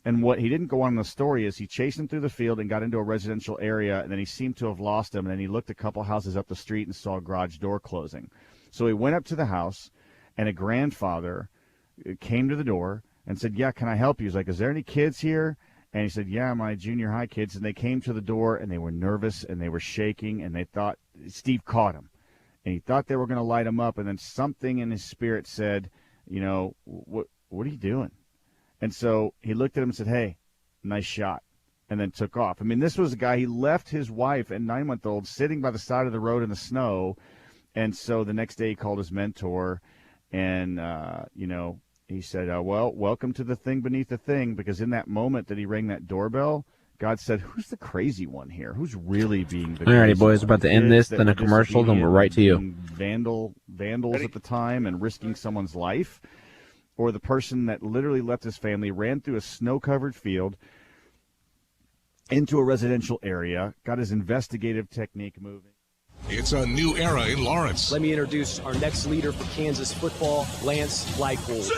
And what he didn't go on in the story is he chased him through the field and got into a residential area, and then he seemed to have lost him, and then he looked a couple houses up the street and saw a garage door closing. So he went up to the house, and a grandfather came to the door and said, "Yeah, can I help you?" He's like, "Is there any kids here?" And he said, "Yeah, my junior high kids." And they came to the door, and they were nervous, and they were shaking, and they thought Steve caught him. And he thought they were going to light him up, and then something in his spirit said, what are you doing? And so he looked at him and said, "Hey, nice shot," and then took off. I mean, this was a guy, he left his wife and 9-month-old sitting by the side of the road in the snow. And so the next day he called his mentor, and, he said, "Well, welcome to the thing beneath the thing," because in that moment that he rang that doorbell, God said, "Who's the crazy one here? Who's really being the crazy Alrighty, boys, one? about to end this, then a commercial, then we're right to you. Vandals at the time and risking someone's life, or the person that literally left his family, ran through a snow-covered field into a residential area, got his investigative technique moving. It's a new era in Lawrence. Let me introduce our next leader for Kansas football, Lance Leipold.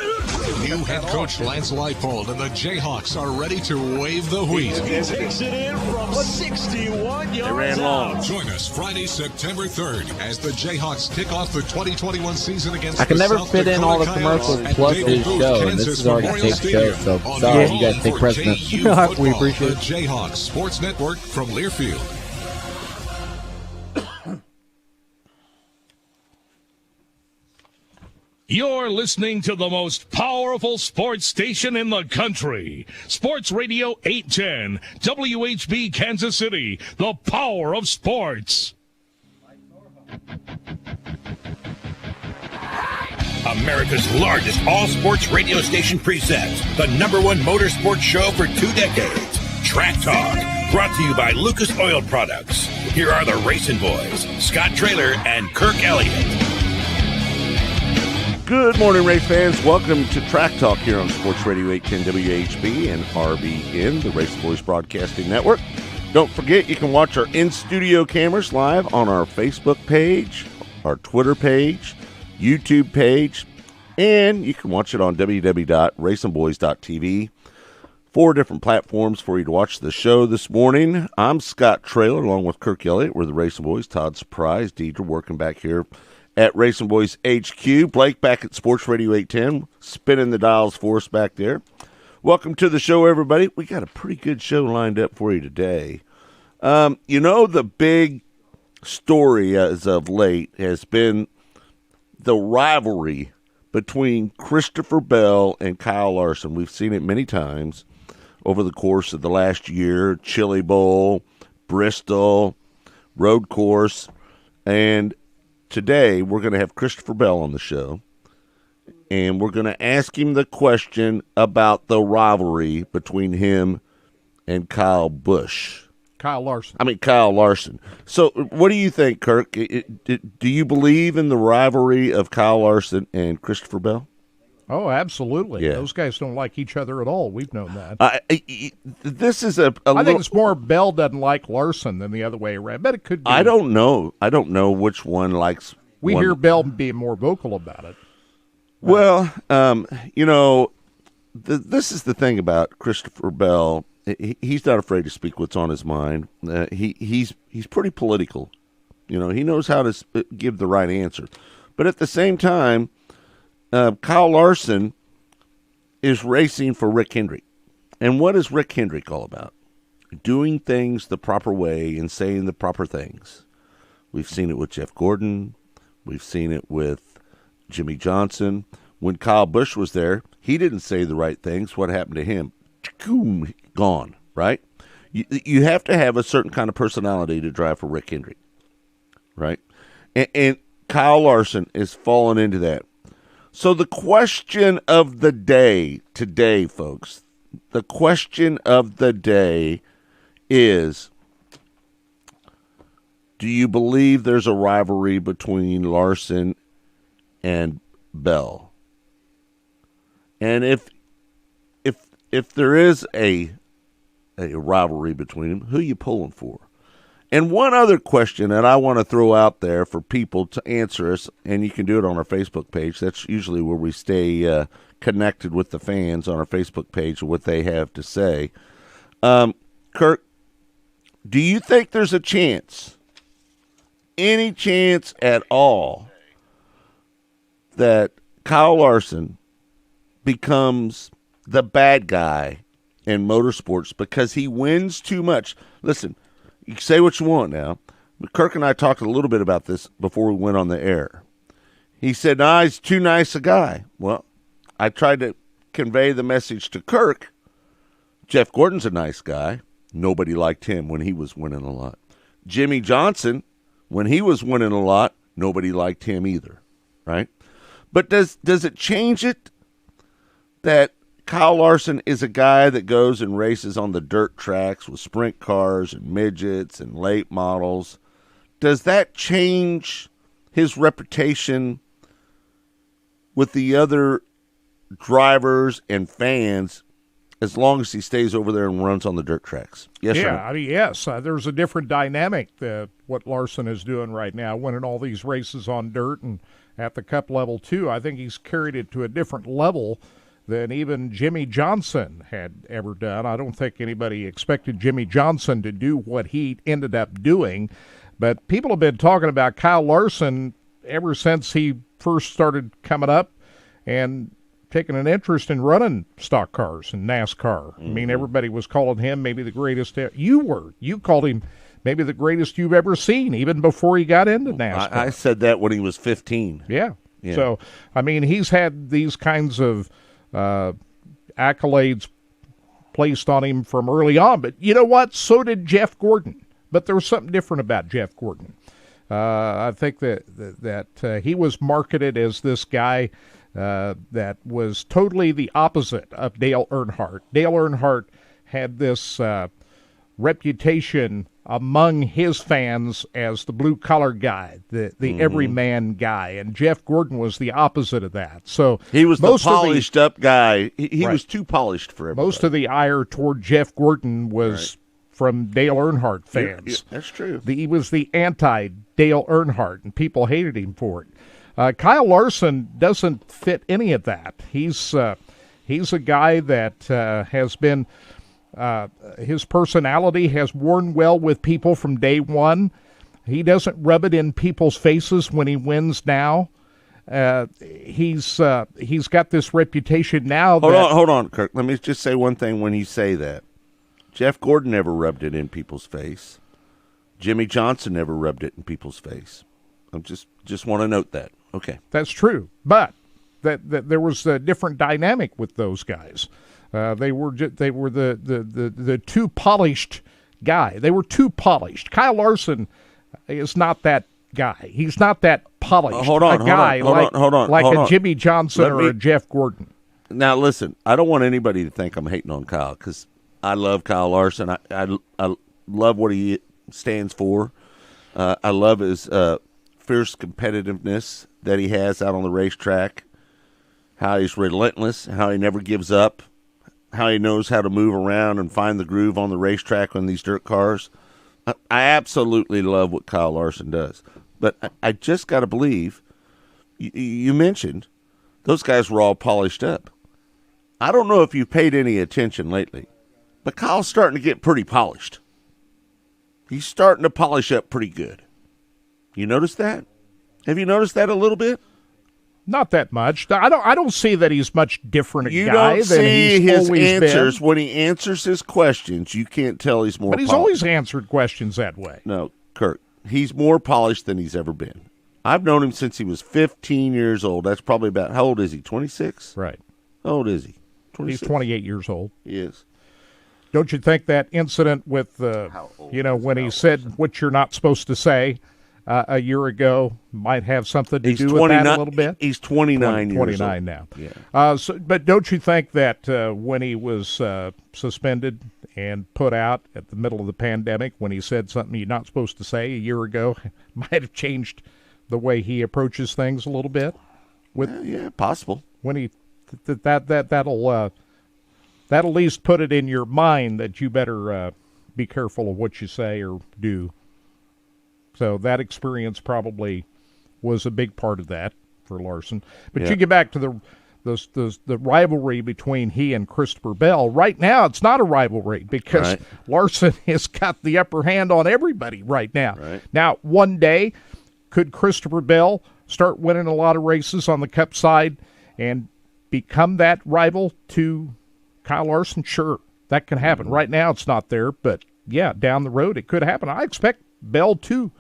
New head coach Lance Leipold and the Jayhawks are ready to wave the wheat. Takes it in from 61 yards. They ran long. Join us Friday, September 3rd as the Jayhawks kick off the 2021 season against I can the never South fit in Dakota all the Coyotes commercials at plus Dale his Booth, show, and Kansas this is already a Memorial taped show, Stadium. so On sorry, the you guys home take for precedence. JU We football, appreciate the it. Jayhawks Sports Network from Learfield. You're listening to the most powerful sports station in the country. Sports Radio 810, WHB Kansas City, the power of sports. America's largest all-sports radio station presents the #1 motorsports show for 2 decades, Track Talk, brought to you by Lucas Oil Products. Here are the Racing Boys, Scott Traylor and Kirk Elliott. Good morning, race fans. Welcome to Track Talk here on Sports Radio 810 WHB and RBN, the Racing Boys Broadcasting Network. Don't forget, you can watch our in-studio cameras live on our Facebook page, our Twitter page, YouTube page, and you can watch it on www.racingboys.tv. 4 different platforms for you to watch the show this morning. I'm Scott Traylor, along with Kirk Elliott. We're the Racing Boys. Todd Surprise, Deidre working back here at Racing Boys HQ. Blake back at Sports Radio 810, spinning the dials for us back there. Welcome to the show, everybody. We got a pretty good show lined up for you today. The big story as of late has been the rivalry between Christopher Bell and Kyle Larson. We've seen it many times over the course of the last year. Chili Bowl, Bristol, road course, and today, we're going to have Christopher Bell on the show, and we're going to ask him the question about the rivalry between him and Kyle Larson. So what do you think, Kirk? Do you believe in the rivalry of Kyle Larson and Christopher Bell? Oh, absolutely. Yeah. Those guys don't like each other at all. We've known that. This is I think it's more Bell doesn't like Larson than the other way around. But it could be. I don't know which one likes. We hear Bell being more vocal about it. Well, this is the thing about Christopher Bell. He's not afraid to speak what's on his mind. He's pretty political. He knows how to give the right answer. But at the same time, Kyle Larson is racing for Rick Hendrick. And what is Rick Hendrick all about? Doing things the proper way and saying the proper things. We've seen it with Jeff Gordon. We've seen it with Jimmy Johnson. When Kyle Busch was there, he didn't say the right things. What happened to him? Gone, right? You have to have a certain kind of personality to drive for Rick Hendrick, right? And Kyle Larson is falling into that. So the question of the day today, folks, the question of the day is, do you believe there's a rivalry between Larson and Bell? And if there is a rivalry between them, who are you pulling for? And one other question that I want to throw out there for people to answer us, and you can do it on our Facebook page. That's usually where we stay connected with the fans, on our Facebook page, what they have to say. Kirk, do you think there's a chance, any chance at all, that Kyle Larson becomes the bad guy in motorsports because he wins too much? Listen, you can say what you want now, but Kirk and I talked a little bit about this before we went on the air. He said, he's too nice a guy. Well, I tried to convey the message to Kirk. Jeff Gordon's a nice guy. Nobody liked him when he was winning a lot. Jimmy Johnson, when he was winning a lot, nobody liked him either, right? But does it change it that Kyle Larson is a guy that goes and races on the dirt tracks with sprint cars and midgets and late models? Does that change his reputation with the other drivers and fans as long as he stays over there and runs on the dirt tracks? Yes, yeah, or no? I mean, yes. There's a different dynamic what Larson is doing right now, winning all these races on dirt and at the Cup level too. I think he's carried it to a different level than even Jimmy Johnson had ever done. I don't think anybody expected Jimmy Johnson to do what he ended up doing, but people have been talking about Kyle Larson ever since he first started coming up and taking an interest in running stock cars and NASCAR. I mean, everybody was calling him maybe the greatest. You called him maybe the greatest you've ever seen, even before he got into NASCAR. I said that when he was 15. Yeah. So, I mean, he's had these kinds of accolades placed on him from early on. But you know what? So did Jeff Gordon. But there was something different about Jeff Gordon. I think that he was marketed as this guy that was totally the opposite of Dale Earnhardt. Dale Earnhardt had this reputation among his fans as the blue-collar guy, the everyman guy, and Jeff Gordon was the opposite of that. So he was the polished-up guy. He was too polished for everybody. Most of the ire toward Jeff Gordon was from Dale Earnhardt fans. Yeah, that's true. He was the anti-Dale Earnhardt, and people hated him for it. Kyle Larson doesn't fit any of that. He's a guy that has been his personality has worn well with people from day one. He doesn't rub it in people's faces when he wins now. He's got this reputation now. Hold on, Kirk. Let me just say one thing when you say that. Jeff Gordon never rubbed it in people's face. Jimmy Johnson never rubbed it in people's face. I just want to note that. Okay. That's true. But that there was a different dynamic with those guys. They were the too polished guy. They were too polished. Kyle Larson is not that guy. He's not that polished. Hold on, like a Jimmy Johnson or a Jeff Gordon. Now listen, I don't want anybody to think I'm hating on Kyle because I love Kyle Larson. I love what he stands for. I love his fierce competitiveness that he has out on the racetrack. How he's relentless. How he never gives up. How he knows how to move around and find the groove on the racetrack on these dirt cars. I absolutely love what Kyle Larson does. But I just got to believe, you mentioned, those guys were all polished up. I don't know if you've paid any attention lately, but Kyle's starting to get pretty polished. He's starting to polish up pretty good. You notice that? Have you noticed that a little bit? Not that much. I don't see that he's much different a you guy don't than see he's his always answers been. when he answers his questions. You can't tell he's more. But he's polished. always answered questions that way. No, Kurt, he's more polished than he's ever been. I've known him since he was 15 years old. That's probably about, how old is he? 26. Right. How old is he? 26. He's 28 years old. He is. Don't you think that incident with when he said what you're not supposed to say a year ago might have something to do with that a little bit? He's 29 years 29 old. now. Yeah. But don't you think that when he was suspended and put out at the middle of the pandemic, when he said something you're not supposed to say a year ago, might have changed the way he approaches things a little bit? Yeah, possible. When he that'll at least put it in your mind that you better be careful of what you say or do. So that experience probably was a big part of that for Larson. But Yeah. you get back to the rivalry between he and Christopher Bell. Right now, it's not a rivalry because Right. Larson has got the upper hand on everybody right now. Right. Now, one day, could Christopher Bell start winning a lot of races on the Cup side and become that rival to Kyle Larson? Sure, that can happen. Right now, it's not there, but yeah, down the road, it could happen. I expect Bell to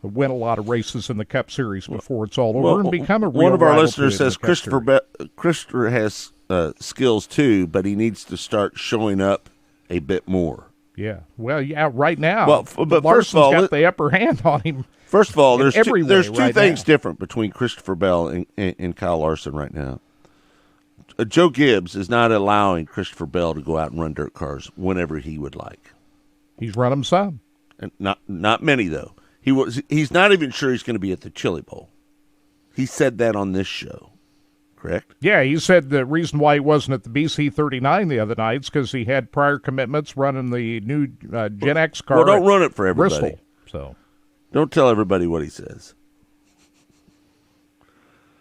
win a lot of races in the Cup Series before it's all over and become a real one of our rival listeners to the says Cup Christopher has skills too, but he needs to start showing up a bit more. Yeah. Well, yeah, right now, Well, but Larson's first of all, got the upper hand on him. First of all, in there's every two, way there's two right things now. different between Christopher Bell and Kyle Larson right now. Joe Gibbs is not allowing Christopher Bell to go out and run dirt cars whenever he would like. He's run them some. And not many though. He's not even sure he's going to be at the Chili Bowl. He said that on this show, correct? Yeah, he said the reason why he wasn't at the BC-39 the other night is because he had prior commitments running the new Gen X car. Well, don't at run it for everybody. Bristol. So, Don't tell everybody what he says.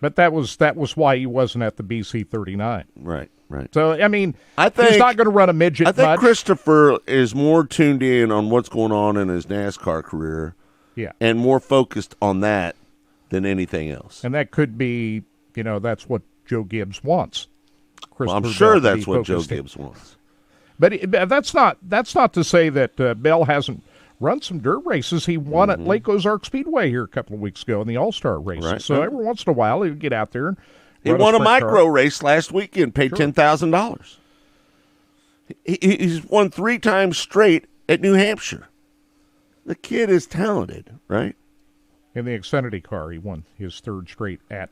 but that was why he wasn't at the BC-39. Right. So, I mean, I think he's not going to run a midget I think much. Christopher is more tuned in on what's going on in his NASCAR career. Yeah. And more focused on that than anything else. And that could be, that's what Joe Gibbs wants. Well, I'm Christopher sure Bell to be that's what Joe focused in. Gibbs wants. But that's not to say that Bell hasn't run some dirt races. He won at Lake Ozark Speedway here a couple of weeks ago in the All-Star races. Right. So every once in a while he would get out there and He run won a sprint micro car. race last weekend, paid $10,000. He's won 3 times straight at New Hampshire. The kid is talented, right? In the Xfinity car, he won his third straight at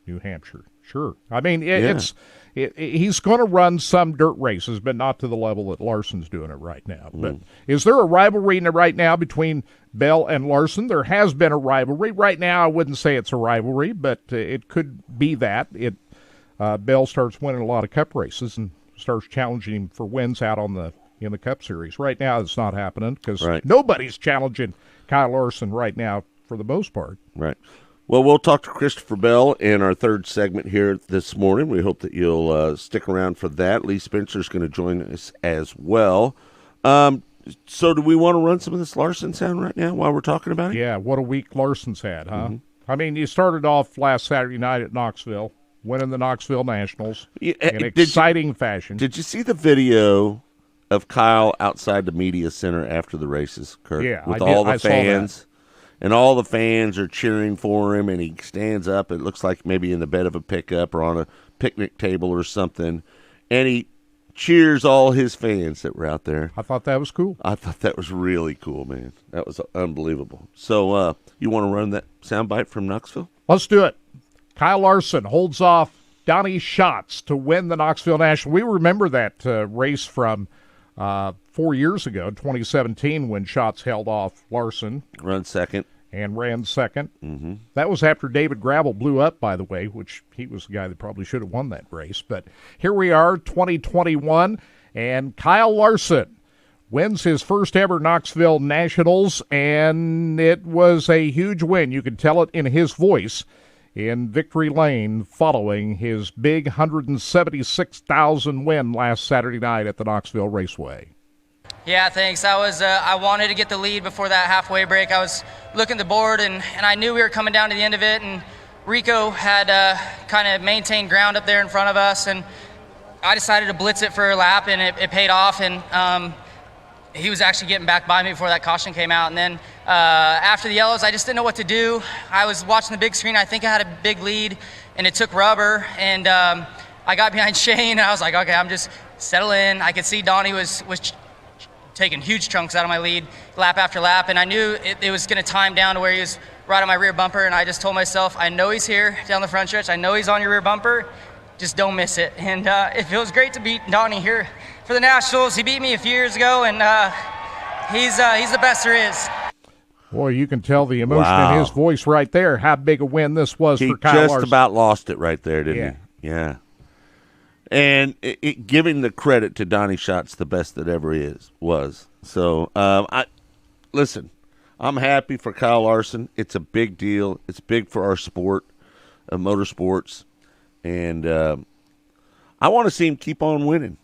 New Hampshire. Sure. I mean, he's going to run some dirt races, but not to the level that Larson's doing it right now. But is there a rivalry right now between Bell and Larson? There has been a rivalry. Right now, I wouldn't say it's a rivalry, but it could be that. Bell starts winning a lot of Cup races and starts challenging him for wins out in the Cup Series. Right now, it's not happening because nobody's challenging Kyle Larson right now for the most part. Right. Well, we'll talk to Christopher Bell in our third segment here this morning. We hope that you'll stick around for that. Lee Spencer's going to join us as well. So do we want to run some of this Larson sound right now while we're talking about it? Yeah, what a week Larson's had, huh? I mean, you started off last Saturday night at Knoxville, winning the Knoxville Nationals in exciting fashion. Did you see the video of Kyle outside the media center after the races, Kurt? Yeah, with I all did. the fans. And all the fans are cheering for him, and he stands up. It looks like maybe in the bed of a pickup or on a picnic table or something. And he cheers all his fans that were out there. I thought that was cool. I thought that was really cool, man. That was unbelievable. So you want to run that soundbite from Knoxville? Let's do it. Kyle Larson holds off Donnie Schatz to win the Knoxville National. We remember that race from 4 years ago, 2017, when Schatz held off Larson. Run second. And ran second. Mm-hmm. That was after David Gravel blew up, by the way, which he was the guy that probably should have won that race. But here we are, 2021, and Kyle Larson wins his first ever Knoxville Nationals, and it was a huge win. You could tell it in his voice in Victory Lane following his big 176,000 win last Saturday night at the Knoxville Raceway. Yeah, thanks. I wanted to get the lead before that halfway break. I was looking at the board, and I knew we were coming down to the end of it, and Rico had kind of maintained ground up there in front of us, and I decided to blitz it for a lap, and it paid off, and he was actually getting back by me before that caution came out. And then after the yellows, I just didn't know what to do. I was watching the big screen. I think I had a big lead, and it took rubber, and I got behind Shane, and I was like, okay, I'm just settle in. I could see Donnie was taking huge chunks out of my lead lap after lap, and I knew it was going to time down to where he was right on my rear bumper, and I just told myself, I know he's here down the front stretch. I know he's on your rear bumper. Just don't miss it. And it feels great to beat Donnie here for the Nationals. He beat me a few years ago, and he's the best there is. Boy, you can tell the emotion in his voice right there, how big a win this was for Kyle Larson. He just about lost it right there, didn't he? Yeah. And giving the credit to Donnie Schatz, the best that ever was. So, I'm I'm happy for Kyle Larson. It's a big deal. It's big for our sport, motorsports. And I want to see him keep on winning.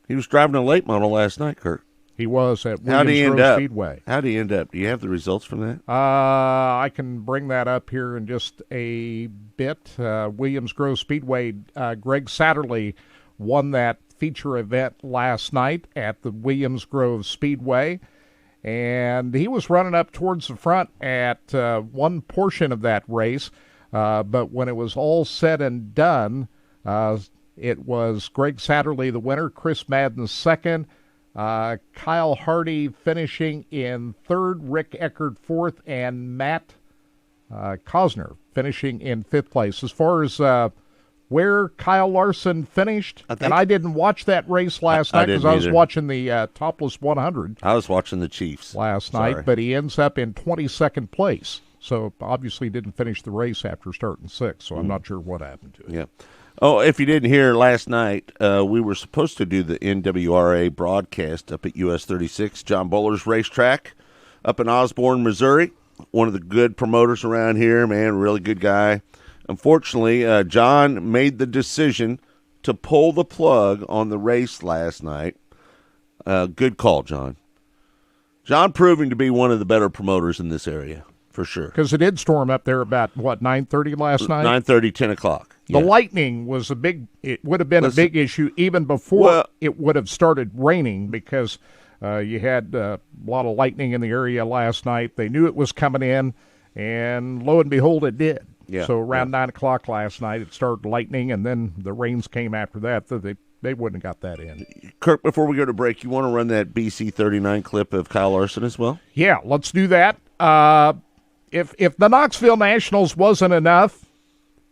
He was driving a late model last night, Kirk. He was at Williams Grove Speedway. How did he end up? Do you have the results from that? I can bring that up here in just a bit. Williams Grove Speedway, Greg Satterley won that feature event last night at the Williams Grove Speedway, and he was running up towards the front at one portion of that race, but when it was all said and done, it was Greg Satterley the winner, Chris Madden second, Kyle Hardy finishing in third, Rick Eckert fourth, and Matt Cosner finishing in fifth place. As far as where Kyle Larson finished, and I didn't watch that race last night because I was watching the Topless 100. I was watching the Chiefs last night, but he ends up in 22nd place. So obviously didn't finish the race after starting sixth, so I'm not sure what happened to it. Yeah. Oh, if you didn't hear last night, we were supposed to do the NWRA broadcast up at US 36, John Bowler's racetrack up in Osborne, Missouri. One of the good promoters around here, man, really good guy. Unfortunately, John made the decision to pull the plug on the race last night. Good call, John. John proving to be one of the better promoters in this area, for sure. Because it did storm up there about, 9:30 last night? 9:30, 10 o'clock. The lightning was it would have been a big issue even before it would have started raining because you had a lot of lightning in the area last night. They knew it was coming in, and lo and behold, it did. Yeah, so around 9 o'clock last night, it started lightning, and then the rains came after that. They wouldn't have got that in. Kirk, before we go to break, you want to run that BC 39 clip of Kyle Larson as well? Yeah, let's do that. If the Knoxville Nationals wasn't enough,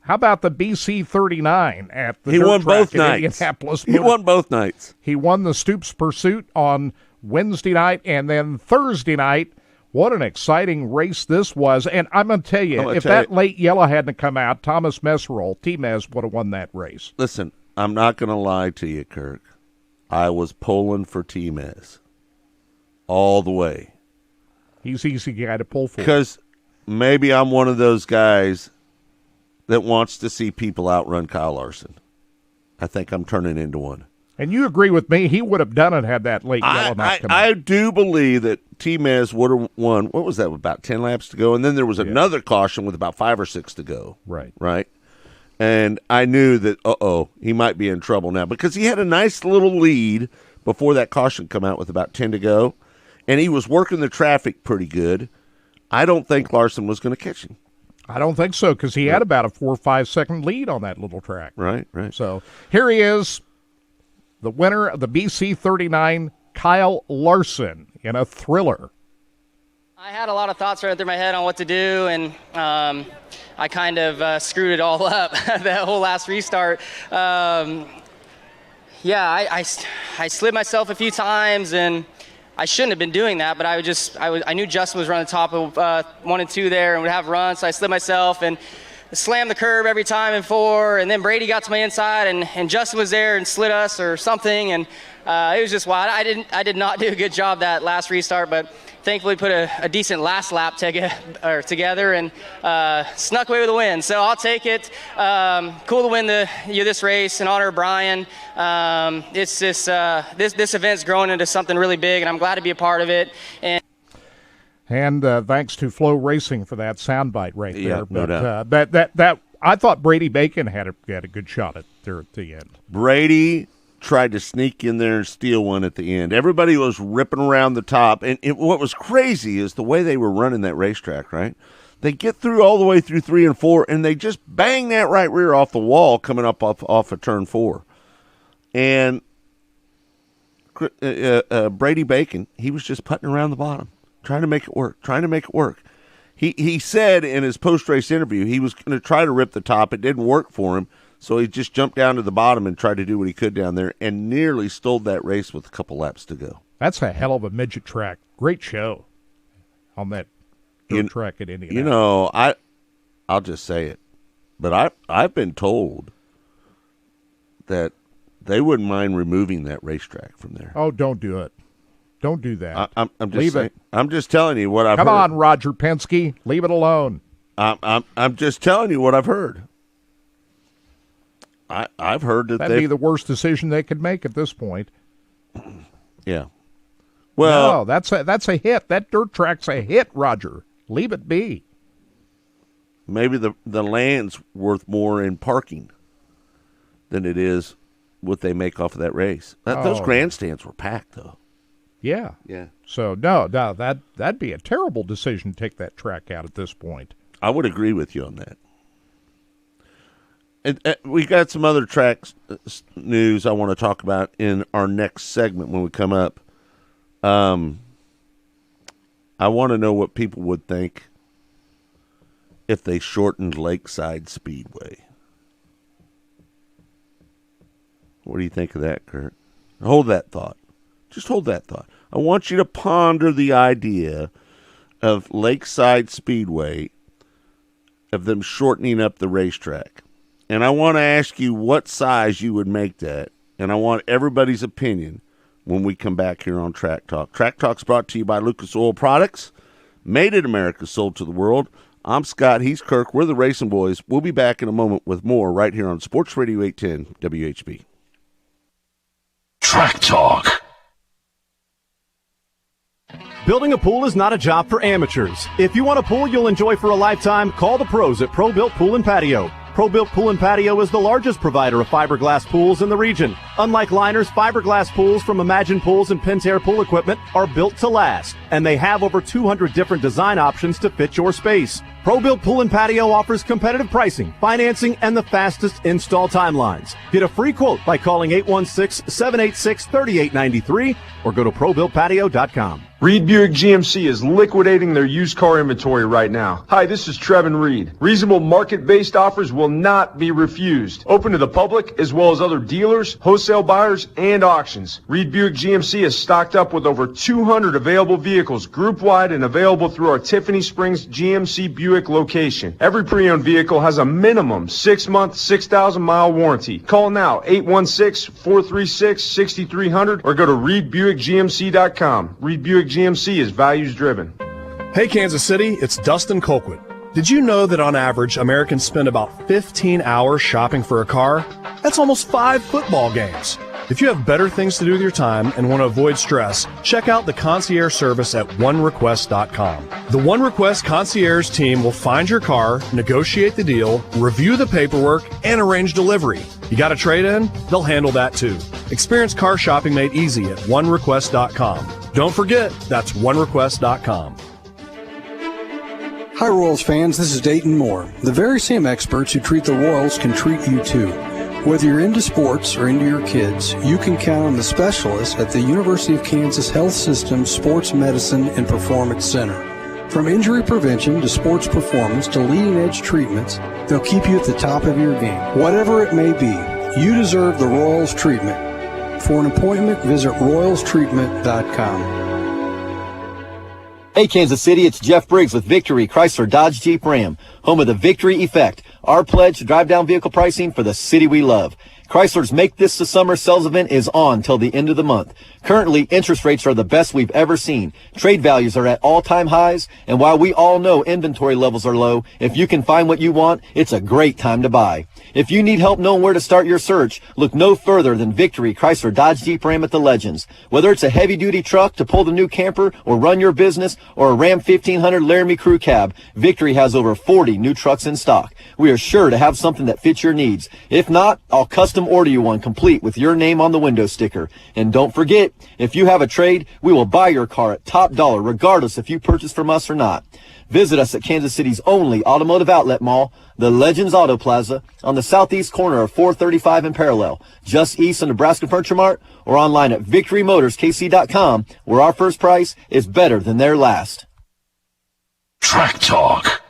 how about the BC 39 at the dirt track in Indianapolis? He won both nights. He won the Stoops Pursuit on Wednesday night, and then Thursday night. What an exciting race this was. And I'm going to tell you, if that late yellow hadn't come out, Thomas Messerol, T-Mez, would have won that race. Listen, I'm not going to lie to you, Kirk. I was pulling for T-Mez all the way. He's an easy guy to pull for. Because maybe I'm one of those guys that wants to see people outrun Kyle Larson. I think I'm turning into one. And you agree with me, he would have done it had that late yellow not come out. I do believe that T-Mez would have won, what was that, about 10 laps to go? And then there was another caution with about 5 or 6 to go. Right. And I knew that, he might be in trouble now because he had a nice little lead before that caution come out with about 10 to go. And he was working the traffic pretty good. I don't think Larson was going to catch him. I don't think so because he had about a 4 or 5 second lead on that little track. Right. So here he is, the winner of the BC 39, Kyle Larson, in a thriller. I had a lot of thoughts running through my head on what to do, and I kind of screwed it all up that whole last restart. I slid myself a few times, and I shouldn't have been doing that, but I knew Justin was running top of 1 and 2 there and would have runs, so I slid myself and slammed the curb every time in 4, and then Brady got to my inside, and Justin was there and slid us or something, and it was just wild. I did not do a good job that last restart, but thankfully put a decent last lap together and snuck away with a win. So I'll take it. Cool to win this race in honor of Brian. It's just this event's growing into something really big, and I'm glad to be a part of it. And thanks to Flow Racing for that soundbite right there. Yeah, no doubt. That I thought Brady Bacon had a good shot at the end. Brady tried to sneak in there and steal one at the end. Everybody was ripping around the top, and what was crazy is the way they were running that racetrack, right? They get through all the way through 3 and 4, and they just bang that right rear off the wall coming up off of turn 4. And Brady Bacon, he was just putting around the bottom, trying to make it work. He said in his post-race interview he was going to try to rip the top. It didn't work for him, so he just jumped down to the bottom and tried to do what he could down there and nearly stole that race with a couple laps to go. That's a hell of a midget track. Great show on that track at Indianapolis. You know, I'll just say it, but I've been told that they wouldn't mind removing that racetrack from there. Oh, don't do it. Don't do that. I'm just telling you what I've heard. Come on, Roger Penske. Leave it alone. I'm just telling you what I've heard. I've heard that'd be the worst decision they could make at this point. Yeah. Well, no, that's a hit. That dirt track's a hit, Roger. Leave it be. Maybe the land's worth more in parking than it is what they make off of that race. Those grandstands were packed, though. Yeah. Yeah. So, no, that'd be a terrible decision to take that track out at this point. I would agree with you on that. And we got some other tracks news I want to talk about in our next segment when we come up. I want to know what people would think if they shortened Lakeside Speedway. What do you think of that, Kurt? Hold that thought. Just hold that thought. I want you to ponder the idea of Lakeside Speedway, of them shortening up the racetrack. And I want to ask you what size you would make that. And I want everybody's opinion when we come back here on Track Talk. Track Talk's brought to you by Lucas Oil Products. Made in America, sold to the world. I'm Scott. He's Kirk. We're the Racing Boys. We'll be back in a moment with more right here on Sports Radio 810 WHB. Track Talk. Building a pool is not a job for amateurs. If you want a pool you'll enjoy for a lifetime, call the pros at Pro-Built Pool and Patio. Pro-Built Pool and Patio is the largest provider of fiberglass pools in the region. Unlike liners, fiberglass pools from Imagine Pools and Pentair Pool Equipment are built to last, and they have over 200 different design options to fit your space. Pro-Built Pool and Patio offers competitive pricing, financing, and the fastest install timelines. Get a free quote by calling 816-786-3893 or go to ProBuiltPatio.com. Reed Buick GMC is liquidating their used car inventory right now. Hi, this is Trevin Reed. Reasonable market-based offers will not be refused. Open to the public as well as other dealers, wholesale buyers, and auctions. Reed Buick GMC is stocked up with over 200 available vehicles group-wide and available through our Tiffany Springs GMC Buick location. Every pre-owned vehicle has a minimum 6-month, 6,000-mile warranty. Call now, 816-436-6300 or go to ReedBuickGMC.com. Reed Buick GMC is values driven. Hey Kansas City, it's Dustin Colquitt. Did you know that on average Americans spend about 15 hours shopping for a car? That's almost 5 football games. If you have better things to do with your time and want to avoid stress, check out the concierge service at OneRequest.com. The OneRequest concierge team will find your car, negotiate the deal, review the paperwork, and arrange delivery. You got a trade-in? They'll handle that too. Experience car shopping made easy at OneRequest.com. Don't forget, that's OneRequest.com. Hi Royals fans, this is Dayton Moore. The very same experts who treat the Royals can treat you too. Whether you're into sports or into your kids, you can count on the specialists at the University of Kansas Health System Sports Medicine and Performance Center. From injury prevention to sports performance to leading-edge treatments, they'll keep you at the top of your game. Whatever it may be, you deserve the Royals treatment. For an appointment, visit royalstreatment.com. Hey Kansas City, it's Jeff Briggs with Victory Chrysler Dodge Jeep Ram, home of the Victory Effect, our pledge to drive down vehicle pricing for the city we love. Chrysler's Make This the Summer sales event is on till the end of the month. Currently, interest rates are the best we've ever seen. Trade values are at all-time highs, and while we all know inventory levels are low, if you can find what you want, it's a great time to buy. If you need help knowing where to start your search, look no further than Victory Chrysler Dodge Jeep Ram at the Legends. Whether it's a heavy-duty truck to pull the new camper or run your business, or a Ram 1500 Laramie Crew Cab, Victory has over 40 new trucks in stock. We are sure to have something that fits your needs. If not, I'll custom order you one complete with your name on the window sticker. And don't forget, if you have a trade, we will buy your car at top dollar regardless if you purchase from us or not. Visit us at Kansas City's only automotive outlet mall, the Legends Auto Plaza, on the southeast corner of 435 and Parallel, just east of Nebraska Furniture Mart, or online at VictoryMotorsKC.com, where our first price is better than their last. Track Talk.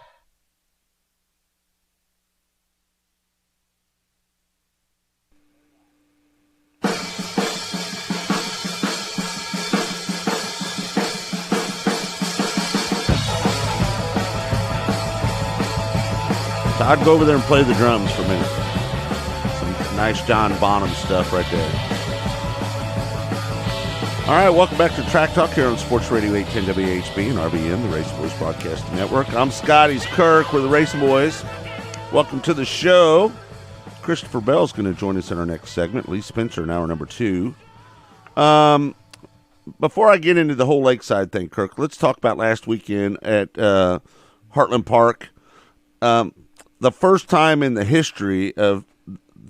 I'd go over there and play the drums for a minute. Some nice John Bonham stuff right there. All right, welcome back to Track Talk here on Sports Radio 810 WHB and RBN, the Racing Boys Broadcasting Network. I'm Scotty's Kirk. We're the Racing Boys. Welcome to the show. Christopher Bell's going to join us in our next segment. Lee Spencer in hour number 2. Before I get into the whole Lakeside thing, Kirk, let's talk about last weekend at Heartland Park. The first time in the history of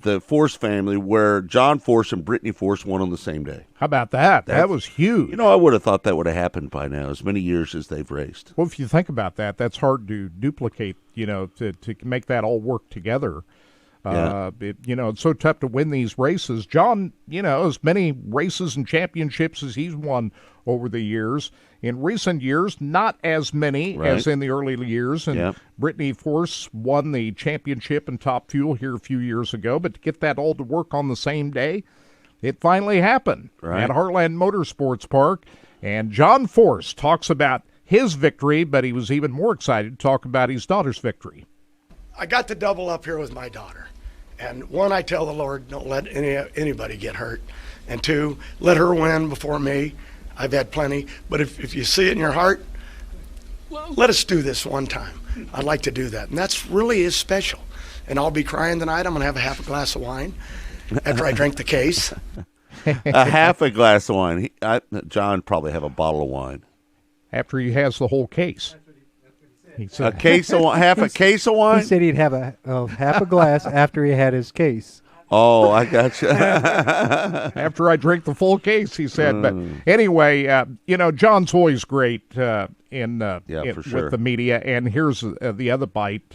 the Force family where John Force and Brittany Force won on the same day. How about that? That was huge. You know, I would have thought that would have happened by now, as many years as they've raced. Well, if you think about that, that's hard to duplicate, to make that all work together. Yeah. It's so tough to win these races. John, as many races and championships as he's won over the years. In recent years, not as many as in the early years. And Brittany Force won the championship in Top Fuel here a few years ago. But to get that all to work on the same day, it finally happened at Heartland Motorsports Park. And John Force talks about his victory, but he was even more excited to talk about his daughter's victory. I got to double up here with my daughter. And one, I tell the Lord, don't let anybody get hurt. And two, let her win before me. I've had plenty. But if you see it in your heart, let us do this one time. I'd like to do that. And that's really is special. And I'll be crying tonight. I'm going to have a half a glass of wine after I drink the case. A half a glass of wine. John probably have a bottle of wine. After he has the whole case. A case of wine, half a case of wine? He said he'd have half a glass after he had his case. Oh, I got you. After I drink the full case, he said. But anyway, John's always great with the media. And here's the other bite,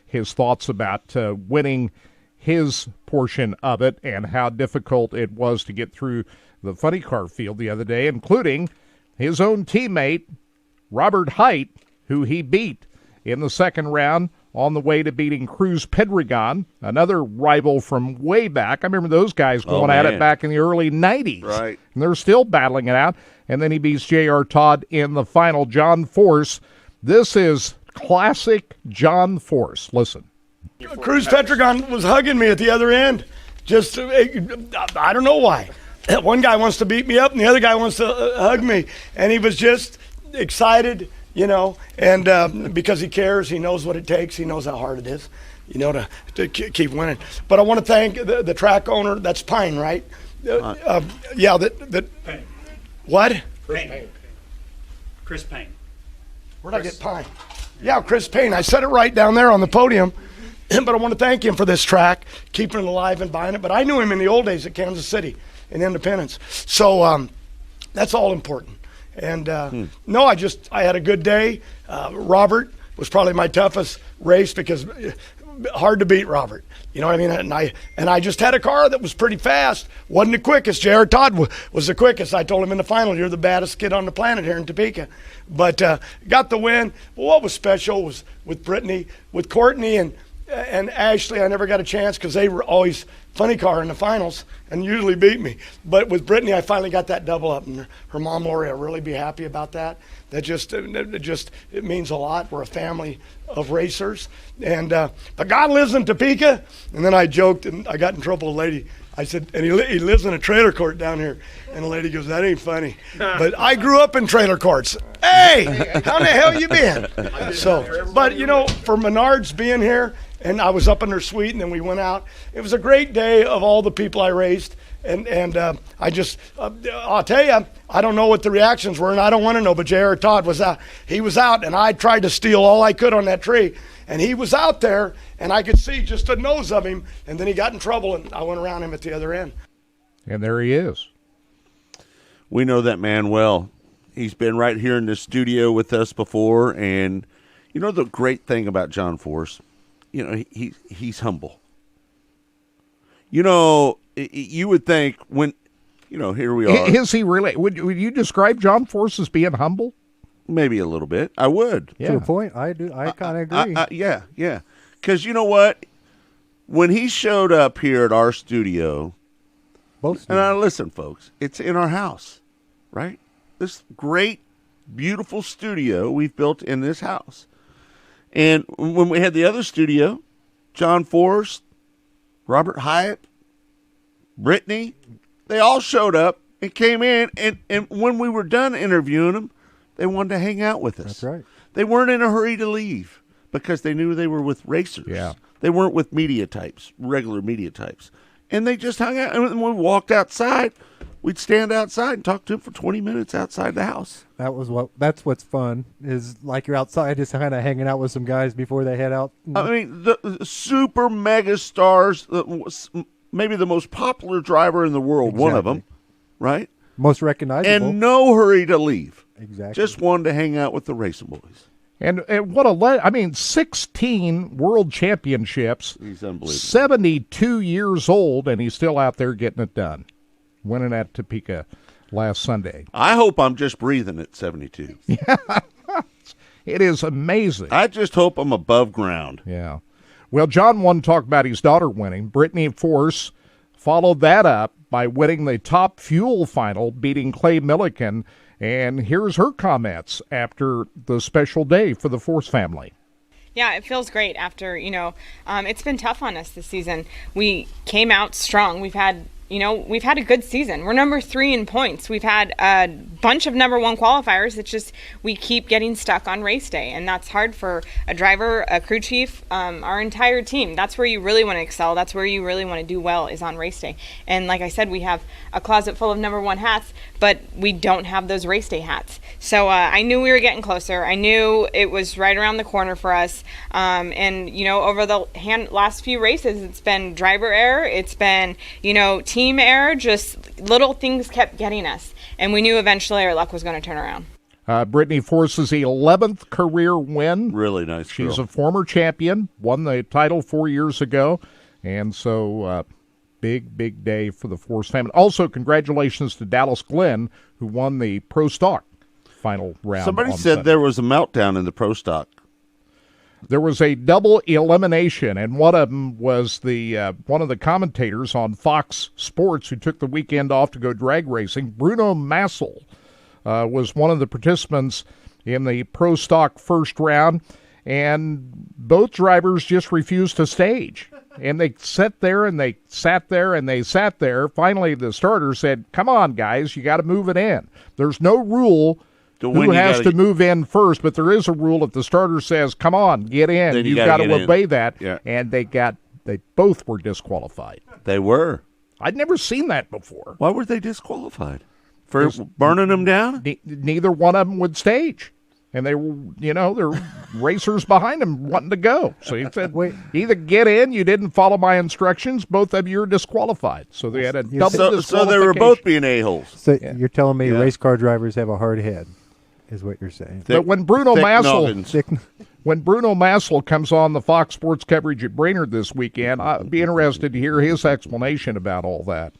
his thoughts about winning his portion of it and how difficult it was to get through the funny car field the other day, including his own teammate, Robert Hight, who he beat in the second round on the way to beating Cruz Pedregon, another rival from way back. I remember those guys going at it back in the early 90s. Right. And they're still battling it out. And then he beats J.R. Todd in the final. John Force. This is classic John Force. Listen. Cruz Pedregon was hugging me at the other end. Just, I don't know why. One guy wants to beat me up and the other guy wants to hug me. And he was just excited. And because he cares, he knows what it takes. He knows how hard it is, to keep winning. But I want to thank the track owner. That's Pine, right? Payne. What? Chris Payne. Where'd I get Pine? Yeah, Chris Payne. I said it right down there on the podium. But I want to thank him for this track, keeping it alive and buying it. But I knew him in the old days at Kansas City in Independence. So that's all important. And no, I had a good day. Robert was probably my toughest race because hard to beat Robert. You know what I mean? And I just had a car that was pretty fast. Wasn't the quickest. J.R. Todd was the quickest. I told him in the final, you're the baddest kid on the planet here in Topeka. But got the win. But what was special was with Brittany, with Courtney and Ashley, I never got a chance because they were always funny car in the finals and usually beat me. But with Brittany, I finally got that double up, and her mom Lori will really be happy about that. It means a lot. We're a family of racers, and but God lives in Topeka. And then I joked, and I got in trouble with a lady. I said, and he lives in a trailer court down here. And the lady goes, that ain't funny. But I grew up in trailer courts. Hey, how the hell you been? So, but for Menards being here. And I was up in their suite, and then we went out. It was a great day of all the people I raced. And I'll tell you, I don't know what the reactions were, and I don't want to know, but J.R. Todd was out. He was out, and I tried to steal all I could on that tree. And he was out there, and I could see just the nose of him. And then he got in trouble, and I went around him at the other end. And there he is. We know that man well. He's been right here in the studio with us before. And the great thing about John Force, he's humble. You would think when, here we are. Is he really? Would you describe John Force as being humble? Maybe a little bit. I would. Yeah. To a point. I do. I kind of agree. Yeah. Because you know what? When he showed up here at our studio, listen, folks, it's in our house, right? This great, beautiful studio we've built in this house. And when we had the other studio, John Force, Robert Hight, Brittany, they all showed up and came in, and when we were done interviewing them, they wanted to hang out with us. That's right. They weren't in a hurry to leave because they knew they were with racers. Yeah. They weren't with media types, regular media types. And they just hung out. And when we walked outside, we'd stand outside and talk to them for 20 minutes outside the house. That's what's fun, is like you're outside just kind of hanging out with some guys before they head out. I mean, the super mega stars, maybe the most popular driver in the world, one of them, right? Most recognizable. And no hurry to leave. Exactly. Just wanted to hang out with the racing boys. And what 16 world championships. He's unbelievable. 72 years old, and he's still out there getting it done. Winning at Topeka last Sunday. I hope I'm just breathing at 72. Yeah. It is amazing. I just hope I'm above ground. Yeah. Well, John wanted to talk about his daughter winning. Brittany Force followed that up by winning the top fuel final, beating Clay Milliken. And here's her comments after the special day for the Force family. Yeah, it feels great after, it's been tough on us this season. We came out strong. We've had a good season. We're number 3 in points. We've had a bunch of number 1 qualifiers. It's just we keep getting stuck on race day, and that's hard for a driver, a crew chief, our entire team. That's where you really want to excel. That's where you really want to do well, is on race day. And like I said, we have a closet full of number 1 hats, but we don't have those race day hats. So I knew we were getting closer. I knew it was right around the corner for us. And over the last few races, it's been driver error. It's been, team error. Just little things kept getting us. And we knew eventually our luck was going to turn around. Brittany Force's 11th career win. Really nice girl. She's a former champion, won the title 4 years ago. And so big day for the Force family. Also, congratulations to Dallas Glenn, who won the Pro Stock final round. Somebody said Sunday. there was a meltdown in the Pro Stock. There was a double elimination, and one of them was the one of the commentators on Fox Sports who took the weekend off to go drag racing. Bruno Massel was one of the participants in the Pro Stock first round, and both drivers just refused to stage. And they sat there, and they sat there, and they sat there. Finally, the starter said, "Come on, guys, you got to move it in." There's no rule who has to move in first, but there is a rule. If the starter says, "Come on, get in," you've got to obey that. Yeah. And they both were disqualified. They were. I'd never seen that before. Why were they disqualified? For burning them down? Neither one of them would stage. And they were, there were racers behind them wanting to go. So he said, either get in, you didn't follow my instructions, both of you are disqualified. So they had a double disqualification. So they were both being a-holes. So you're telling me race car drivers have a hard head, is what you're saying. But when Bruno Massel comes on the Fox Sports coverage at Brainerd this weekend, I'd be interested to hear his explanation about all that.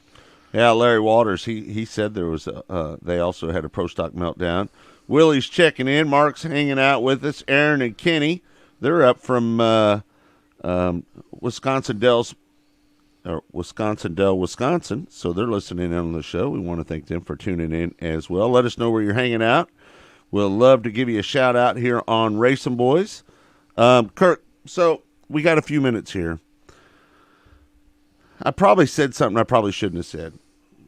Yeah, Larry Waters, he said there was they also had a Pro Stock meltdown. Willie's checking in. Mark's hanging out with us. Aaron and Kenny, they're up from Wisconsin Dells, Wisconsin. So they're listening in on the show. We want to thank them for tuning in as well. Let us know where you're hanging out. We'll love to give you a shout out here on Racing Boys. Kirk, so we got a few minutes here. I probably said something I probably shouldn't have said,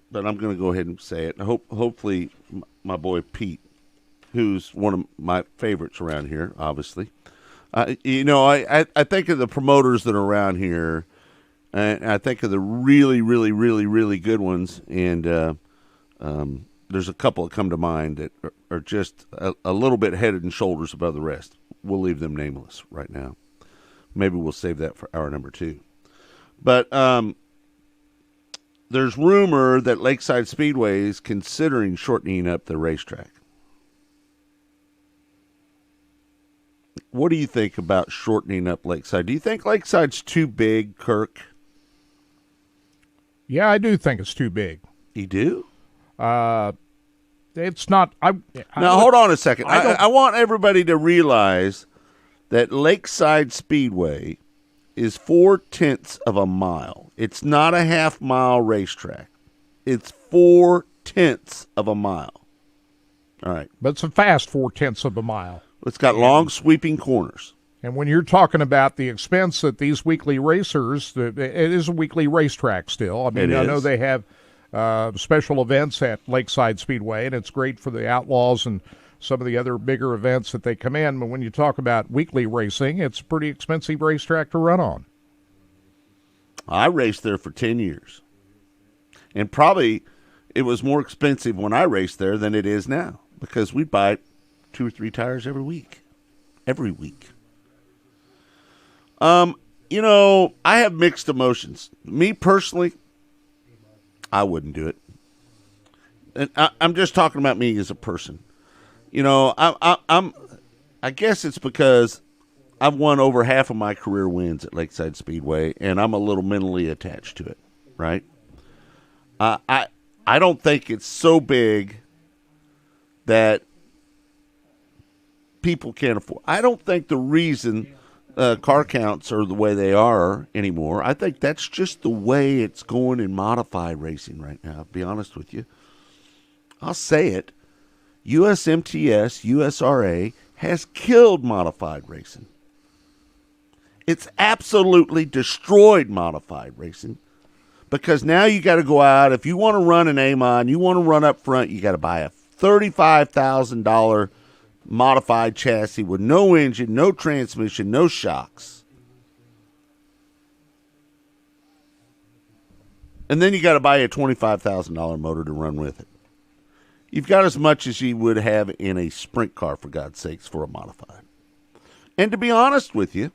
but I'm going to go ahead and say it. Hopefully my boy Pete, who's one of my favorites around here, obviously. I think of the promoters that are around here, and I think of the really, really, really, really good ones, and there's a couple that come to mind that are just a little bit head and shoulders above the rest. We'll leave them nameless right now. Maybe we'll save that for hour number 2. But there's rumor that Lakeside Speedway is considering shortening up the racetrack. What do you think about shortening up Lakeside? Do you think Lakeside's too big, Kirk? Yeah, I do think it's too big. You do? It's not. Now, hold on a second. I want everybody to realize that Lakeside Speedway is 4/10 of a mile. It's not a half-mile racetrack. It's 4/10 of a mile. All right. But it's a fast 4/10 of a mile. It's got long, sweeping corners. And when you're talking about the expense that these weekly racers, it is a weekly racetrack still. I mean, I know they have special events at Lakeside Speedway, and it's great for the Outlaws and some of the other bigger events that they come in. But when you talk about weekly racing, it's a pretty expensive racetrack to run on. I raced there for 10 years. And probably it was more expensive when I raced there than it is now, because we'd buy 2 or 3 tires every week. Every week. You know, I have mixed emotions. Me personally, I wouldn't do it. And I'm just talking about me as a person. You know, I guess it's because I've won over half of my career wins at Lakeside Speedway, and I'm a little mentally attached to it, right? I don't think it's so big that people can't afford. I don't think the reason car counts are the way they are anymore. I think that's just the way it's going in modified racing right now, to be honest with you. I'll say it. USMTS, USRA has killed modified racing. It's absolutely destroyed modified racing, because now you got to go out. If you want to run an AMOD, you want to run up front, you got to buy a $35,000 modified chassis with no engine, no transmission, no shocks. And then you got to buy a $25,000 motor to run with it. You've got as much as you would have in a sprint car, for God's sakes, for a modified. And to be honest with you,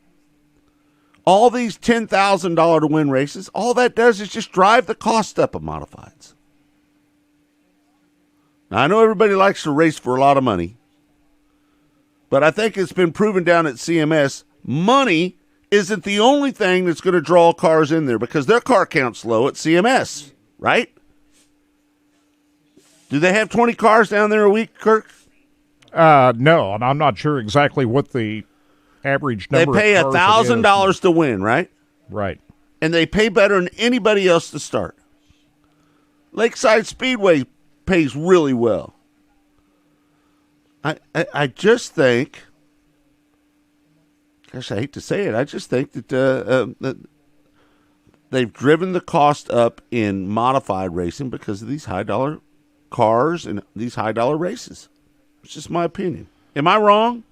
all these $10,000 to win races, all that does is just drive the cost up of modifieds. Now, I know everybody likes to race for a lot of money, but I think it's been proven down at CMS, money isn't the only thing that's going to draw cars in there, because their car count's low at CMS, right? Do they have 20 cars down there a week, Kirk? No, and I'm not sure exactly what the average number They pay of cars $1,000 to win, right? Right. And they pay better than anybody else to start. Lakeside Speedway pays really well. I just think, gosh, I hate to say it, I just think that that they've driven the cost up in modified racing because of these high-dollar cars and these high-dollar races. It's just my opinion. Am I wrong?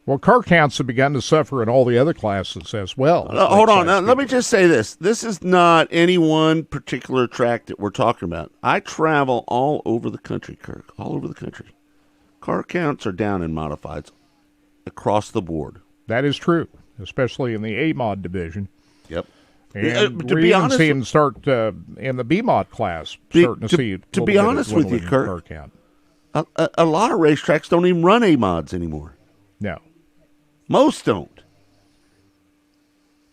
Well, car counts have begun to suffer in all the other classes as well. Hold on. Let me just say this. This is not any one particular track that we're talking about. I travel all over the country, Kirk, all over the country. Car counts are down in modifieds across the board. That is true, especially in the A-Mod division. Yep. And to we're be even honest, seeing start in the B-Mod class, starting to see to be honest with you, Kirk, count. A lot of racetracks don't even run A-Mods anymore. No. Most don't.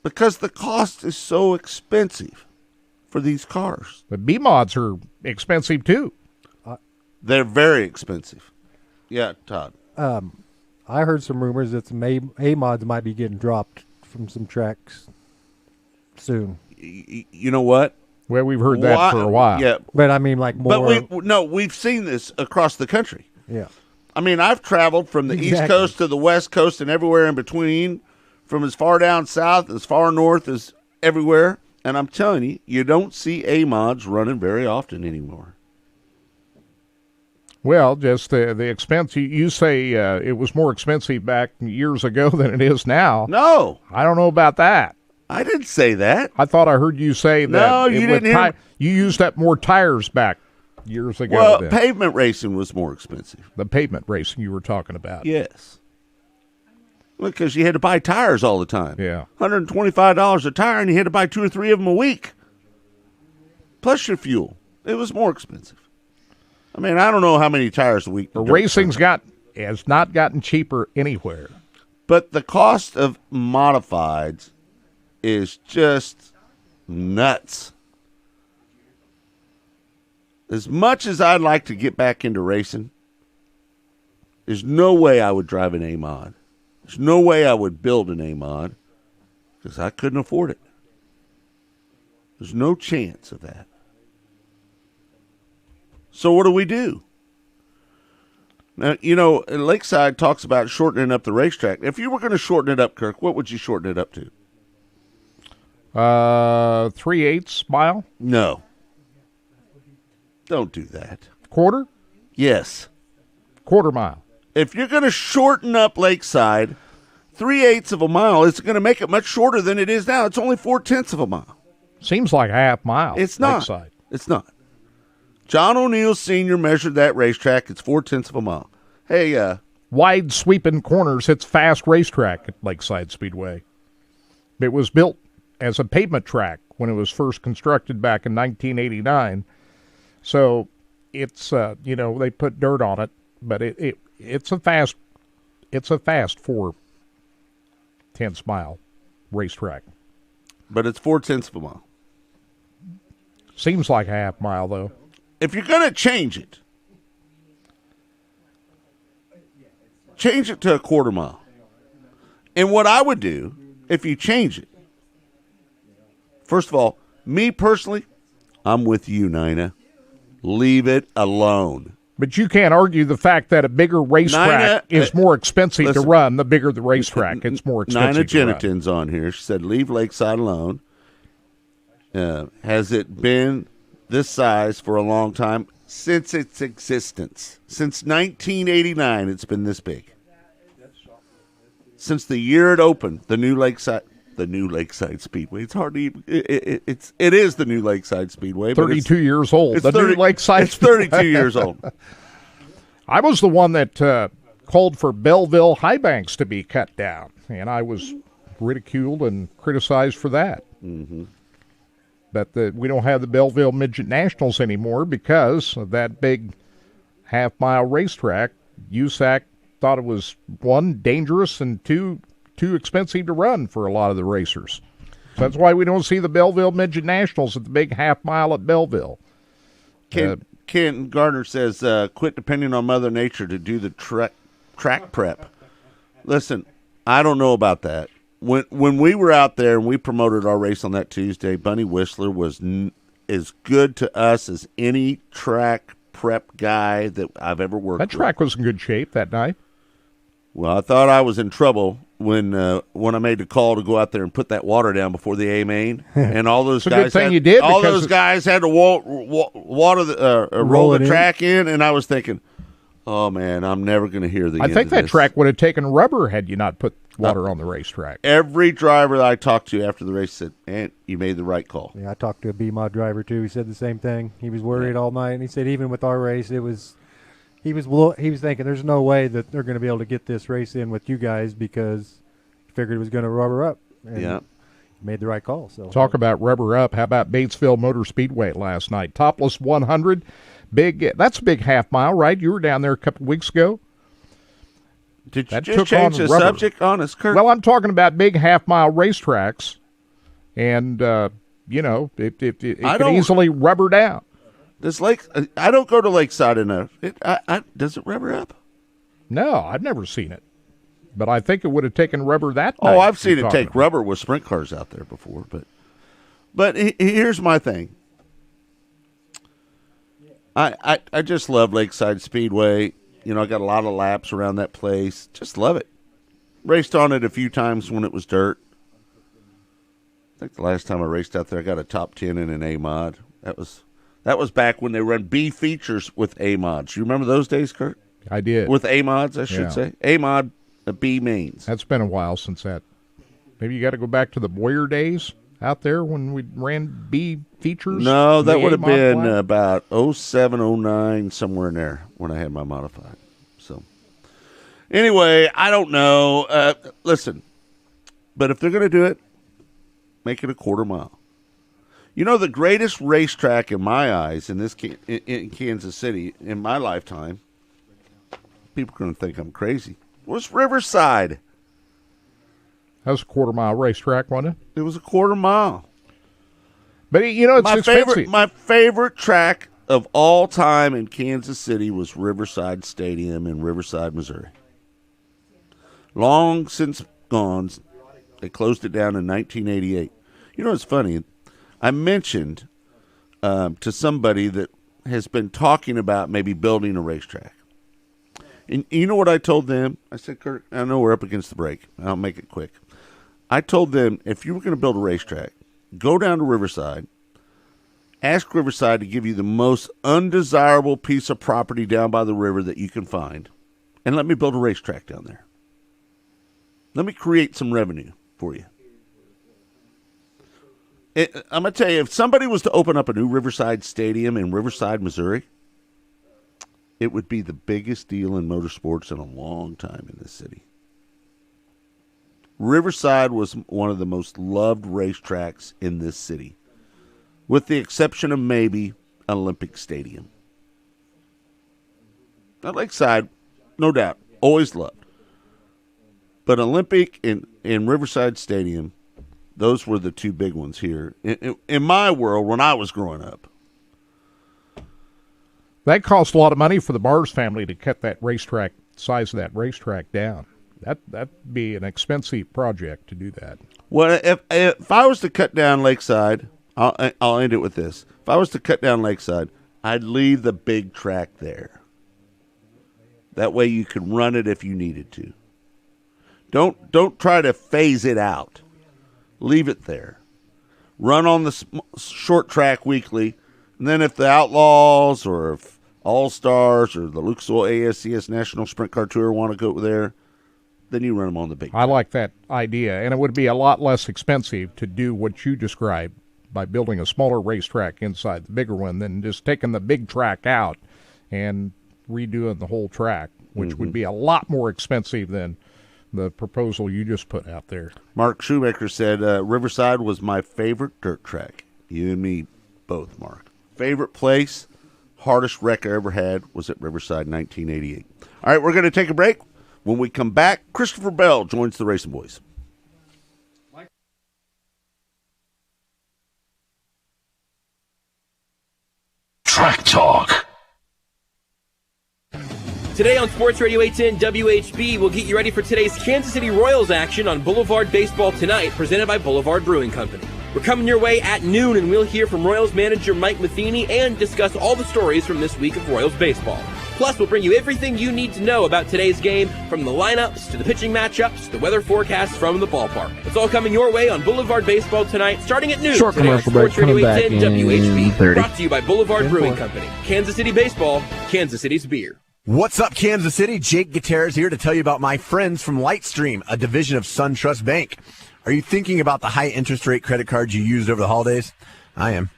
Because the cost is so expensive for these cars. The B-Mods are expensive too. They're very expensive. Yeah, Todd. I heard some rumors that some A-Mods might be getting dropped from some tracks soon. You know what? Well, we've heard that for a while. Yeah. But I mean, like more. But we've seen this across the country. Yeah. I mean, I've traveled from the East Coast to the West Coast and everywhere in between, from as far down south, as far north as everywhere. And I'm telling you, you don't see A-Mods running very often anymore. Well, just the expense. You say it was more expensive back years ago than it is now. No. I don't know about that. I didn't say that. I thought I heard you say that. No, you didn't hear. You used up more tires back years ago. Well, then. pavement racing was more expensive. The pavement racing you were talking about. Yes. Because you had to buy tires all the time. Yeah. $125 a tire, and you had to buy 2 or 3 of them a week. Plus your fuel. It was more expensive. I mean, I don't know how many tires a week. The racing's has not gotten cheaper anywhere. But the cost of modifieds is just nuts. As much as I'd like to get back into racing, there's no way I would drive an A-Mod. There's no way I would build an A-Mod because I couldn't afford it. There's no chance of that. So what do we do? Now, you know, Lakeside talks about shortening up the racetrack. If you were going to shorten it up, Kirk, what would you shorten it up to? 3/8 mile? No. Don't do that. Quarter? Yes. Quarter mile. If you're going to shorten up Lakeside, 3/8 of a mile is going to make it much shorter than it is now. It's only 4/10 of a mile. Seems like a half mile. It's not. Lakeside. It's not. John O'Neill Sr. measured that racetrack. It's 4/10 of a mile. Hey, wide sweeping corners. It's fast racetrack at Lakeside Speedway. It was built as a pavement track when it was first constructed back in 1989. So it's they put dirt on it, but it's a fast 4/10 mile racetrack. But it's 4/10 of a mile. Seems like a half mile though. If you're going to change it to a quarter mile. And what I would do if you change it, first of all, me personally, I'm with you, Nina. Leave it alone. But you can't argue the fact that a bigger racetrack is more expensive to run. The bigger the racetrack, it's more expensive to run. Nina Jeniton's on here. She said, leave Lakeside alone. Has it been this size for a long time? Since its existence. Since 1989, it's been this big. Since the year it opened, the new Lakeside Speedway. It's hard to even, it is the new Lakeside Speedway. 32 years old. It's the new Lakeside It's 32 years old. I was the one that called for Belleville High Banks to be cut down, and I was ridiculed and criticized for that. Mm-hmm. But we don't have the Belleville Midget Nationals anymore because of that big half-mile racetrack. USAC thought it was, one, dangerous, and two, too expensive to run for a lot of the racers. So that's why we don't see the Belleville Midget Nationals at the big half-mile at Belleville. Ken Gardner says, quit depending on Mother Nature to do the track prep. Listen, I don't know about that. When we were out there and we promoted our race on that Tuesday, Bunny Whistler was as good to us as any track prep guy that I've ever worked with. That track was in good shape that night. Well, I thought I was in trouble when I made the call to go out there and put that water down before the A main, and all those guys. All those guys had to roll the track in, and I was thinking, oh man, I'm never going to hear the. I think that track would have taken rubber had you not put water on the racetrack. Every driver that I talked to after the race said, "And you made the right call." Yeah, I talked to a BMOD driver too. He said the same thing. He was worried all night, and he said even with our race, he was thinking there's no way that they're going to be able to get this race in with you guys because he figured it was going to rubber up. And yeah, he made the right call. So talk about rubber up. How about Batesville Motor Speedway last night? Topless 100, that's a big half mile, right? You were down there a couple weeks ago. Did you just change the subject on us, Kurt? Well, I'm talking about big half-mile racetracks, and, it can easily rubber down. I don't go to Lakeside enough. Does it rubber up? No, I've never seen it. But I think it would have taken rubber that night. Oh, I've seen it take rubber with sprint cars out there before. But here's my thing. I just love Lakeside Speedway. I got a lot of laps around that place. Just love it. Raced on it a few times when it was dirt. I think the last time I raced out there, I got a top 10 in an A-mod. That was back when they run B features with A-mods. You remember those days, Kurt? I did. With A-mods, I should say. A-mod, B mains. That's been a while since that. Maybe you got to go back to the Boyer days out there when we ran B features? No, that would have been about 07, 09, somewhere in there when I had my modified. So, anyway, I don't know. Listen, but if they're going to do it, make it a quarter mile. The greatest racetrack in my eyes in Kansas City in my lifetime, people are going to think I'm crazy, was Riverside. That was a quarter-mile racetrack, wasn't it? It was a quarter mile. But, it's expensive. My favorite track of all time in Kansas City was Riverside Stadium in Riverside, Missouri. Long since gone. They closed it down in 1988. It's funny. I mentioned to somebody that has been talking about maybe building a racetrack. And you know what I told them? I said, Kurt, I know we're up against the break. I'll make it quick. I told them, if you were going to build a racetrack, go down to Riverside Ask Riverside to give you the most undesirable piece of property down by the river that you can find, and let me build a racetrack down there. Let me create some revenue for you. I'm going to tell you, if somebody was to open up a new Riverside Stadium in Riverside, Missouri, it would be the biggest deal in motorsports in a long time in this city. Riverside was one of the most loved racetracks in this city, with the exception of maybe Olympic Stadium. Now, Lakeside, no doubt, always loved. But Olympic and Riverside Stadium, those were the two big ones here. In my world, when I was growing up. That cost a lot of money for the Mars family to cut that racetrack, size of that racetrack down. That'd be an expensive project to do that. Well, if I was to cut down Lakeside, I'll end it with this. If I was to cut down Lakeside, I'd leave the big track there. That way you could run it if you needed to. Don't try to phase it out. Leave it there. Run on the short track weekly, and then if the Outlaws or if All-Stars or the Lucas Oil ASCS National Sprint Car Tour want to go there, then you run them on the big track. I like that idea, and it would be a lot less expensive to do what you described by building a smaller racetrack inside the bigger one than just taking the big track out and redoing the whole track, which would be a lot more expensive than the proposal you just put out there. Mark Shoemaker said, Riverside was my favorite dirt track. You and me both, Mark. Favorite place, hardest wreck I ever had was at Riverside 1988. All right, we're going to take a break. When we come back, Christopher Bell joins the Racing Boys. Track Talk. Today on Sports Radio 810 WHB, we'll get you ready for today's Kansas City Royals action on Boulevard Baseball Tonight, presented by Boulevard Brewing Company. We're coming your way at noon, and we'll hear from Royals manager Mike Matheny and discuss all the stories from this week of Royals baseball. Plus, we'll bring you everything you need to know about today's game, from the lineups to the pitching matchups to the weather forecasts from the ballpark. It's all coming your way on Boulevard Baseball Tonight, starting at noon. Short today on commercial break, Sports Radio coming back 810 in WHB, 30. brought to you by Boulevard Brewing Company. Kansas City baseball, Kansas City's beer. What's up, Kansas City? Jake Gutierrez here to tell you about my friends from Lightstream, a division of SunTrust Bank. Are you thinking about the high interest rate credit cards you used over the holidays? I am.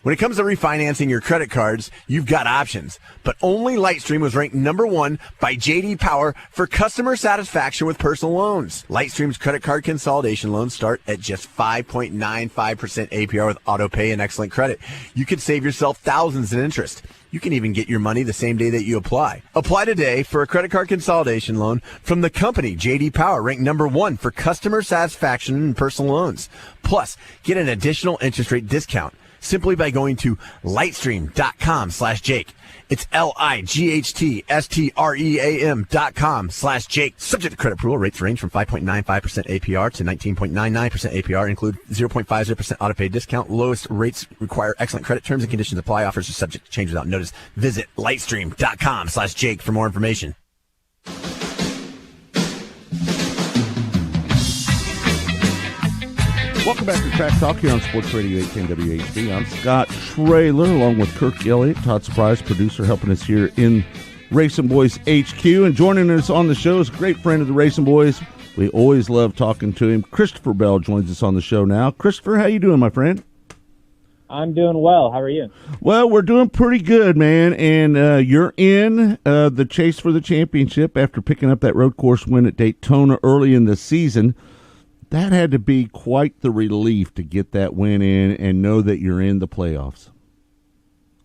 When it comes to refinancing your credit cards, you've got options. But only Lightstream was ranked #1 by J.D. Power for customer satisfaction with personal loans. Lightstream's credit card consolidation loans start at just 5.95% APR with AutoPay and excellent credit. You could save yourself thousands in interest. You can even get your money the same day that you apply. Apply today for a credit card consolidation loan from the company J.D. Power, ranked #1 for customer satisfaction and personal loans. Plus, get an additional interest rate discount simply by going to lightstream.com/Jake. It's lightstream.com/Jake. Subject to credit approval, rates range from 5.95% APR to 19.99% APR. Include 0.50% auto pay discount. Lowest rates require excellent credit. Terms and conditions apply. Offers are subject to change without notice. Visit lightstream.com/Jake for more information. Welcome back to Track Talk here on Sports Radio 810 WHB. I'm Scott Traylor, along with Kirk Elliott, Todd Surprise, producer, helping us here in Racing Boys HQ. And joining us on the show is a great friend of the Racing Boys. We always love talking to him. Christopher Bell joins us on the show now. Christopher, how you doing, my friend? I'm doing well. How are you? Well, we're doing pretty good, man. And you're in the chase for the championship after picking up that road course win at Daytona early in the season. That had to be quite the relief to get that win in and know that you're in the playoffs.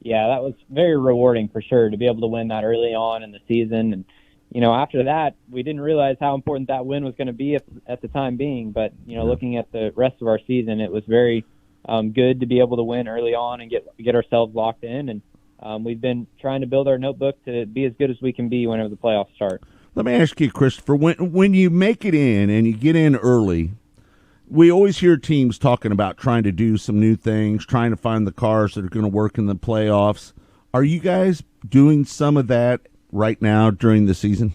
Yeah, that was very rewarding for sure to be able to win that early on in the season. And, you know, after that, we didn't realize how important that win was going to be at the time being. But, you know, looking at the rest of our season, it was very good to be able to win early on and get ourselves locked in. And we've been trying to build our notebook to be as good as we can be whenever the playoffs start. Let me ask you, Christopher, when you make it in and you get in early, we always hear teams talking about trying to do some new things, trying to find the cars that are going to work in the playoffs. Are you guys doing some of that right now during the season?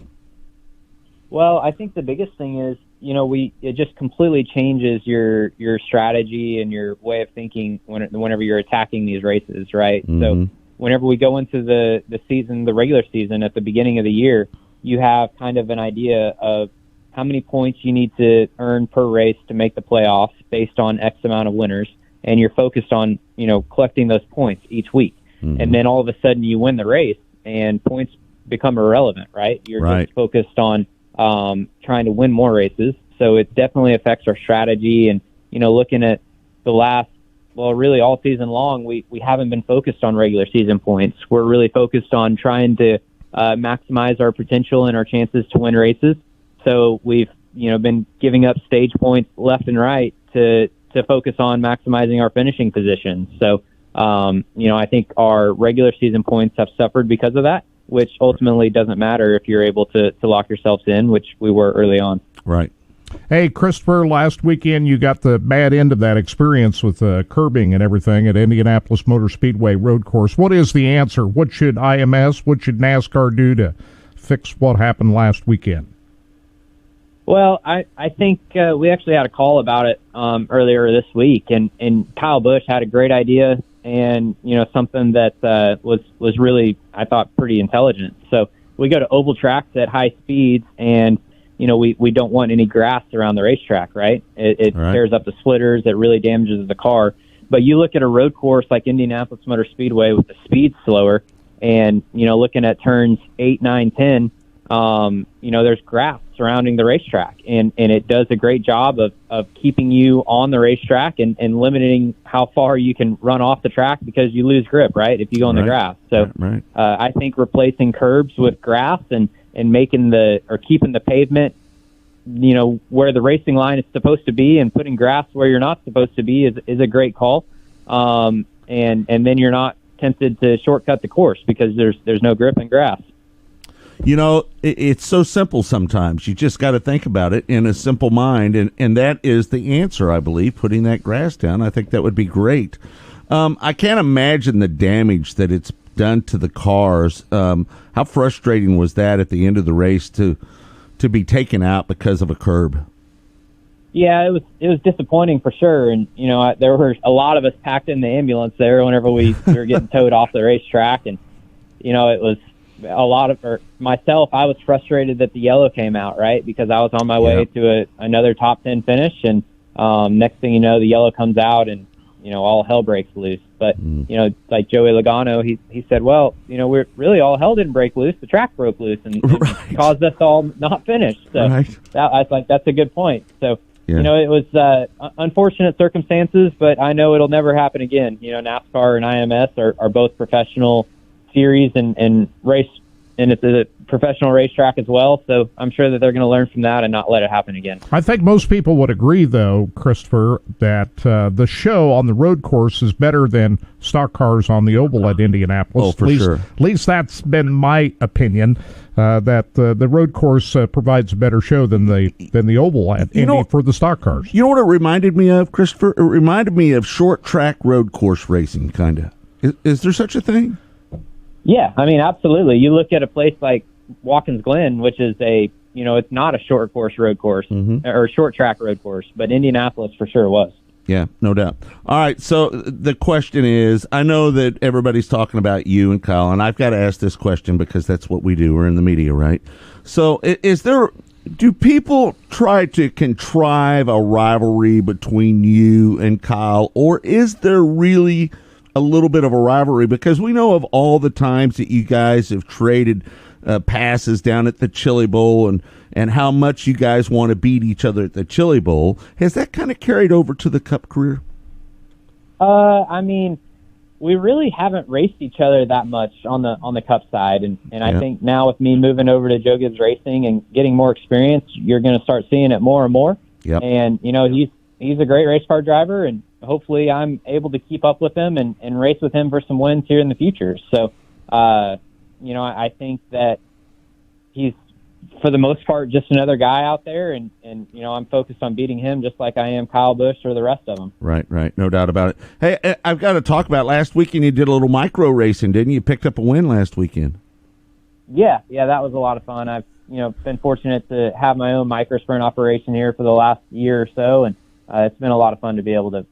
Well, I think the biggest thing is, it just completely changes your strategy and your way of thinking whenever you're attacking these races, right? So whenever we go into the season, the regular season at the beginning of the year, you have kind of an idea of how many points you need to earn per race to make the playoffs based on X amount of winners, and you're focused on, collecting those points each week. And then all of a sudden you win the race and points become irrelevant, right? You're just focused on trying to win more races. So it definitely affects our strategy. And, looking at the really all season long, we haven't been focused on regular season points. We're really focused on trying to maximize our potential and our chances to win races. So we've, been giving up stage points left and right to focus on maximizing our finishing positions. So, I think our regular season points have suffered because of that, which ultimately doesn't matter if you're able to lock yourselves in, which we were early on. Right. Hey, Christopher, last weekend you got the bad end of that experience with curbing and everything at Indianapolis Motor Speedway road course. What is the answer? What should IMS, what should NASCAR do to fix what happened last weekend? Well, I think we actually had a call about it earlier this week, and Kyle Busch had a great idea and, something that was really, I thought, pretty intelligent. So we go to oval tracks at high speeds, and we don't want any grass around the racetrack, right? It tears up the splitters. It really damages the car. But you look at a road course like Indianapolis Motor Speedway with the speed slower and, looking at turns 8, 9, 10, there's grass surrounding the racetrack. And it does a great job of keeping you on the racetrack and limiting how far you can run off the track because you lose grip, right, if you go on the grass. So I think replacing curbs with grass and keeping the pavement, where the racing line is supposed to be and putting grass where you're not supposed to be is a great call. And then you're not tempted to shortcut the course because there's no grip in grass. It's so simple sometimes. You just got to think about it in a simple mind, and that is the answer, I believe, putting that grass down. I think that would be great. I can't imagine the damage that it's done to the cars. How frustrating was that at the end of the race to be taken out because of a curb? Yeah, it was disappointing for sure. And, there were a lot of us packed in the ambulance there whenever we were getting towed off the racetrack. And, it was myself, I was frustrated that the yellow came out, right? Because I was on my way to another top 10 finish. And next thing you know, the yellow comes out and, all hell breaks loose. But, like Joey Logano, he said, well, we're really all hell didn't break loose. The track broke loose and caused us all not finish. So I was like, that's a good point. So, it was unfortunate circumstances, but I know it'll never happen again. NASCAR and IMS are both professional series and race, and it's a professional racetrack as well. So I'm sure that they're going to learn from that and not let it happen again. I think most people would agree, though, Christopher, that the show on the road course is better than stock cars on the oval at Indianapolis. Oh, for sure. At least that's been my opinion. That the road course provides a better show than the oval at Indy for the stock cars. You know what it reminded me of, Christopher? It reminded me of short track road course racing, kind of. Is there such a thing? Yeah, I mean, absolutely. You look at a place like Watkins Glen, which is it's not a short course road course or short track road course, but Indianapolis for sure was. Yeah, no doubt. All right, so the question is, I know that everybody's talking about you and Kyle, and I've got to ask this question because that's what we do. We're in the media, right? So do people try to contrive a rivalry between you and Kyle, or is there really a little bit of a rivalry? Because we know of all the times that you guys have traded passes down at the Chili Bowl and how much you guys want to beat each other at the Chili Bowl. Has that kind of carried over to the Cup career? I mean, we really haven't raced each other that much on the Cup side, and I think now with me moving over to Joe Gibbs Racing and getting more experience, you're going to start seeing it more and more. Yep. And he's a great race car driver, and hopefully I'm able to keep up with him and race with him for some wins here in the future. So, I think that he's, for the most part, just another guy out there, and I'm focused on beating him just like I am Kyle Busch or the rest of them. Right, no doubt about it. Hey, I've got to talk about last weekend. You did a little micro racing, didn't you? You picked up a win last weekend. Yeah, that was a lot of fun. I've been fortunate to have my own microsprint operation here for the last year or so, and it's been a lot of fun to be able to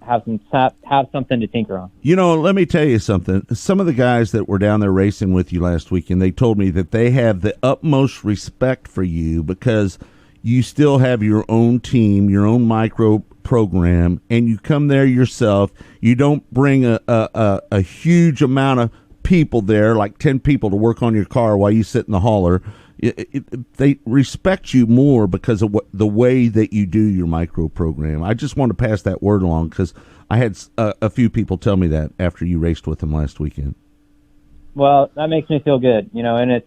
have something to tinker on. Let me tell you something. Some of the guys that were down there racing with you last weekend, they told me that they have the utmost respect for you because you still have your own team, your own micro program, and you come there yourself. You don't bring a huge amount of people there, like 10 people to work on your car while you sit in the hauler. They respect you more because of the way that you do your micro program. I just want to pass that word along because I had a few people tell me that after you raced with them last weekend. Well, that makes me feel good, and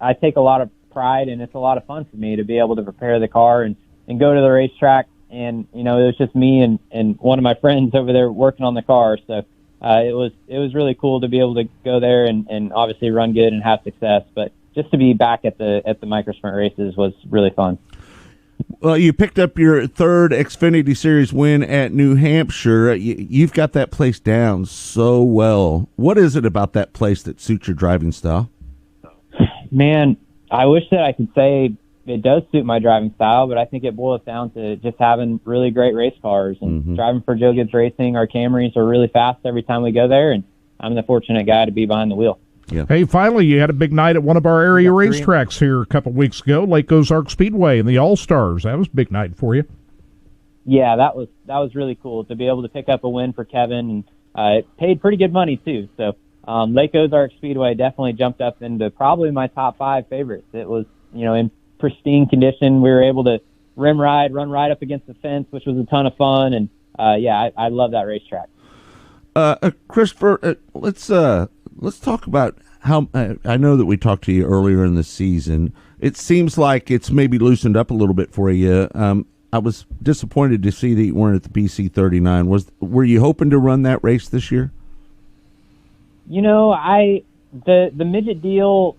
I take a lot of pride, and it's a lot of fun for me to be able to prepare the car and go to the racetrack. And it was just me and one of my friends over there working on the car, so it was really cool to be able to go there and obviously run good and have success, but just to be back at the microsprint races was really fun. Well, you picked up your third Xfinity Series win at New Hampshire. You've got that place down so well. What is it about that place that suits your driving style? Man, I wish that I could say it does suit my driving style, but I think it boils down to just having really great race cars and driving for Joe Gibbs Racing. Our Camrys are really fast every time we go there, and I'm the fortunate guy to be behind the wheel. Yeah. Hey, finally, you had a big night at one of our area racetracks here a couple weeks ago, Lake Ozark Speedway and the All-Stars. That was a big night for you. Yeah, that was really cool to be able to pick up a win for Kevin, and it paid pretty good money too. So Lake Ozark Speedway definitely jumped up into probably my top 5 favorites. It was, in pristine condition. We were able to run right up against the fence, which was a ton of fun, and I love that racetrack. Christopher, let's talk about how I know that we talked to you earlier in the season. It seems like it's maybe loosened up a little bit for you. I was disappointed to see that you weren't at the BC 39. Were you hoping to run that race this year? The midget deal,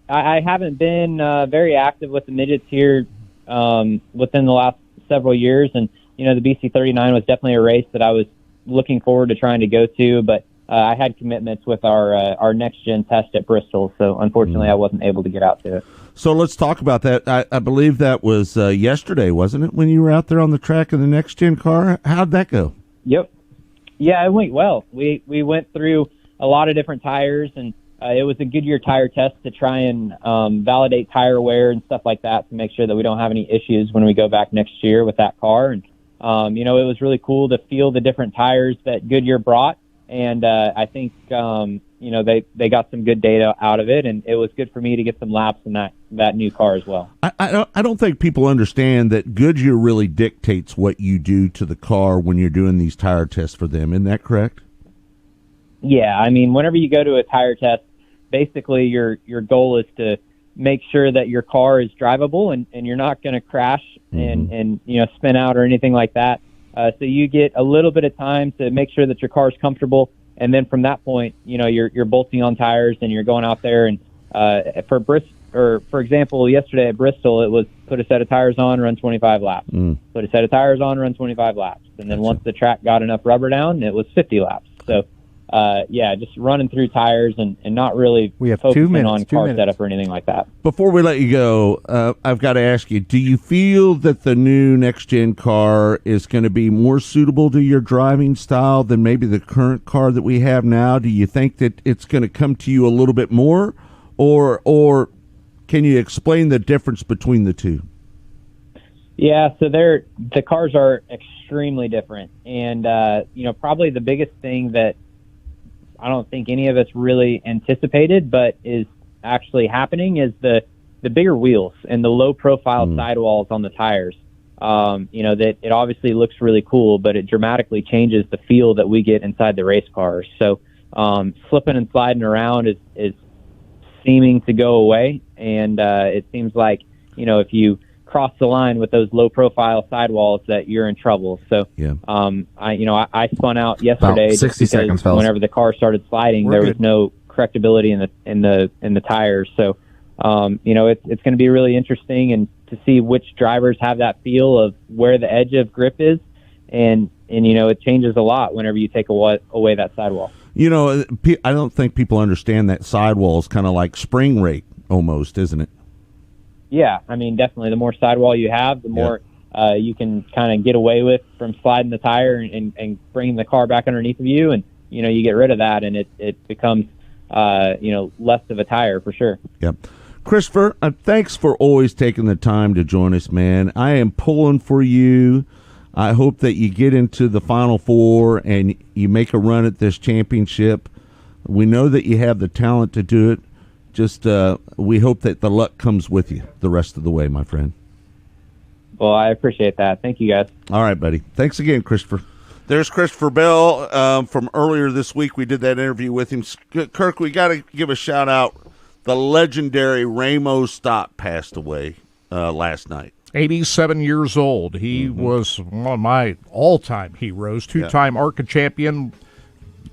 I haven't been very active with the midgets here within the last several years, and the BC 39 was definitely a race that I was looking forward to trying to go to, but I had commitments with our next gen test at Bristol, so unfortunately I wasn't able to get out to it. So let's talk about that. I believe that was yesterday, wasn't it, when you were out there on the track in the next gen car? How'd that go? Yep. Yeah, it went well. We went through a lot of different tires, and it was a Goodyear tire test to try and validate tire wear and stuff like that to make sure that we don't have any issues when we go back next year with that car. And it was really cool to feel the different tires that Goodyear brought. And I think, they got some good data out of it, and it was good for me to get some laps in that new car as well. I don't think people understand that Goodyear really dictates what you do to the car when you're doing these tire tests for them. Isn't that correct? Yeah, I mean, whenever you go to a tire test, basically your goal is to make sure that your car is drivable and you're not going to crash and spin out or anything like that. So you get a little bit of time to make sure that your car is comfortable, and then from that point, you're bolting on tires and you're going out there. And for example, yesterday at Bristol, it was put a set of tires on, run 25 laps. Put a set of tires on, run 25 laps, and then once the track got enough rubber down, it was 50 laps. So just running through tires and not really focusing on car setup or anything like that. Before we let you go, I've got to ask you, do you feel that the new next-gen car is going to be more suitable to your driving style than maybe the current car that we have now? Do you think that it's going to come to you a little bit more, or can you explain the difference between the two? Yeah, so the cars are extremely different, and probably the biggest thing that I don't think any of us really anticipated, but is actually happening, is the bigger wheels and the low profile sidewalls on the tires. That it obviously looks really cool, but it dramatically changes the feel that we get inside the race cars. So slipping and sliding around is seeming to go away, and it seems like if you cross the line with those low profile sidewalls that you're in trouble. So I spun out yesterday. About 60 seconds, fellas. Whenever the car started sliding, there was no correctability in the tires. So it's going to be really interesting and to see which drivers have that feel of where the edge of grip is, and it changes a lot whenever you take away that sidewall. You know, I don't think people understand that sidewall is kind of like spring rate almost, isn't it? Yeah, I mean, definitely. The more sidewall you have, the more you can kind of get away with from sliding the tire and bringing the car back underneath of you, and you get rid of that, and it becomes less of a tire for sure. Yep. Christopher, thanks for always taking the time to join us, man. I am pulling for you. I hope that you get into the Final Four and you make a run at this championship. We know that you have the talent to do it. Just we hope that the luck comes with you the rest of the way, my friend. Well, I appreciate that. Thank you, guys. All right, buddy. Thanks again, Christopher. There's Christopher Bell from earlier this week. We did that interview with him. Kirk, we got to give a shout-out. The legendary Ramo Stott passed away last night. 87 years old. He was one of my all-time heroes. Two-time ARCA champion,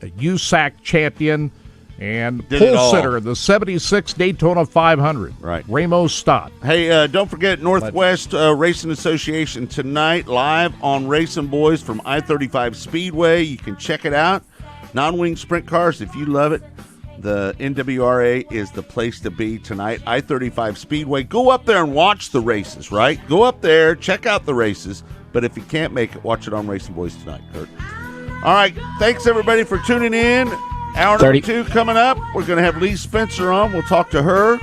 a USAC champion, and pole sitter in the 76 Daytona 500. Right. Ramo Stott. Hey, don't forget Northwest Racing Association tonight, live on Racing Boys from I-35 Speedway. You can check it out. Non-wing sprint cars, if you love it. The NWRA is the place to be tonight. I-35 Speedway. Go up there and watch the races, right? Go up there, check out the races. But if you can't make it, watch it on Racing Boys tonight, Kurt. All right, thanks, everybody, for tuning in. Hour number 2 coming up. We're going to have Lee Spencer on. We'll talk to her.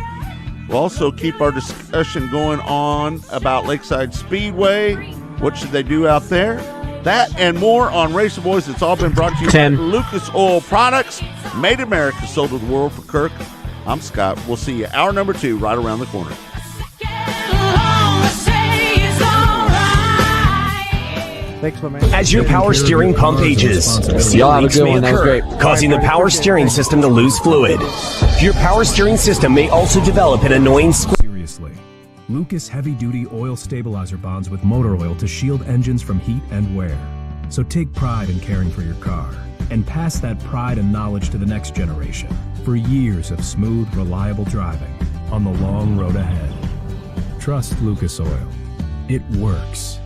We'll also keep our discussion going on about Lakeside Speedway. What should they do out there? That and more on Racing Boys. It's all been brought to you by Lucas Oil Products. Made in America, sold to the world. For Kirk, I'm Scott. We'll see you hour number 2 right around the corner. Thanks, my man. As your power steering pump ages, seal leaks may occur, causing the power steering system to lose fluid. Your power steering system may also develop an annoying Seriously. Lucas heavy-duty oil stabilizer bonds with motor oil to shield engines from heat and wear. So take pride in caring for your car and pass that pride and knowledge to the next generation for years of smooth, reliable driving on the long road ahead. Trust Lucas Oil. It works.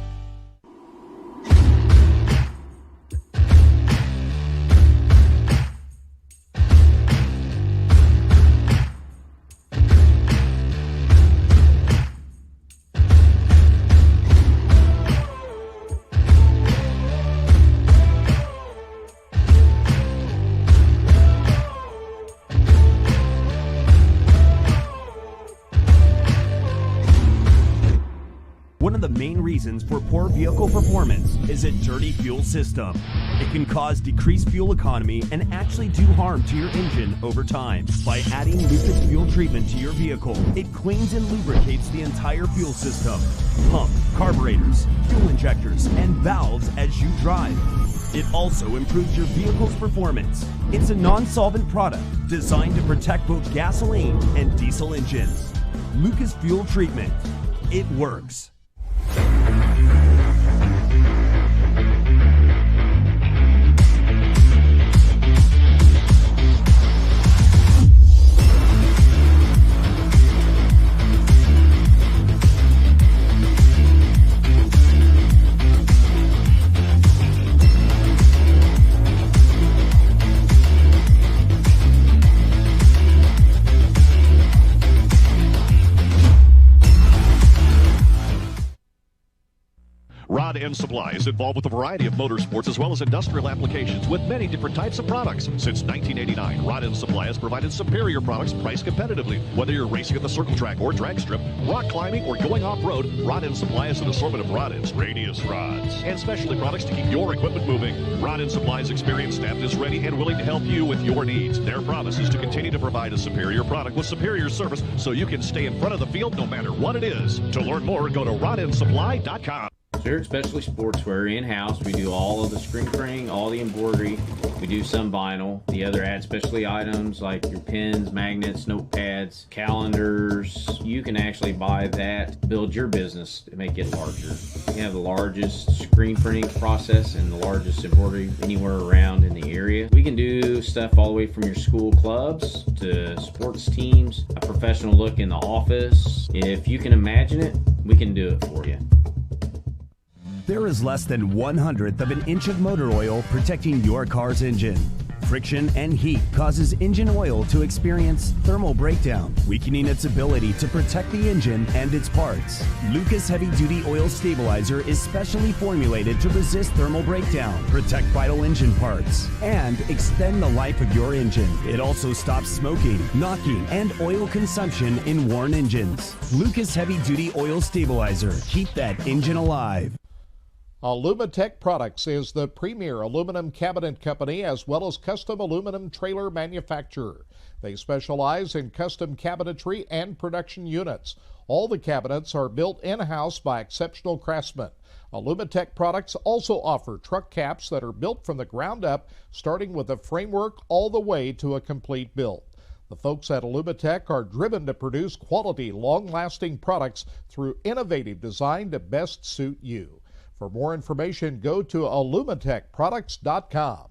One of the main reasons for poor vehicle performance is a dirty fuel system. It can cause decreased fuel economy and actually do harm to your engine over time. By adding Lucas fuel treatment to your vehicle, it cleans and lubricates the entire fuel system, pump, carburetors, fuel injectors, and valves as you drive. It also improves your vehicle's performance. It's a non-solvent product designed to protect both gasoline and diesel engines. Lucas fuel treatment. It works. Rod End Supply is involved with a variety of motorsports as well as industrial applications with many different types of products. Since 1989, Rod End Supply has provided superior products priced competitively. Whether you're racing at the circle track or drag strip, rock climbing, or going off-road, Rod End Supply has an assortment of rod ends, radius rods, and specialty products to keep your equipment moving. Rod End Supply's experienced staff is ready and willing to help you with your needs. Their promise is to continue to provide a superior product with superior service so you can stay in front of the field no matter what it is. To learn more, go to rodendsupply.com. Especially sportswear in-house. We do all of the screen printing, all the embroidery. We do some vinyl. The other add specialty items like your pens, magnets, notepads, calendars. You can actually buy that, build your business to make it larger. We have the largest screen printing process and the largest embroidery anywhere around in the area. We can do stuff all the way from your school clubs to sports teams, a professional look in the office. If you can imagine it, we can do it for you. There is less than 1/100th of an inch of motor oil protecting your car's engine. Friction and heat causes engine oil to experience thermal breakdown, weakening its ability to protect the engine and its parts. Lucas Heavy Duty Oil Stabilizer is specially formulated to resist thermal breakdown, protect vital engine parts, and extend the life of your engine. It also stops smoking, knocking, and oil consumption in worn engines. Lucas Heavy Duty Oil Stabilizer. Keep that engine alive. Alumatech Products is the premier aluminum cabinet company as well as custom aluminum trailer manufacturer. They specialize in custom cabinetry and production units. All the cabinets are built in-house by exceptional craftsmen. Alumatech Products also offer truck caps that are built from the ground up, starting with a framework all the way to a complete build. The folks at Alumatech are driven to produce quality, long-lasting products through innovative design to best suit you. For more information, go to alumatechproducts.com.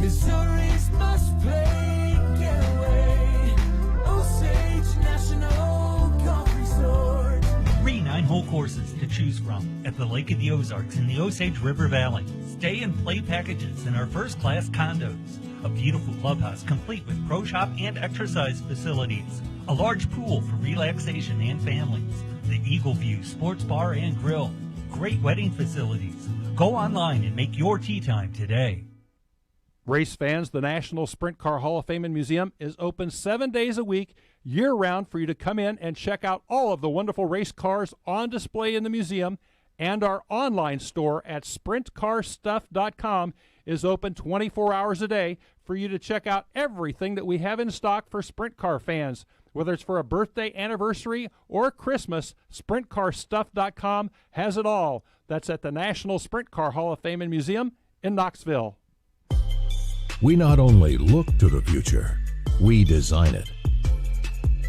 Missouri's must play getaway. Osage National Golf Resort. 3 9-hole courses to choose from at the Lake of the Ozarks in the Osage River Valley. Stay and play packages in our first-class condos. A beautiful clubhouse complete with pro shop and exercise facilities. A large pool for relaxation and families. The Eagle View Sports Bar and Grill. Great wedding facilities. Go online and make your tee time today. Race fans, the National Sprint Car Hall of Fame and Museum is open 7 days a week, year-round, for you to come in and check out all of the wonderful race cars on display in the museum, and our online store at sprintcarstuff.com is open 24 hours a day for you to check out everything that we have in stock for sprint car fans. Whether it's for a birthday, anniversary, or Christmas, SprintCarStuff.com has it all. That's at the National Sprint Car Hall of Fame and Museum in Knoxville. We not only look to the future, we design it.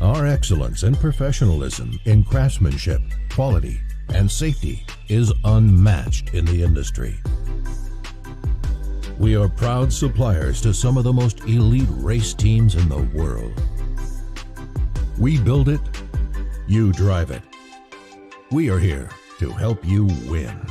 Our excellence and professionalism in craftsmanship, quality, and safety is unmatched in the industry. We are proud suppliers to some of the most elite race teams in the world. We build it, you drive it. We are here to help you win.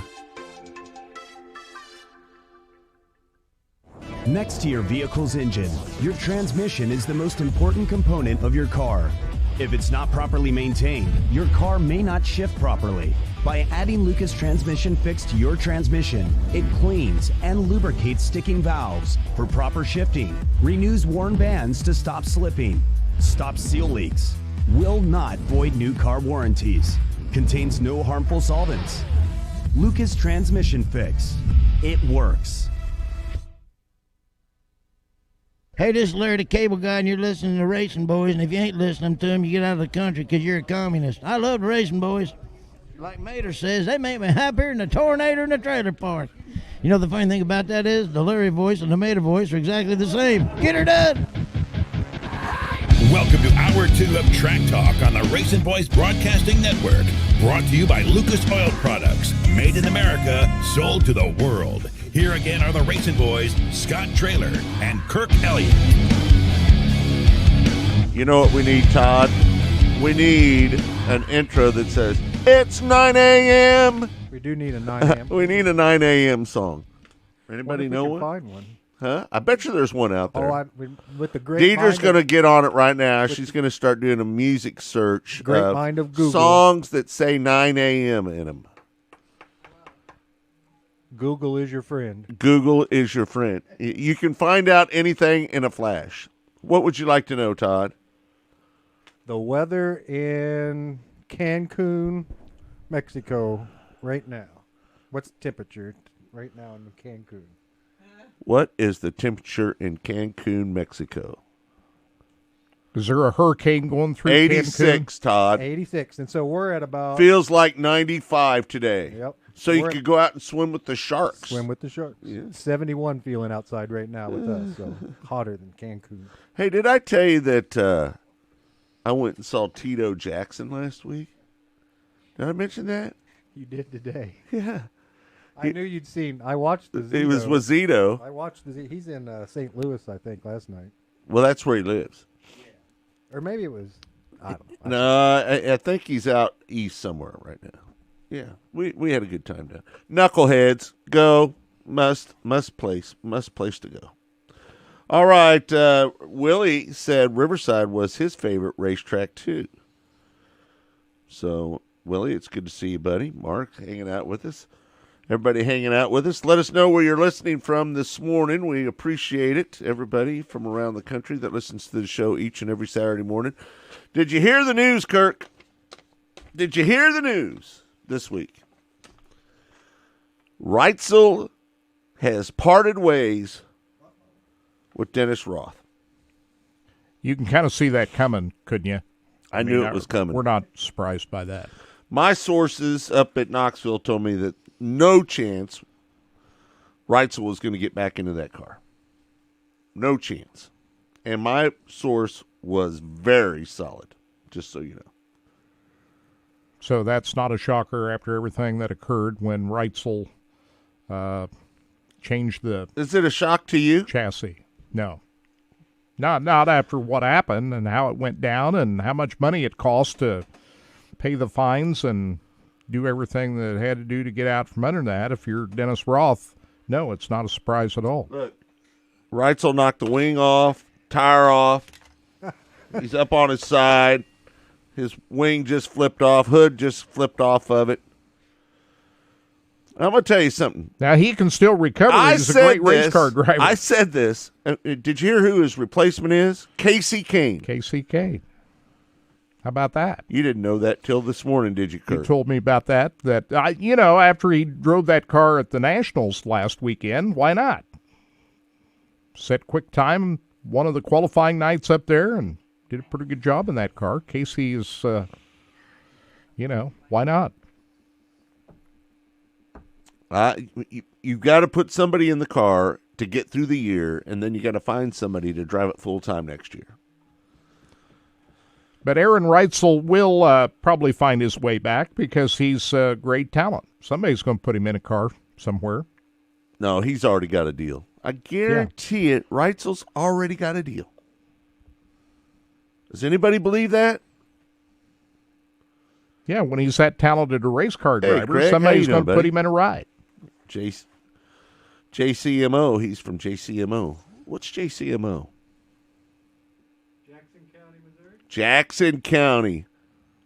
Next to your vehicle's engine, your transmission is the most important component of your car. If it's not properly maintained, your car may not shift properly. By adding Lucas Transmission Fix to your transmission, it cleans and lubricates sticking valves for proper shifting, renews worn bands to stop slipping, stops seal leaks, will not void new car warranties, contains no harmful solvents. Lucas Transmission Fix. It works. Hey, this is Larry the Cable Guy, and you're listening to Racing Boys, and if you ain't listening to them, you get out of the country because you're a communist. I love the Racing Boys. Like Mater says, they make me happier than a tornado in a trailer park. You know, the funny thing about that is the Larry voice and the Mater voice are exactly the same. Get her done! Welcome to Hour 2 of Track Talk on the Racing Boys Broadcasting Network. Brought to you by Lucas Oil Products. Made in America, sold to the world. Here again are the Racing Boys, Scott Traylor and Kirk Elliott. You know what we need, Todd? We need an intro that says, "It's 9 a.m." We do need a 9 a.m. We need a 9 a.m. song. Anybody know one? Find one. Huh? I bet you there's one out there. With the great Deidre's going to get on it right now. She's going to start doing a music search. Great mind of Google. Songs that say 9 a.m. in them. Google is your friend. Google is your friend. You can find out anything in a flash. What would you like to know, Todd? The weather in Cancun, Mexico, right now. What's the temperature right now in Cancun? What is the temperature in Cancun, Mexico? Is there a hurricane going through 86, Cancun? Todd. 86, and so we're at about... Feels like 95 today. Yep. So you could go out and swim with the sharks. Swim with the sharks. Yeah. 71 feeling outside right now with us, so hotter than Cancun. Hey, did I tell you that I went and saw Tito Jackson last week? Did I mention that? You did today. Yeah. I knew you'd seen. I watched the Zito. It was with Zito. I watched the Zito. He's in St. Louis, I think, last night. Well, that's where he lives. Yeah. Or maybe it was. I don't know. No, I think he's out east somewhere right now. Yeah, we had a good time down. Knuckleheads, go. Must place to go. All right. Willie said Riverside was his favorite racetrack, too. So, Willie, it's good to see you, buddy. Mark, hanging out with us. Everybody hanging out with us. Let us know where you're listening from this morning. We appreciate it. Everybody from around the country that listens to the show each and every Saturday morning. Did you hear the news, Kirk? Did you hear the news this week? Reitzel has parted ways with Dennis Roth. You can kind of see that coming, couldn't you? I knew it was coming. We're not surprised by that. My sources up at Knoxville told me that no chance Reitzel was going to get back into that car. No chance. And my source was very solid, just so you know. So that's not a shocker after everything that occurred when Reitzel changed the... Is it a shock to you? Chassis. No. Not after what happened and how it went down and how much money it cost to pay the fines and do everything that it had to do to get out from under that. If you're Dennis Roth, no, it's not a surprise at all. Look, Reitzel knocked the wing off, tire off. He's up on his side. His wing just flipped off. Hood just flipped off of it. I'm going to tell you something. Now, he can still recover. He's a great race car driver. I said this. Did you hear who his replacement is? Casey Kane. Casey Kane. How about that? You didn't know that till this morning, did you, Kurt? You told me about that. After he drove that car at the Nationals last weekend, why not? Set quick time one of the qualifying nights up there and did a pretty good job in that car. Casey is, why not? You got to put somebody in the car to get through the year, and then you got to find somebody to drive it full time next year. But Aaron Reitzel will probably find his way back because he's great talent. Somebody's going to put him in a car somewhere. No, he's already got a deal. I guarantee it. Reitzel's already got a deal. Does anybody believe that? Yeah, when he's that talented a race car driver, Greg, somebody's going to put him in a ride. JCMO. He's from JCMO. What's JCMO? Jackson County, Missouri. Jackson County.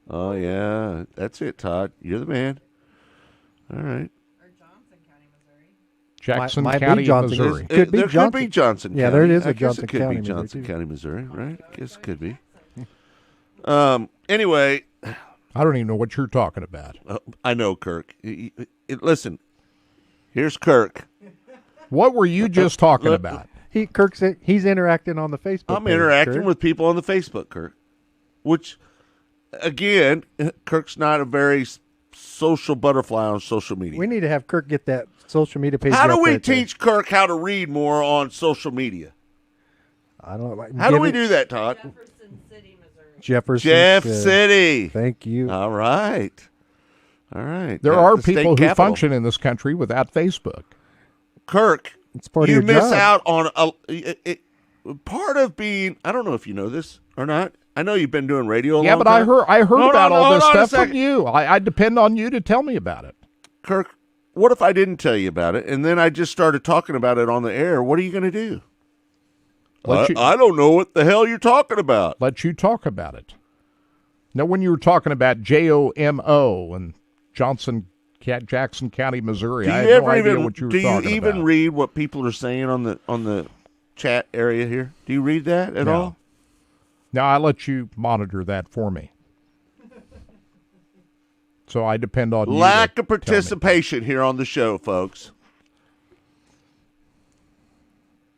Oh, yeah. That's it, Todd. You're the man. All right. Jackson Might County, be Johnson. Missouri. Could be there Johnson. could be Johnson County. Yeah, there is I a guess Johnson it could County, be Johnson Missouri, County, Missouri, right? I guess it could be. Anyway. I don't even know what you're talking about. I know, Kirk. Listen, here's Kirk. What were you just talking about? Kirk said he's interacting on the Facebook. I'm interacting with people on the Facebook, Kirk. Which, again, Kirk's not a very social butterfly on social media. We need to have Kirk get that social media page. How do we teach Kirk how to read more on social media? I don't know. How do we do that, Todd? Jefferson City. Thank you. All right. There are people who function in this country without Facebook. Kirk, it's part you of your miss job. out on part of being. I don't know if you know this or not. I know you've been doing radio a long time. Yeah, but I heard about all this stuff from you. I depend on you to tell me about it. Kirk, what if I didn't tell you about it and then I just started talking about it on the air? What are you going to do? I don't know what the hell you're talking about. Let you talk about it. Now, when you were talking about JOMO and Jackson County, Missouri, I had no idea what you were talking about. Do you even read what people are saying on the chat area here? Do you read that at all? No, I let you monitor that for me. So I depend on you. Lack of participation here on the show, folks.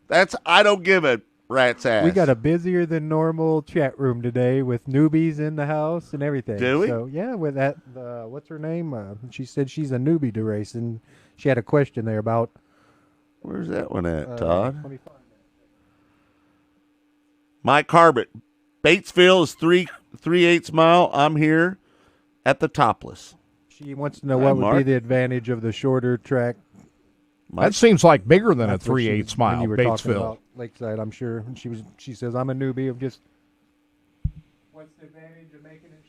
I don't give a rat's ass. We got a busier than normal chat room today with newbies in the house and everything. Do we? So yeah, with that, what's her name? She said she's a newbie to racing. She had a question there about. Where's that one at, Todd? 25. Mike Harbert. Batesville is 3/8 mile. I'm here at the Topless. She wants to know what would be the advantage of the shorter track. That seems like bigger than a 3/8 mile, when you were talking Batesville. about Lakeside, I'm sure. She says, I'm a newbie of just. What's the advantage of making it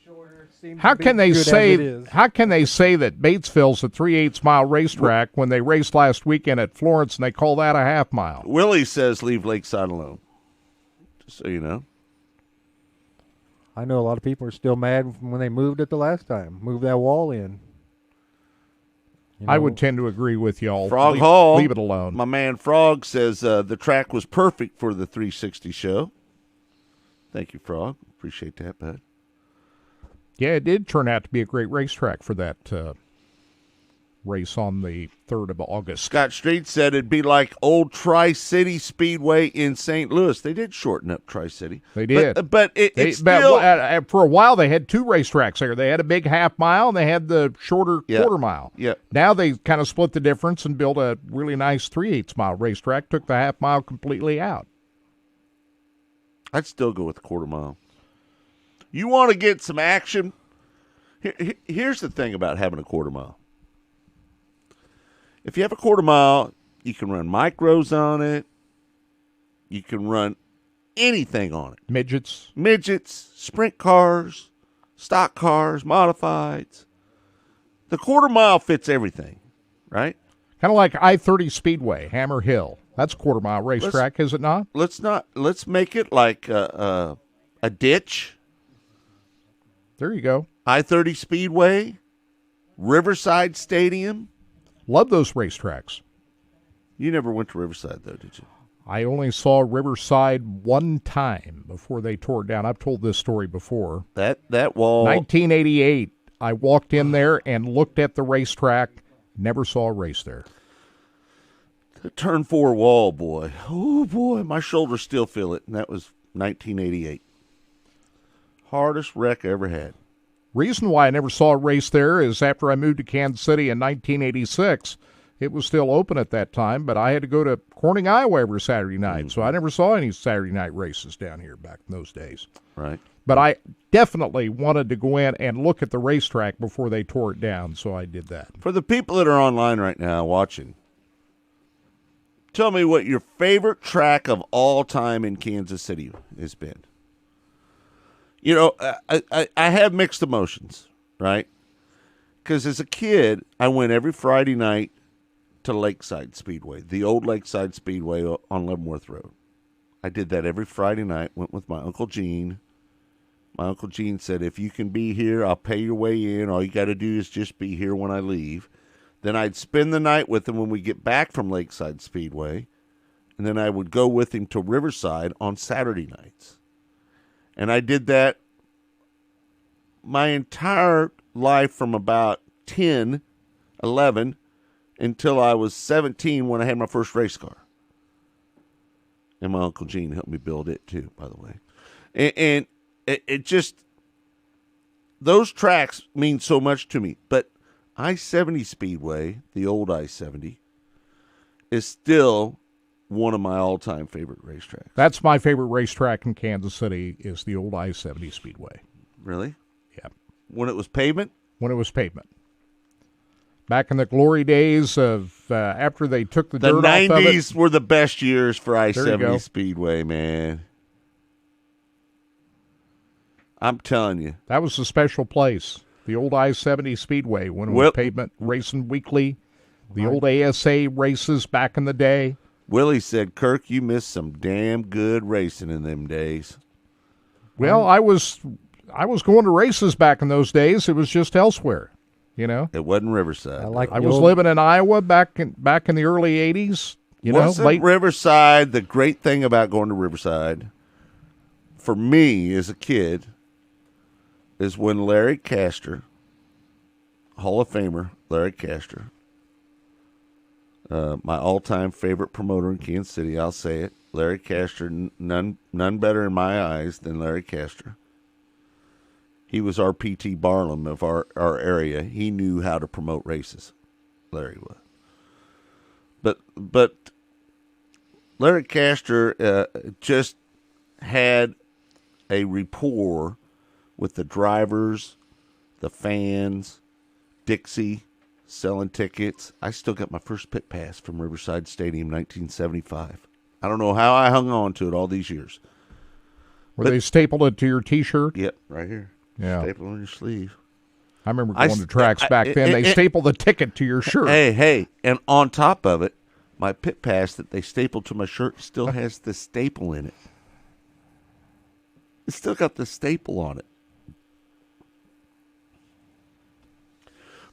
How can they say that Batesville's a 3/8 mile racetrack when they raced last weekend at Florence and they call that a half mile? Willie says leave Lakeside alone. Just so you know. I know a lot of people are still mad from when they moved it the last time. Moved that wall in. I would tend to agree with y'all. Frog Hall. Leave it alone. My man Frog says the track was perfect for the 360 show. Thank you, Frog. Appreciate that, bud. Yeah, it did turn out to be a great racetrack for that race on the 3rd of August. Scott Street said it'd be like old Tri-City Speedway in St. Louis. They did shorten up Tri-City. They did. But it's still... for a while, they had 2 racetracks there. They had a big half mile, and they had the shorter quarter mile. Yeah. Now they kind of split the difference and built a really nice 3/8 mile racetrack, took the half mile completely out. I'd still go with the quarter mile. You want to get some action? Here's the thing about having a quarter mile. If you have a quarter mile, you can run micros on it. You can run anything on it. Midgets, sprint cars, stock cars, modifieds. The quarter mile fits everything, right? Kind of like I-30 Speedway, Hammer Hill. That's a quarter mile racetrack, is it not? Let's make it like a ditch. There you go. I-30 Speedway, Riverside Stadium. Love those racetracks. You never went to Riverside, though, did you? I only saw Riverside one time before they tore it down. I've told this story before. That wall. 1988, I walked in there and looked at the racetrack. Never saw a race there. The Turn 4 wall, boy. Oh, boy. My shoulders still feel it. And that was 1988. Hardest wreck I ever had. Reason why I never saw a race there is after I moved to Kansas City in 1986, it was still open at that time, but I had to go to Corning, Iowa every Saturday night, so I never saw any Saturday night races down here back in those days. Right. But I definitely wanted to go in and look at the racetrack before they tore it down, so I did that. For the people that are online right now watching, tell me what your favorite track of all time in Kansas City has been. You know, I have mixed emotions, right? Because as a kid, I went every Friday night to Lakeside Speedway, the old Lakeside Speedway on Leavenworth Road. I did that every Friday night, went with my Uncle Gene. My Uncle Gene said, if you can be here, I'll pay your way in. All you got to do is just be here when I leave. Then I'd spend the night with him when we get back from Lakeside Speedway, and then I would go with him to Riverside on Saturday nights. And I did that my entire life from about 10, 11, until I was 17 when I had my first race car. And my Uncle Gene helped me build it too, by the way. And it just, those tracks mean so much to me. But I-70 Speedway, the old I-70, is still one of my all-time favorite racetracks. That's my favorite racetrack in Kansas City is the old I-70 Speedway. Really? Yeah. When it was pavement? When it was pavement. Back in the glory days of after they took the dirt off of it. The 90s were the best years for I-70 Speedway, man. I'm telling you. That was a special place. The old I-70 Speedway when it was pavement, racing weekly. The old ASA races back in the day. Willie said, Kirk, you missed some damn good racing in them days. Well, I was going to races back in those days. It was just elsewhere, you know. It wasn't Riverside. I was living in Iowa back in the early 80s. Wasn't Riverside the great thing about going to Riverside? For me, as a kid, is when Larry Castor, Hall of Famer Larry Castor, my all-time favorite promoter in Kansas City, I'll say it, Larry Castor, none better in my eyes than Larry Castor. He was our P.T. Barnum of our area. He knew how to promote races, Larry was. But Larry Castor just had a rapport with the drivers, the fans, Dixie, selling tickets. I still got my first pit pass from Riverside Stadium, 1975. I don't know how I hung on to it all these years. Were they stapled it to your T-shirt? Yep, right here. Yeah. Staple on your sleeve. I remember going to tracks back then. They staple the ticket to your shirt. Hey, and on top of it, my pit pass that they stapled to my shirt still has the staple in it. It's still got the staple on it.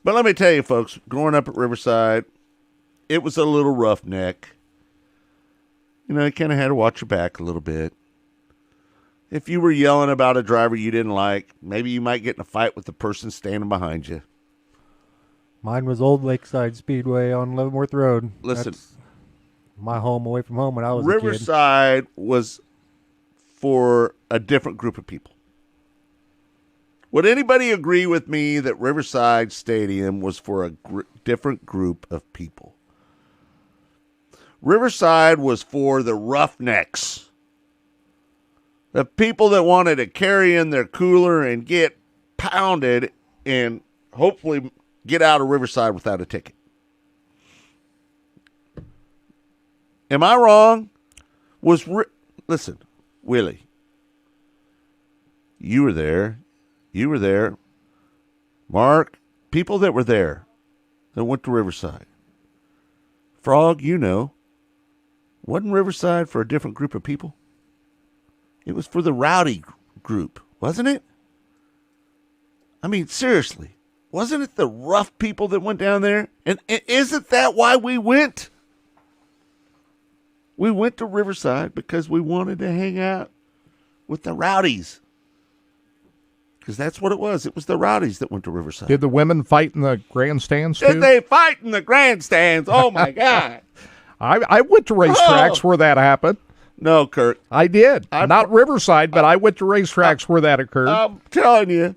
But let me tell you, folks, growing up at Riverside, it was a little roughneck. You know, you kind of had to watch your back a little bit. If you were yelling about a driver you didn't like, maybe you might get in a fight with the person standing behind you. Mine was Old Lakeside Speedway on Leavenworth Road. Listen. That's my home away from home when I was Riverside was for a different group of people. Would anybody agree with me that Riverside Stadium was for a different group of people? Riverside was for the roughnecks. The people that wanted to carry in their cooler and get pounded and hopefully get out of Riverside without a ticket. Am I wrong? Listen, Willie, you were there. You were there. Mark, people that were there that went to Riverside. Frog, you know, wasn't Riverside for a different group of people? It was for the rowdy group, wasn't it? I mean, seriously, wasn't it the rough people that went down there? And isn't that why we went? We went to Riverside because we wanted to hang out with the rowdies. Because that's what it was. It was the rowdies that went to Riverside. Did the women fight in the grandstands, too? Did they fight in the grandstands? Oh, my God. I went to racetracks where that happened. No, Kurt. I did. Not Riverside, but I went to racetracks where that occurred. I'm telling you,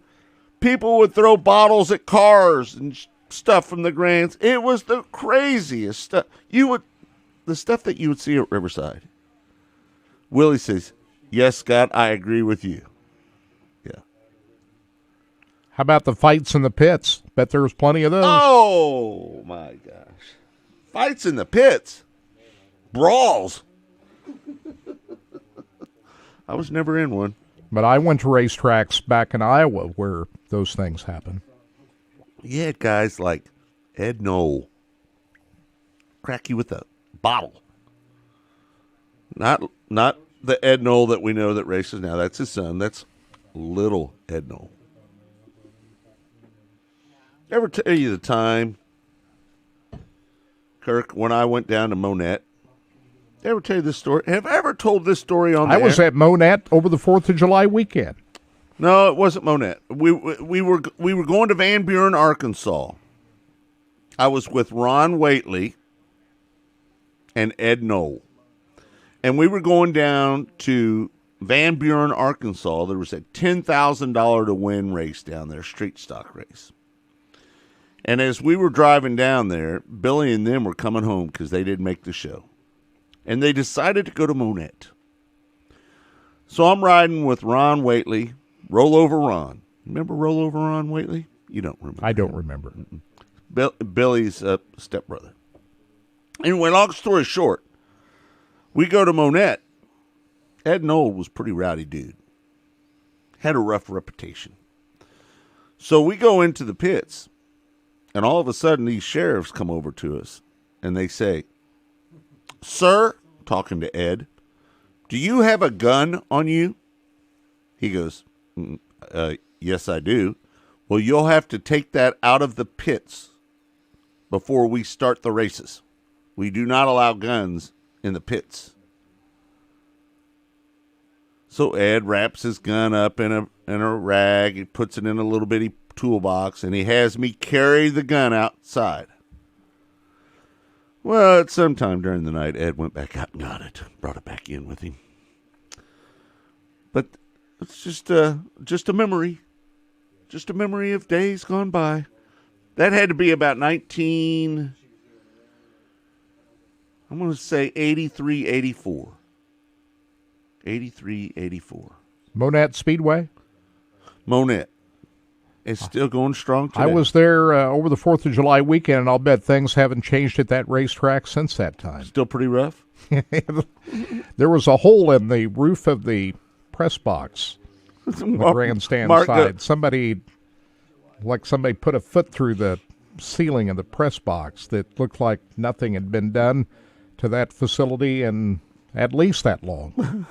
people would throw bottles at cars and stuff from the grands. It was the craziest stuff. The stuff that you would see at Riverside. Willie says, yes, Scott, I agree with you. Yeah. How about the fights in the pits? Bet there was plenty of those. Oh, my gosh. Fights in the pits. Brawls. I was never in one. But I went to racetracks back in Iowa where those things happen. Yeah, guys like Ed Knoll. Crack you with a bottle. Not the Ed Knoll that we know that races now. That's his son. That's little Ed Knoll. Ever tell you the time, Kirk, when I went down to Monette? Ever tell you this story? Have I ever told this story on the I was air? at Monette over the 4th of July weekend. No, it wasn't Monette. We were going to Van Buren, Arkansas. I was with Ron Waitley and Ed Knoll. And we were going down to Van Buren, Arkansas. There was a $10,000 to win race down there, street stock race. And as we were driving down there, Billy and them were coming home because they didn't make the show. And they decided to go to Monette. So I'm riding with Ron Waitley, Rollover Ron. Remember Rollover Ron Waitley? You don't remember. I don't remember. Billy's stepbrother. Anyway, long story short, we go to Monette. Ed Knoll was a pretty rowdy dude. Had a rough reputation. So we go into the pits, and all of a sudden these sheriffs come over to us, and they say, "Sir," talking to Ed, "do you have a gun on you?" He goes, "Yes, I do." "Well, you'll have to take that out of the pits before we start the races. We do not allow guns in the pits." So Ed wraps his gun up in a rag, he puts it in a little bitty toolbox, and he has me carry the gun outside. Well, at some time during the night, Ed went back out and got it, brought it back in with him. But it's just a memory, just a memory of days gone by. That had to be about 83, 84. 83, 84. Monette Speedway? Monette. It's still going strong today. I was there over the 4th of July weekend, and I'll bet things haven't changed at that racetrack since that time. Still pretty rough? There was a hole in the roof of the press box the grandstand side. Somebody put a foot through the ceiling of the press box that looked like nothing had been done to that facility in at least that long.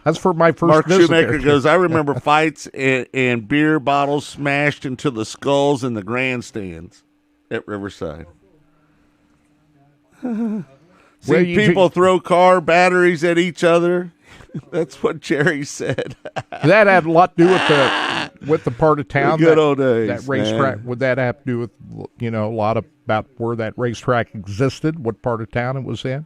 That's for my first Mark visit Shoemaker there. goes, I remember fights and beer bottles smashed into the skulls in the grandstands at Riverside. See people throw car batteries at each other. That's what Jerry said. That had a lot to do with the part of town. The good old days, that racetrack. man. Would that have to do with, a lot about where that racetrack existed, what part of town it was in?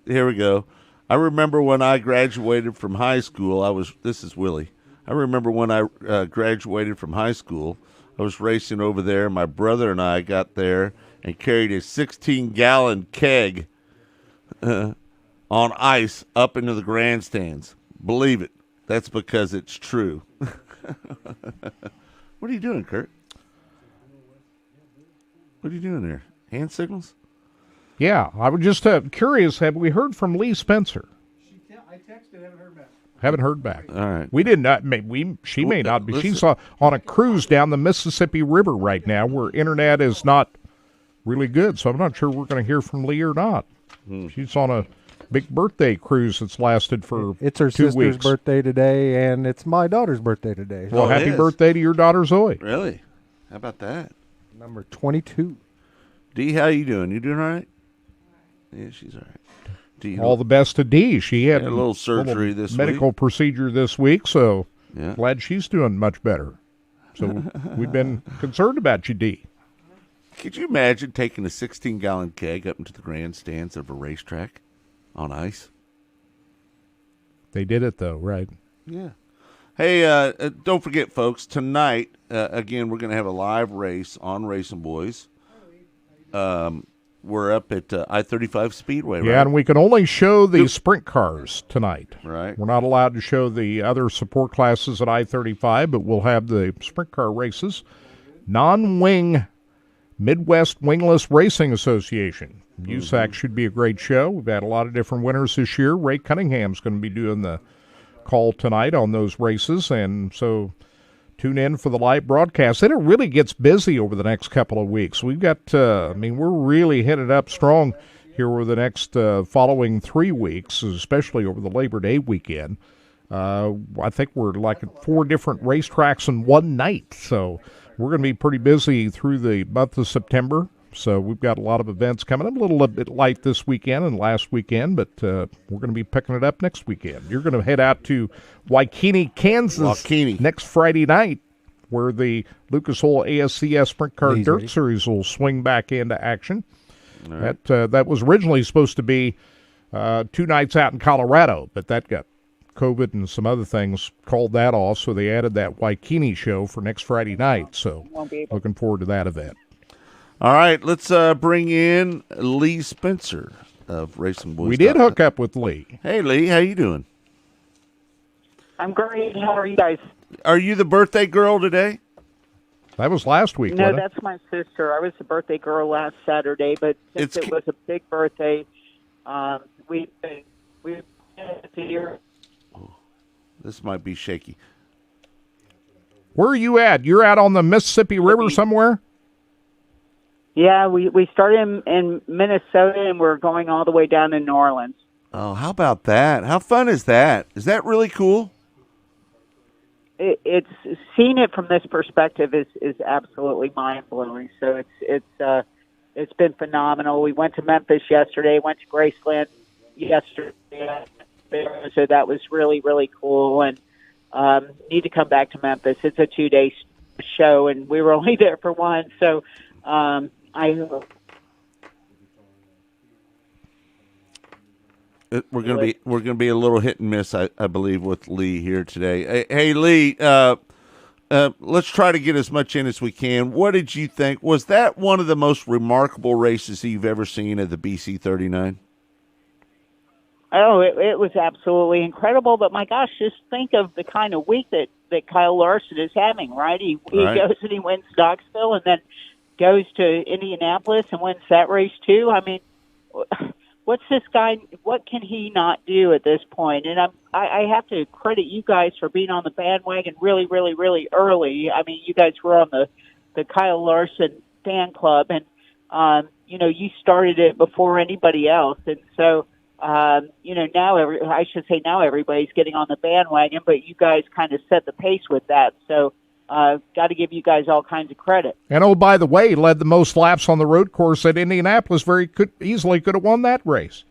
Here we go. I remember when I graduated from high school. This is Willie. I remember when I graduated from high school. I was racing over there. My brother and I got there and carried a 16-gallon keg on ice up into the grandstands. Believe it. That's because it's true. What are you doing, Kurt? What are you doing there? Hand signals? Yeah, I was just curious. Have we heard from Lee Spencer? I texted, haven't heard back. Haven't heard back. All right. We did not. She may not be. She's on a cruise down the Mississippi River right now, where internet is not really good. So I'm not sure we're going to hear from Lee or not. She's on a big birthday cruise that's lasted for It's her 2 sister's weeks. birthday, and it's my daughter's birthday today. Well, happy birthday to your daughter Zoe. Really? How about that? Number 22. Dee, how you doing? You doing all right? Yeah, she's all right. Dee, All the best to Dee. She had a little surgery this medical procedure this week, so Yeah. glad she's doing much better. So we've been concerned about you, Dee. Could you imagine taking a 16-gallon keg up into the grandstands of a racetrack on ice? They did it, though, right? Yeah. Hey, don't forget, folks, tonight, again, we're going to have a live race on Racing Boys. We're up at I-35 Speedway, right? Yeah, and we can only show the sprint cars tonight. Right. We're not allowed to show the other support classes at I-35, but we'll have the sprint car races. Non-wing Midwest Wingless Racing Association. USAC should be a great show. We've had a lot of different winners this year. Ray Cunningham's going to be doing the call tonight on those races, and so tune in for the live broadcast. And it really gets busy over the next couple of weeks. We've got, we're really headed up strong here over the next following 3 weeks, especially over the Labor Day weekend. I think we're like at 4 different racetracks in one night. So we're going to be pretty busy through the month of September. So we've got a lot of events coming. I'm a little bit light this weekend and last weekend, but we're going to be picking it up next weekend. You're going to head out to Waukene, Kansas next Friday night, where the Lucas Oil ASCS Sprint Car Dirt Series will swing back into action. Right. That was originally supposed to be 2 nights out in Colorado, but that got COVID and some other things called that off, so they added that Waukene show for next Friday night. So looking forward to that event. All right, let's bring in Lee Spencer of Racing Boys. We did hook up with Lee. Hey, Lee, how you doing? I'm great. How are you guys? Are you the birthday girl today? That was last week, No, wasn't it? that's my sister. I was the birthday girl last Saturday, but since it was a big birthday, we here. This might be shaky. Where are you at? You're out on the Mississippi River somewhere? Yeah, we started in Minnesota, and we're going all the way down to New Orleans. Oh, how about that? How fun is that? Is that really cool? It's seeing it from this perspective is absolutely mind blowing. So it's been phenomenal. We went to Memphis yesterday, went to Graceland yesterday, so that was really really cool. And need to come back to Memphis. It's a 2-day show, and we were only there for one. So we're gonna be a little hit and miss, I believe, with Lee here today. Hey Lee, let's try to get as much in as we can. What did you think? Was that one of the most remarkable races you've ever seen at the BC 39? Oh, it was absolutely incredible. But my gosh, just think of the kind of week that Kyle Larson is having, right? He goes and he wins Knoxville, and then goes to Indianapolis and wins that race too. I mean, what's this guy? What can he not do at this point? And I have to credit you guys for being on the bandwagon really, really, really early. I mean, you guys were on the Kyle Larson fan club, and you started it before anybody else, and so. Now now everybody's getting on the bandwagon, but you guys kind of set the pace with that. So, got to give you guys all kinds of credit. And oh, by the way, he led the most laps on the road course at Indianapolis. Easily could have won that race.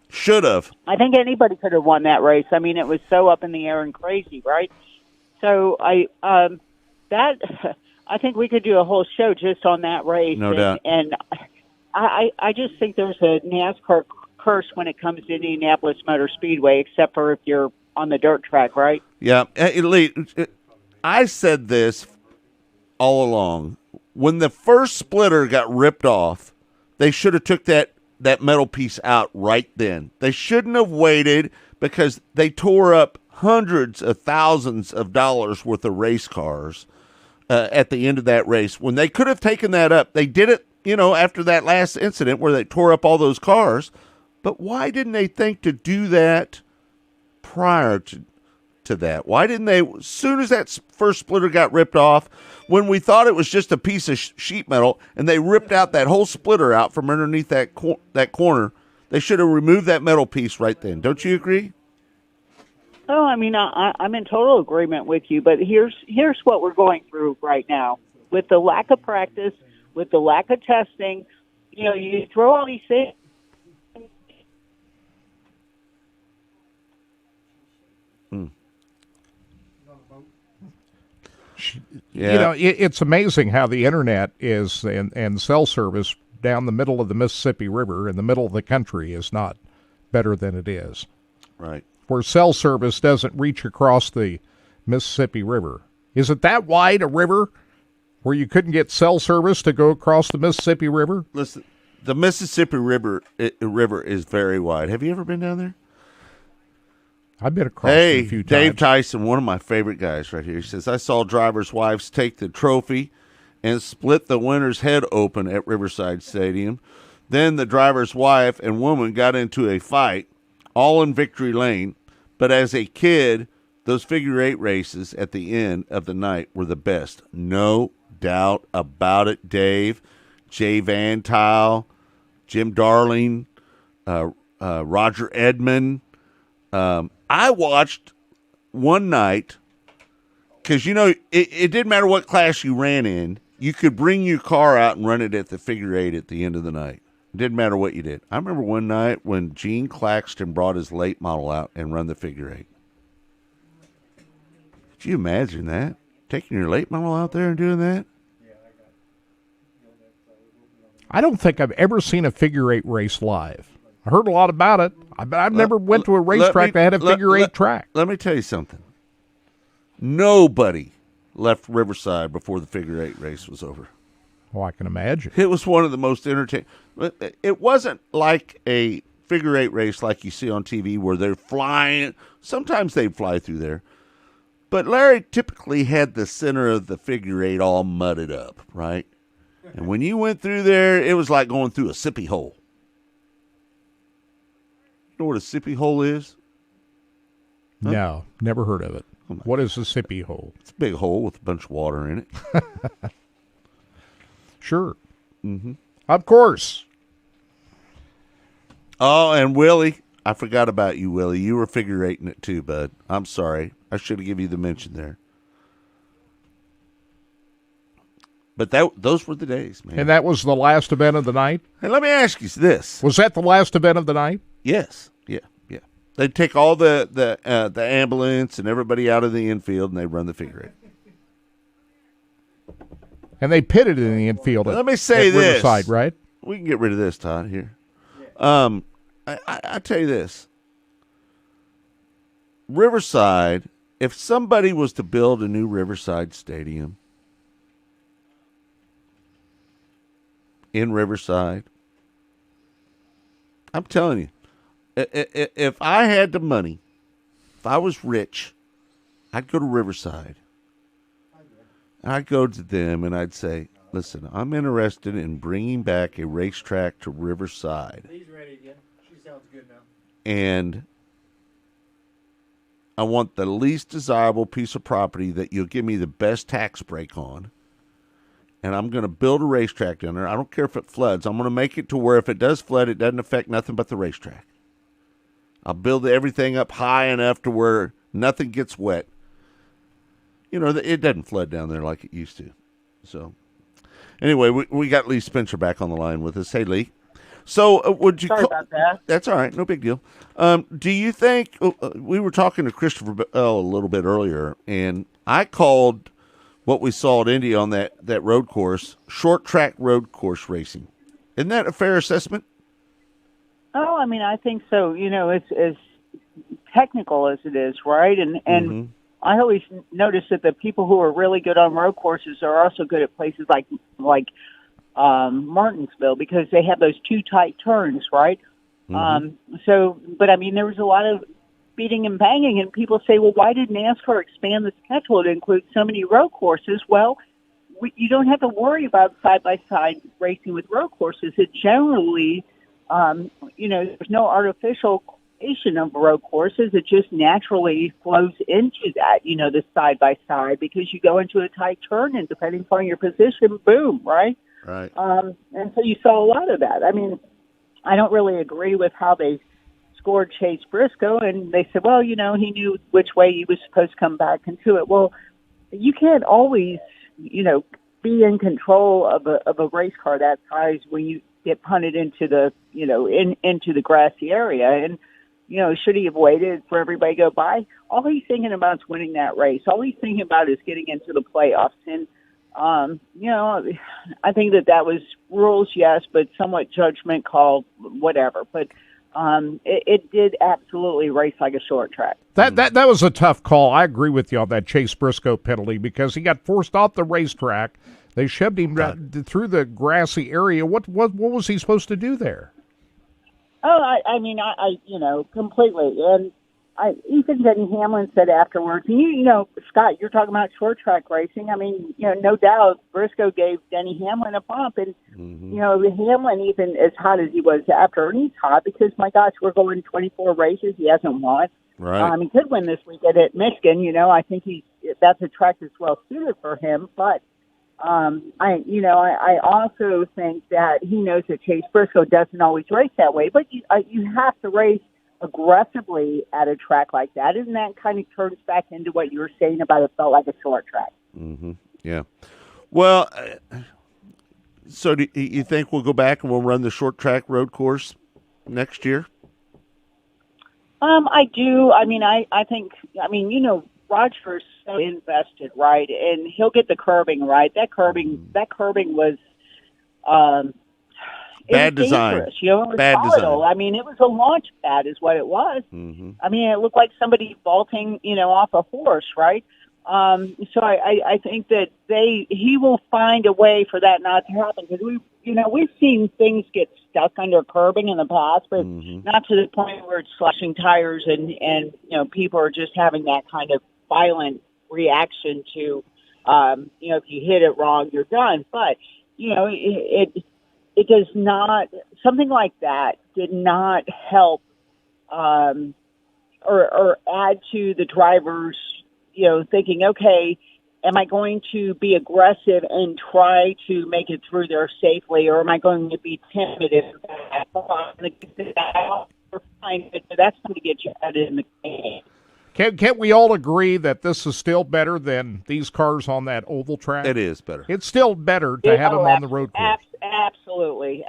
Should have. I think anybody could have won that race. I mean, it was so up in the air and crazy, right? So I think we could do a whole show just on that race. No doubt. And I just think there's a NASCAR curse when it comes to Indianapolis Motor Speedway, except for if you're on the dirt track, right? Yeah. I said this all along. When the first splitter got ripped off, they should have took that metal piece out right then. They shouldn't have waited, because they tore up hundreds of thousands of dollars worth of race cars at the end of that race. When they could have taken that up, they did it, after that last incident where they tore up all those cars. But why didn't they think to do that prior to that? Why didn't they, as soon as that first splitter got ripped off, when we thought it was just a piece of sheet metal, and they ripped out that whole splitter out from underneath that corner, they should have removed that metal piece right then. Don't you agree? Oh, I mean, I'm in total agreement with you, but here's what we're going through right now. With the lack of practice, with the lack of testing, you throw all these things. Yeah. It's amazing how the internet is and cell service down the middle of the Mississippi River in the middle of the country is not better than it is. Right. Where cell service doesn't reach across the Mississippi River. Is it that wide a river where you couldn't get cell service to go across the Mississippi River? Listen, the Mississippi River is very wide. Have you ever been down there? I've been across it a few times. Dave Tyson, one of my favorite guys right here, he says, I saw drivers' wives take the trophy and split the winner's head open at Riverside Stadium. Then the driver's wife and woman got into a fight, all in victory lane. But as a kid, those figure eight races at the end of the night were the best. No doubt about it, Dave. Jay Van Tile, Jim Darling, Roger Edmond. I watched one night, because, it didn't matter what class you ran in. You could bring your car out and run it at the figure eight at the end of the night. It didn't matter what you did. I remember one night when Gene Claxton brought his late model out and run the figure eight. Could you imagine that? Taking your late model out there and doing that? I don't think I've ever seen a figure eight race live. I heard a lot about it. I've never went to a racetrack that had a figure eight track. Let me tell you something. Nobody left Riverside before the figure eight race was over. Well, I can imagine. It was one of the most entertaining. It wasn't like a figure eight race like you see on TV where they're flying. Sometimes they fly through there. But Larry typically had the center of the figure eight all mudded up, right? And when you went through there, it was like going through a sippy hole. You know what a sippy hole is? Huh? No, never heard of it. What is a sippy hole? It's a big hole with a bunch of water in it. Sure. Mm-hmm. Of course. Oh, and Willie, I forgot about you, Willie. You were figure eighting it too, bud. I'm sorry. I should have given you the mention there. But those were the days, man. And that was the last event of the night? And let me ask you this. Was that the last event of the night? Yes. Yeah. They'd take all the ambulance and everybody out of the infield, and they'd run the figure eight. And they pitted in the infield Let me say this. Riverside, right? We can get rid of this, Todd, here. I tell you this. Riverside, if somebody was to build a new Riverside Stadium in Riverside, I'm telling you, if I had the money, if I was rich, I'd go to Riverside. I'd go to them and I'd say, Listen, I'm interested in bringing back a racetrack to Riverside. He's ready again. She sounds good now. And I want the least desirable piece of property that you'll give me the best tax break on. And I'm going to build a racetrack down there. I don't care if it floods. I'm going to make it to where if it does flood, it doesn't affect nothing but the racetrack. I'll build everything up high enough to where nothing gets wet. You know, it doesn't flood down there like it used to. So, anyway, we got Lee Spencer back on the line with us. Hey, Lee. So, would you? Sorry about that. That's all right. No big deal. Do you think we were talking to Christopher Bell a little bit earlier, and I called what we saw at Indy on that road course, short track road course racing. Isn't that a fair assessment? Oh, I mean, I think so. You know, it's as technical as it is, right? And I always notice that the people who are really good on road courses are also good at places like Martinsville, because they have those two tight turns, right? But I mean, there was a lot of beating and banging, and people say, well, why did NASCAR expand the schedule to include so many road courses? Well, you don't have to worry about side-by-side racing with road courses. It generally, there's no artificial creation of road courses. It just naturally flows into that, the side-by-side, because you go into a tight turn, and depending upon your position, boom, right? Right. And so you saw a lot of that. I mean, I don't really agree with how they scored Chase Briscoe, and they said, well, he knew which way he was supposed to come back into it. Well, you can't always, be in control of a race car that size when you get punted into the, into the grassy area. And, should he have waited for everybody to go by? All he's thinking about is winning that race. All he's thinking about is getting into the playoffs. And, I think that was rules, yes, but somewhat judgment call, whatever. But it did absolutely race like a short track. That was a tough call. I agree with you on that Chase Briscoe penalty, because he got forced off the racetrack. They shoved him through the grassy area. What was he supposed to do there? Oh, I mean, completely. And even Denny Hamlin said afterwards, and Scott, you're talking about short track racing. I mean, no doubt Briscoe gave Denny Hamlin a bump, and Hamlin, even as hot as he was after, and he's hot because, my gosh, we're going 24 races. He hasn't won. Right. He could win this weekend at Michigan. I think that's a track that's well suited for him. But I also think that he knows that Chase Briscoe doesn't always race that way. But you have to race aggressively at a track like that, and that kind of turns back into what you were saying about it felt like a short track. Yeah. Well, so do you think we'll go back and we'll run the short track road course next year? I do. I mean, I think, Roger's so invested, right? And he'll get the curbing right. That curbing was, bad design. It was bad volatile. design. I mean, it was a launch pad is what it was. I mean, it looked like somebody vaulting, off a horse, right? So I think that he will find a way for that not to happen, because we've seen things get stuck under curbing in the past, but not to the point where it's slashing tires and people are just having that kind of violent reaction to, if you hit it wrong, you're done. But, it does not, something like that did not help or add to the drivers, thinking, okay, am I going to be aggressive and try to make it through there safely, or am I going to be timid? That's going to get you out in the game. Can't we all agree that this is still better than these cars on that oval track? It is better. It's still better to have them on the road course. Absolutely.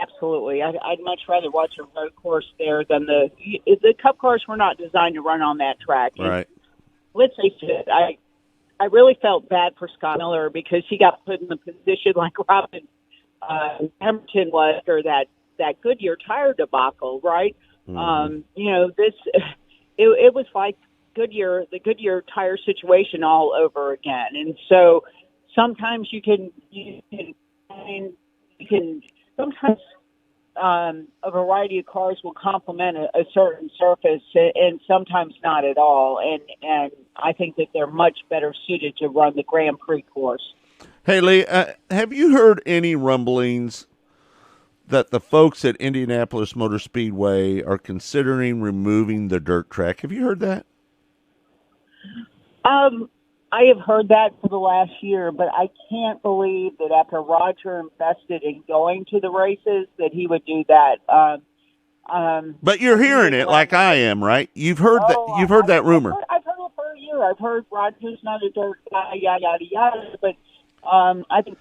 I'd much rather watch a road course there than the Cup cars were not designed to run on that track. Right. Let's face it, I really felt bad for Scott Miller, because he got put in the position like Robin Hamilton was, or that Goodyear tire debacle, right? It was like the Goodyear tire situation all over again. And so sometimes you can sometimes a variety of cars will complement a certain surface, and sometimes not at all. And I think that they're much better suited to run the Grand Prix course. Hey, Lee, have you heard any rumblings that the folks at Indianapolis Motor Speedway are considering removing the dirt track? Have you heard that? I have heard that for the last year, but I can't believe that after Roger invested in going to the races that he would do that. But you're hearing it like I am, right? You've heard that. You've heard that rumor. I've heard it for a year. I've heard Roger's not a dirt guy, yada yada yada. But I think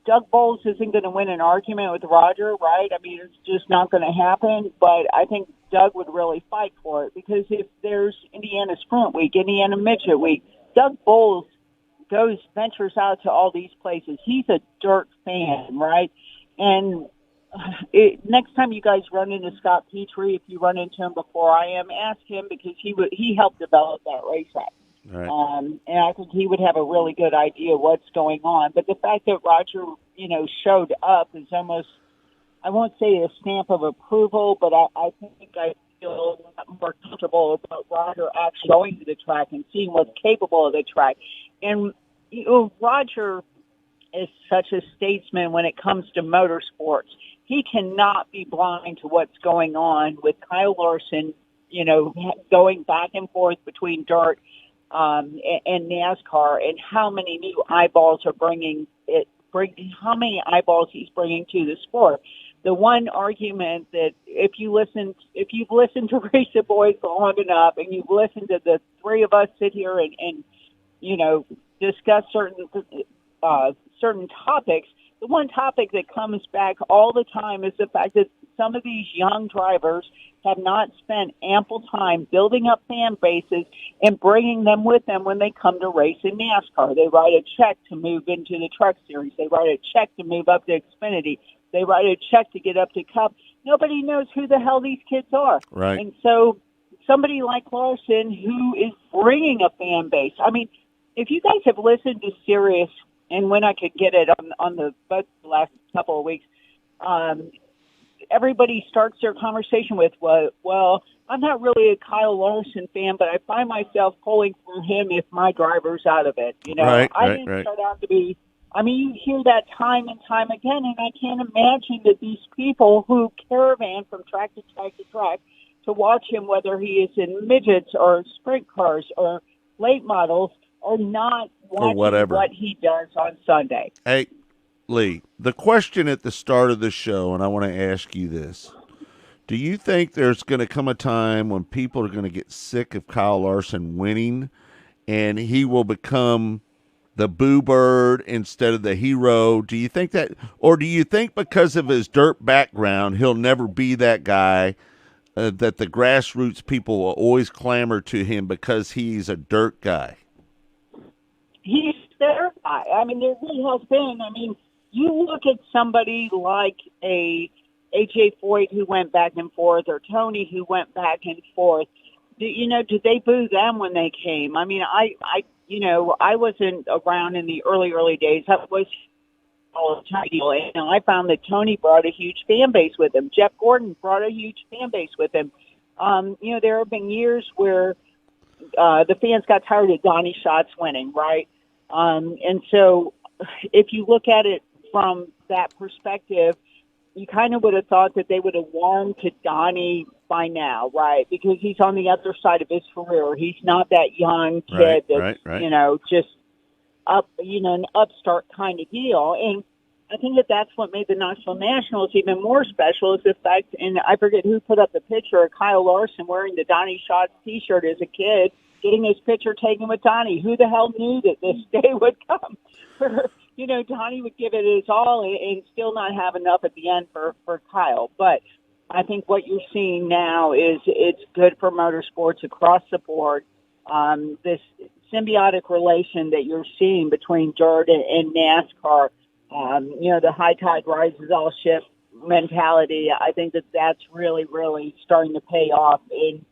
Doug Bowles isn't going to win an argument with Roger, right? I mean, it's just not going to happen. But I think Doug would really fight for it, because if there's Indiana Sprint Week, Indiana Midget Week, Doug Bowles ventures out to all these places. He's a dirt fan, right? And next time you guys run into Scott Petrie, if you run into him before I am, ask him, because he helped develop that racetrack. Right. And I think he would have a really good idea what's going on. But the fact that Roger, showed up is almost, I won't say a stamp of approval, but I think I feel a lot more comfortable about Roger actually going to the track and seeing what's capable of the track. And, Roger is such a statesman when it comes to motorsports. He cannot be blind to what's going on with Kyle Larson, going back and forth between dirt and NASCAR, and how many new eyeballs are how many eyeballs he's bringing to the sport. The one argument that if you've listened to Race It Boys for long enough, and you've listened to the three of us sit here and discuss certain topics, the one topic that comes back all the time is the fact that some of these young drivers have not spent ample time building up fan bases and bringing them with them when they come to race in NASCAR. They write a check to move into the Truck Series. They write a check to move up to Xfinity. They write a check to get up to Cup. Nobody knows who the hell these kids are. Right. And so somebody like Larson, who is bringing a fan base. I mean, if you guys have listened to Sirius, and when I could get it on the last couple of weeks, everybody starts their conversation with, well, I'm not really a Kyle Larson fan, but I find myself pulling for him if my driver's out of it. I didn't start out to be. I mean, you hear that time and time again, and I can't imagine that these people who caravan from track to track to track to watch him, whether he is in midgets or sprint cars or late models, are not watching what he does on Sunday. Hey, Lee, the question at the start of the show, and I want to ask you this. Do you think there's going to come a time when people are going to get sick of Kyle Larson winning, and he will become the boo bird instead of the hero? Do you think that, or do you think because of his dirt background, he'll never be that guy, that the grassroots people will always clamor to him because he's a dirt guy? He's their guy. I mean, there really has been. I mean, you look at somebody like a A.J. Foyt who went back and forth, or Tony who went back and forth. Did they boo them when they came? I mean, I wasn't around in the early days. That was all the time. And I found that Tony brought a huge fan base with him. Jeff Gordon brought a huge fan base with him. There have been years where the fans got tired of Donnie Schatz winning, right? And so if you look at it from that perspective, you kind of would have thought that they would have warmed to Donnie by now, right? Because he's on the other side of his career. He's not that young kid that's, just an upstart kind of deal. And I think that that's what made the Knoxville Nationals even more special, is the fact, and I forget who put up the picture of Kyle Larson wearing the Donnie Schatz T-shirt as a kid, getting his picture taken with Donnie. Who the hell knew that this day would come? Donnie would give it his all and still not have enough at the end for Kyle. But I think what you're seeing now is it's good for motorsports across the board. This symbiotic relation that you're seeing between dirt and NASCAR, the high tide rises all ship mentality. I think that's really, really starting to pay off. And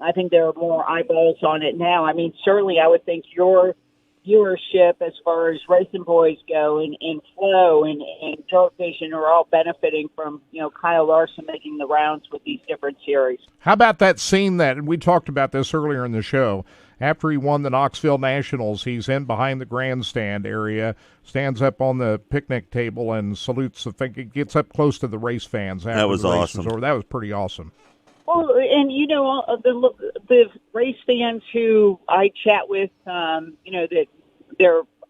I think there are more eyeballs on it now. I mean, certainly I would think your viewership as far as Racing Boys go and Flow and Dirt Vision are all benefiting from, Kyle Larson making the rounds with these different series. How about that scene that, and we talked about this earlier in the show, after he won the Knoxville Nationals, he's in behind the grandstand area, stands up on the picnic table and salutes gets up close to the race fans. After That was the race awesome. Was over. That was pretty awesome. Well, and the race fans who I chat with, I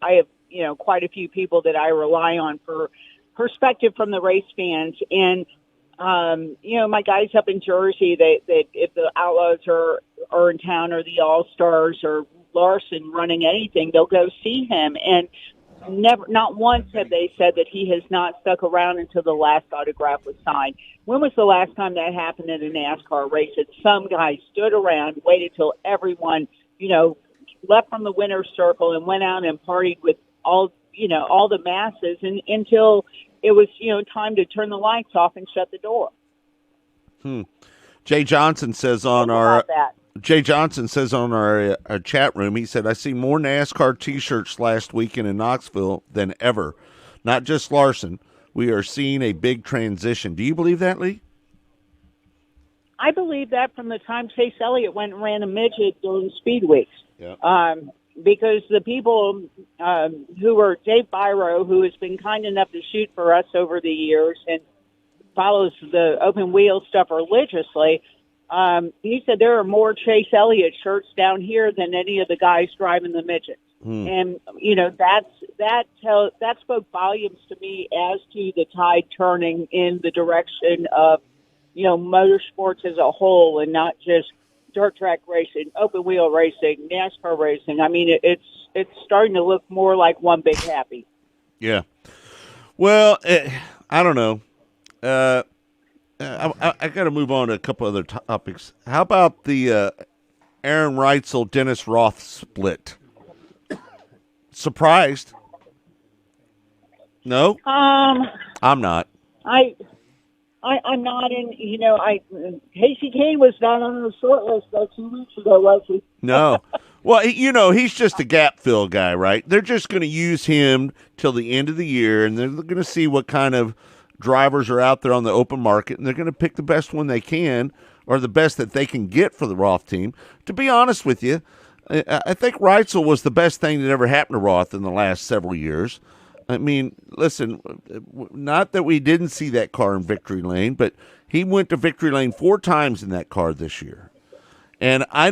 have quite a few people that I rely on for perspective from the race fans, and my guys up in Jersey, that if the Outlaws are in town, or the All Stars, or Larson running anything, they'll go see him, and not once have they said that he has not stuck around until the last autograph was signed. When was the last time that happened at a NASCAR race? That some guy stood around, waited till everyone, left from the winner's circle and went out and partied with all the masses, and until it was, time to turn the lights off and shut the door. Jay Johnson says on our chat room, he said, I see more NASCAR T-shirts last weekend in Knoxville than ever. Not just Larson. We are seeing a big transition. Do you believe that, Lee? I believe that from the time Chase Elliott went and ran a midget during Speed Weeks. Yeah. Because the people who were Dave Byro, who has been kind enough to shoot for us over the years and follows the open wheel stuff religiously, he said there are more Chase Elliott shirts down here than any of the guys driving the midgets. And, that spoke volumes to me as to the tide turning in the direction of, motorsports as a whole, and not just dirt track racing, open wheel racing, NASCAR racing. I mean, it's starting to look more like one big happy. Yeah. Well, I don't know. I got to move on to a couple other topics. How about the Aaron Reitzel, Dennis Roth split? Surprised? No? I'm not. I'm not in, Casey Kane was not on the short list 2 weeks ago, was he? No. Well, he's just a gap fill guy, right? They're just going to use him till the end of the year, and they're going to see what kind of drivers are out there on the open market, and they're going to pick the best one they can, or the best that they can get for the Roth team. To be honest with you, I think Reitzel was the best thing that ever happened to Roth in the last several years. I mean, listen, not that we didn't see that car in victory lane, but he went to victory lane 4 times in that car this year. And I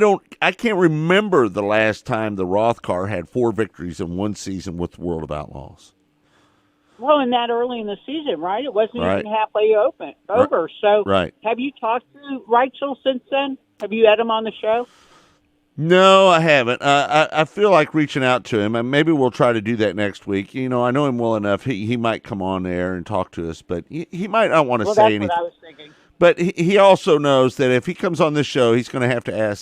can't remember the last time the Roth car had 4 victories in one season with the World of Outlaws. Well, and that early in the season, right? It wasn't Right. even halfway over. So Right. Have you talked to Reitzel since then? Have you had him on the show? No, I haven't. I feel like reaching out to him, and maybe we'll try to do that next week. I know him well enough. He might come on there and talk to us, but he might not want to say anything. That's what I was thinking. But he also knows that if he comes on this show, he's going to have to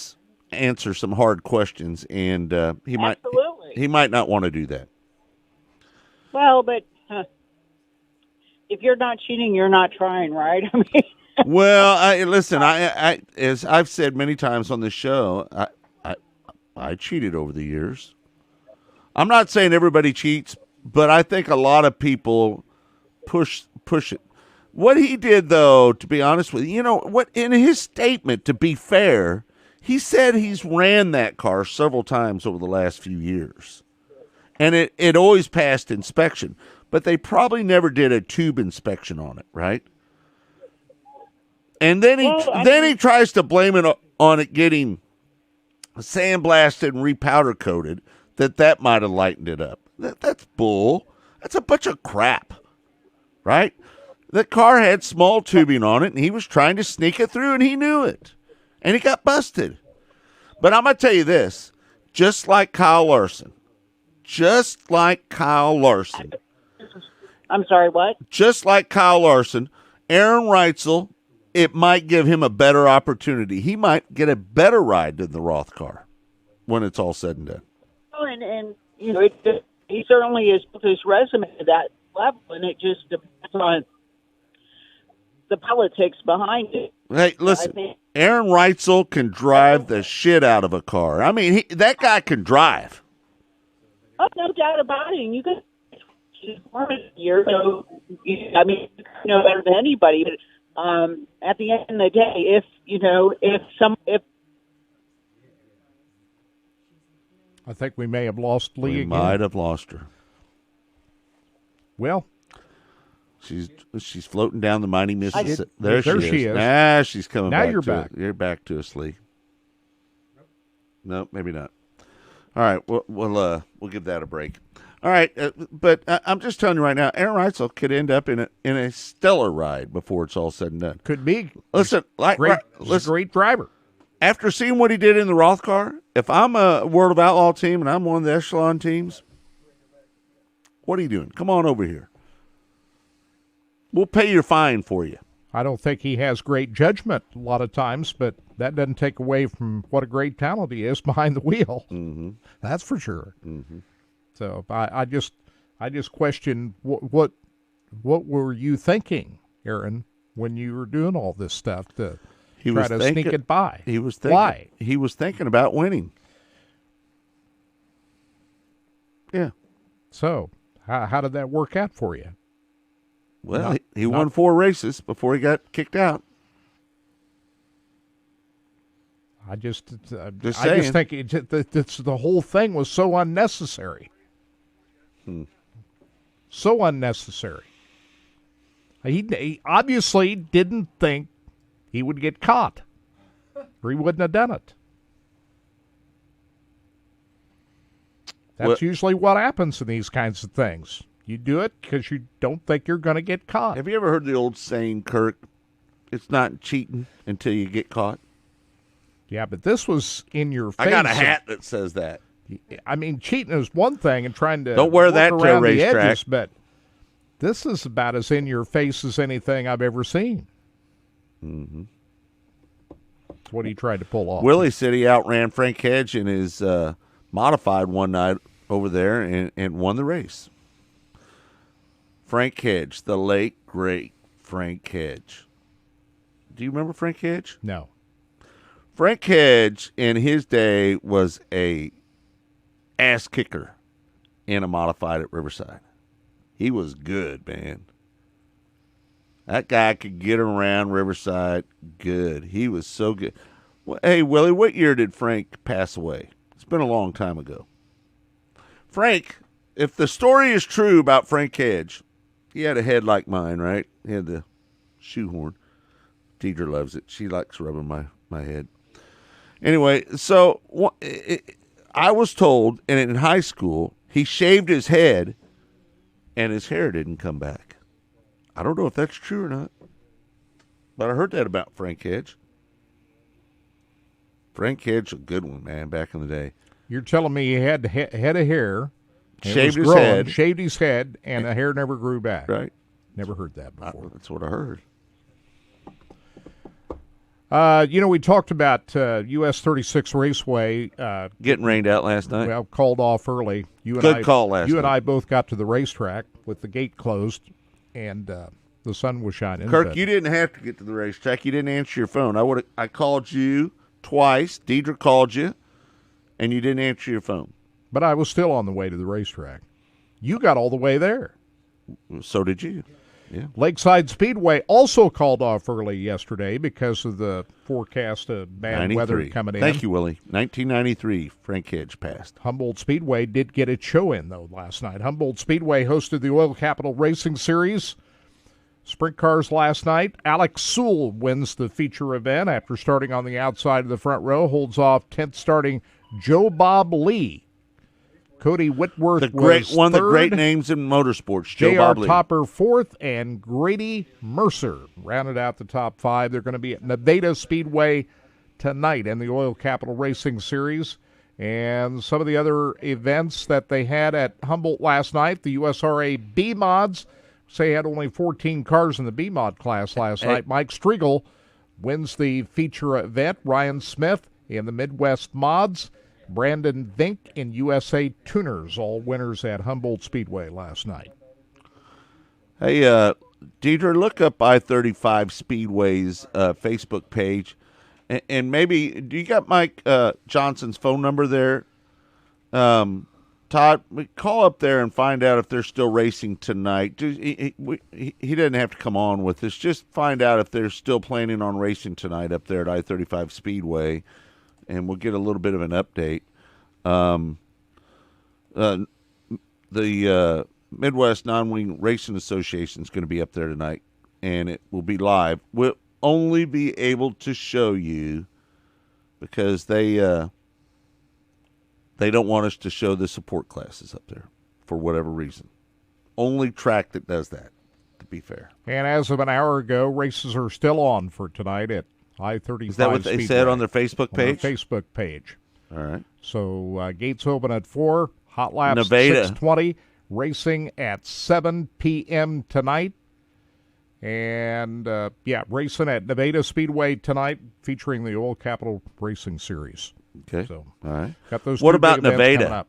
answer some hard questions, and he might not want to do that. Well, but if you're not cheating, you're not trying, right? I mean, Well, listen. I as I've said many times on this show, I cheated over the years. I'm not saying everybody cheats, but I think a lot of people push it. What he did, though, to be honest with you, what in his statement, to be fair, he said he's ran that car several times over the last few years, and it always passed inspection, but they probably never did a tube inspection on it, right? And then he tries to blame it on it getting sandblasted and repowder coated, that might have lightened it up. That's bull. That's a bunch of crap, right? The car had small tubing on it, and he was trying to sneak it through, and he knew it, and he got busted. But I'm going to tell you this, just like Kyle Larson. I'm sorry, what? Just like Kyle Larson, Aaron Reitzel, it might give him a better opportunity. He might get a better ride than the Roth car when it's all said and done. Oh, and he certainly has put his resume to that level, and it just depends on the politics behind it. Hey, listen, Aaron Reitzel can drive the shit out of a car. I mean, that guy can drive. Oh, no doubt about it. And you could year, so I mean, you know better than anybody. But at the end of the day, if I think we may have lost Lee We again. might have lost her. Well, she's floating down the mighty Mississippi. There There she she is. Nah, she's coming Now back. you're to back. It. You're back to us, Lee. No, maybe not. All right, we'll give that a break. All right, but I'm just telling you right now, Aaron Reutzel could end up in a stellar ride before it's all said and done. Could be. Listen, great driver. After seeing what he did in the Roth car, if I'm a World of Outlaw team and I'm one of the Echelon teams, what are you doing? Come on over here. We'll pay your fine for you. I don't think he has great judgment a lot of times, but that doesn't take away from what a great talent he is behind the wheel. Mm-hmm. That's for sure. Mm-hmm. So I just question what were you thinking, Aaron, when you were doing all this stuff to try to sneak it by? He was thinking, Why? He was thinking about winning. Yeah. So how did that work out for you? Well, he won 4 races before he got kicked out. I just saying. think the whole thing was so unnecessary. So unnecessary. He obviously didn't think he would get caught, or he wouldn't have done it. That's usually what happens in these kinds of things. You do it because you don't think you're going to get caught. Have you ever heard the old saying, Kirk, it's not cheating until you get caught? Yeah, but this was in your face. I got a hat that says that. I mean, cheating is one thing and trying to don't wear work that to a around the racetrack. edges, but this is about as in your face as anything I've ever seen. Mm-hmm. That's what he tried to pull off. Willie said he outran Frank Hedge in his modified one night over there and won the race. Frank Hedge, the late, great Frank Hedge. Do you remember Frank Hedge? No. Frank Hedge, in his day, was a ass kicker in a modified at Riverside. He was good, man. That guy could get around Riverside good. He was so good. Well, hey, Willie, what year did Frank pass away? It's been a long time ago. Frank, if the story is true about Frank Hedge, he had a head like mine, right? He had the shoehorn. Deidre loves it. She likes rubbing my head. Anyway, so I was told, and in high school, he shaved his head, and his hair didn't come back. I don't know if that's true or not, but I heard that about Frank Hedge. Frank Hedge, a good one, man, back in the day. You're telling me he had head of hair, shaved his head, and the hair never grew back. Right. Never heard that before. That's what I heard. We talked about US 36 Raceway getting rained out last night. Well, called off early. Good call last night. You and I both got to the racetrack with the gate closed, and the sun was shining. Kirk, you didn't have to get to the racetrack. You didn't answer your phone. I called you twice. Deidre called you, and you didn't answer your phone. But I was still on the way to the racetrack. You got all the way there. So did you. Yeah. Lakeside Speedway also called off early yesterday because of the forecast of bad weather coming in. Thank you, Willie. 1993, Frank Hedge passed. Humboldt Speedway did get its show in, though, last night. Humboldt Speedway hosted the Oil Capital Racing Series. Sprint cars last night. Alex Sewell wins the feature event after starting on the outside of the front row, holds off 10th starting Joe Bob Lee. Cody Whitworth was one of the third. great names in motorsports. Joe J.R. Bob Lee. Topper fourth, and Grady Mercer rounded out the top 5. They're going to be at Nevada Speedway tonight in the Oil Capital Racing Series. And some of the other events that they had at Humboldt last night, the USRA B-Mods, say had only 14 cars in the B-Mod class last night. Mike Striegel wins the feature event. Ryan Smith in the Midwest Mods. Brandon Vink in USA Tuners, all winners at Humboldt Speedway last night. Hey, Deidre, look up I-35 Speedway's Facebook page, and maybe, do you got Mike Johnson's phone number there? Todd, call up there and find out if they're still racing tonight. He doesn't have to come on with us. Just find out if they're still planning on racing tonight up there at I-35 Speedway, and we'll get a little bit of an update. the Midwest Non-Wing Racing Association is going to be up there tonight, and it will be live. We'll only be able to show you because they don't want us to show the support classes up there for whatever reason. Only track that does that, to be fair. And as of an hour ago, races are still on for tonight at I-35 Is that what they Speedway said on their Facebook page? On their Facebook page. All right. So gates open at 4, hot laps Nevada. 6:20, racing at 7 p.m. tonight. And, racing at Nevada Speedway tonight featuring the Oil Capital Racing Series. Okay. So, all right. Got those what two about big events Nevada? coming up.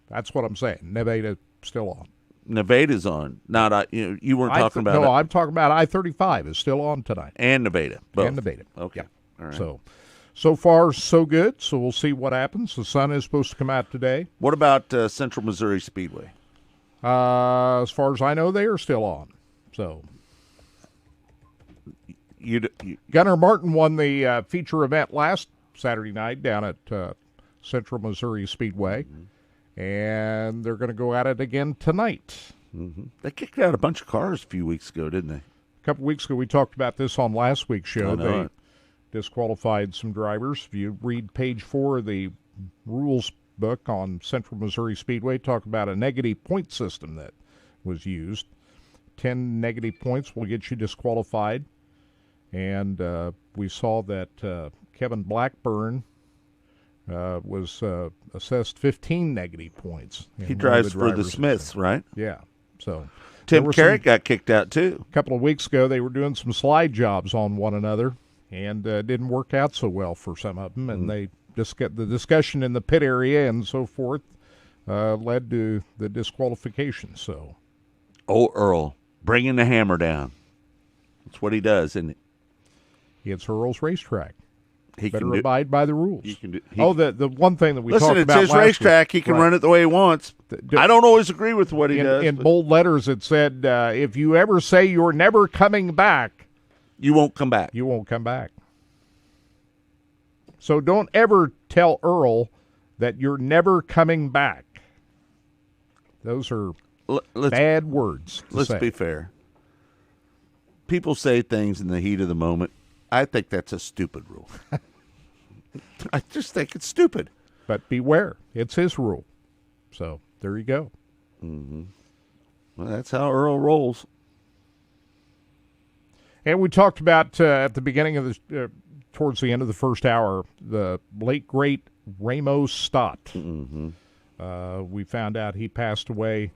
That's what I'm saying. Nevada still on. Nevada's on. Not you weren't talking about No, it. I'm talking about I-35 is still on tonight. And Nevada. Both. And Nevada. Okay. Yeah. All right. So far, so good. So we'll see what happens. The sun is supposed to come out today. What about Central Missouri Speedway? As far as I know, they are still on. So Gunnar Martin won the feature event last Saturday night down at Central Missouri Speedway, and they're going to go at it again tonight. Mm-hmm. They kicked out a bunch of cars a few weeks ago, didn't they? A couple weeks ago, we talked about this on last week's show. I know They it. disqualified some drivers. If you read page 4 of the rules book on Central Missouri Speedway, talk about a negative point system that was used. 10 negative points will get you disqualified. And we saw that Kevin Blackburn was assessed 15 negative points. He drives for the Smiths, right? Yeah. So Tim Carrick got kicked out, too. A couple of weeks ago, they were doing some slide jobs on one another, and didn't work out so well for some of them. And they just get the discussion in the pit area and so forth led to the disqualification. So, Earl, bringing the hammer down. That's what he does, isn't it? It's Earl's racetrack. He better can do- abide by the rules. He can do- the one thing that we Listen, talked it's about his last racetrack. week. He can run it the way he wants. I don't always agree with what he does. In but bold letters, it said, if you ever say you're never coming back, you won't come back. You won't come back. So don't ever tell Earl that you're never coming back. Those are bad words to Let's say. be fair. People say things in the heat of the moment. I think that's a stupid rule. I just think it's stupid. But beware. It's his rule. So there you go. Mm-hmm. Well, that's how Earl rolls. And we talked about at the beginning of the, towards the end of the first hour, the late, great Ramos Stott. Mm-hmm. We found out he passed away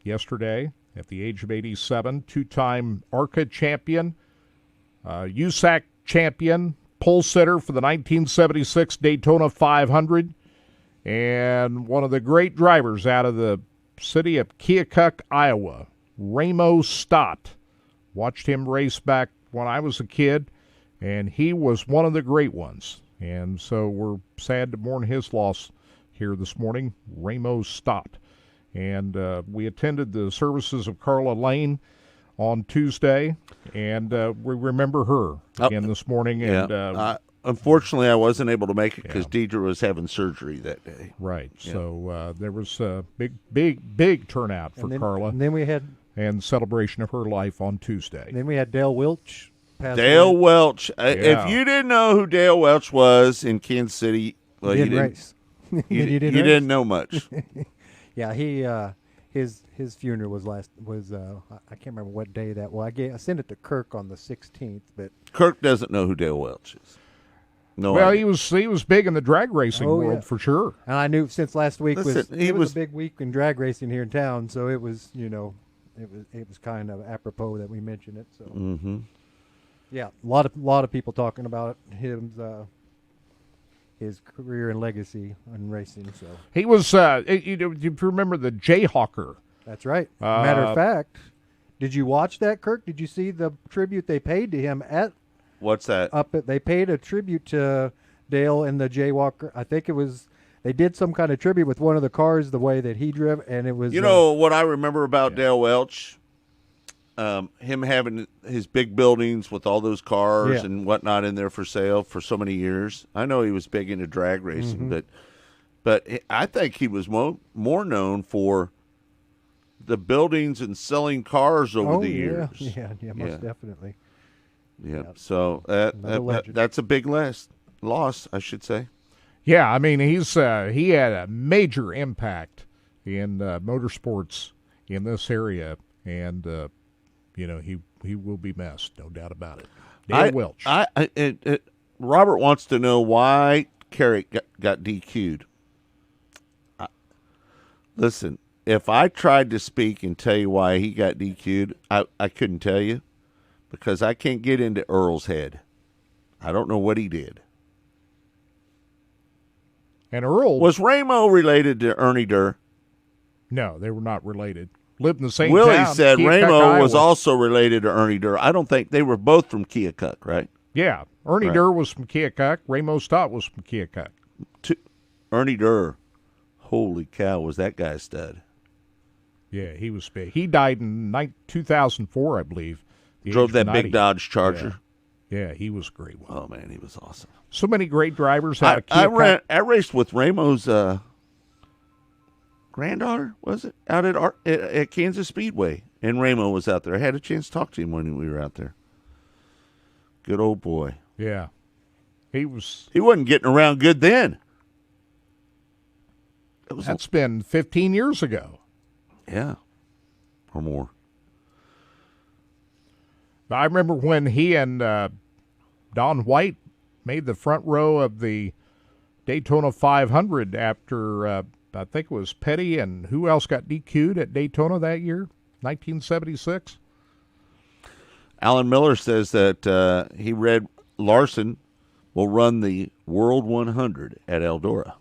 yesterday at the age of 87. Two-time ARCA champion, USAC champion, pole sitter for the 1976 Daytona 500, and one of the great drivers out of the city of Keokuk, Iowa, Ramos Stott. Watched him race back when I was a kid, and he was one of the great ones. And so we're sad to mourn his loss here this morning, Ramos Stott. And we attended the services of Carla Lane on Tuesday, and we remember her again this morning. And unfortunately, I wasn't able to make it because Deidre was having surgery that day. Right. Yeah. So there was a big turnout for Carla. And then we had and celebration of her life on Tuesday. Then we had Dale Welch. Dale Welch. If you didn't know who Dale Welch was in Kansas City, well, you didn't race. You didn't know much. Yeah, he his funeral was I can't remember what day that was. I sent it to Kirk on the 16th, but Kirk doesn't know who Dale Welch is. No. Well, idea. he was big in the drag racing world for sure. And I knew since last week Listen, was a big week in drag racing here in town, so it was it was kind of apropos that we mentioned it. So yeah, a lot of people talking about his career and legacy in racing. So he was you remember the Jayhawker? That's right. Matter of fact, did you watch that, Kirk? Did you see the tribute they paid to him at? What's that? They paid a tribute to Dale and the Jaywalker. I think it was they did some kind of tribute with one of the cars the way that he drove, and it was. You know what I remember about Dale Welch? Him having his big buildings with all those cars and whatnot in there for sale for so many years. I know he was big into drag racing, but But I think he was more known for the buildings and selling cars over the years. Yeah, most definitely. Yeah, so that's a big loss, I should say. Yeah, I mean, he had a major impact in motorsports in this area, and he will be missed, no doubt about it. Dale Welch. Robert wants to know why Carrick got DQ'd. Listen, if I tried to speak and tell you why he got DQ'd, I couldn't tell you because I can't get into Earl's head. I don't know what he did. And Earl was Ramo related to Ernie Durr? No, they were not related. Lived in the same Willie town. said Keokuk, Ramo was Iowa. also related to Ernie Durr. I don't think they were both from Keokuk, right? Yeah, Ernie Durr was from Keokuk. Ramo Stott was from Keokuk. Ernie Durr, holy cow, was that guy a stud? Yeah, he was big. He died in 2004, I believe. Drove that big Dodge Charger. Yeah, he was a great one. Oh man, he was awesome. So many great drivers out of Keokuk. I raced with Ramo's granddaughter, was it, out at Kansas Speedway, and Ramo was out there. I had a chance to talk to him when we were out there. Good old boy. Yeah, he wasn't getting around good then. That's been 15 years ago. Yeah, or more. I remember when he and Don White made the front row of the Daytona 500 after, I think it was Petty, and who else got DQ'd at Daytona that year, 1976? Alan Miller says that he read Larson will run the World 100 at Eldora.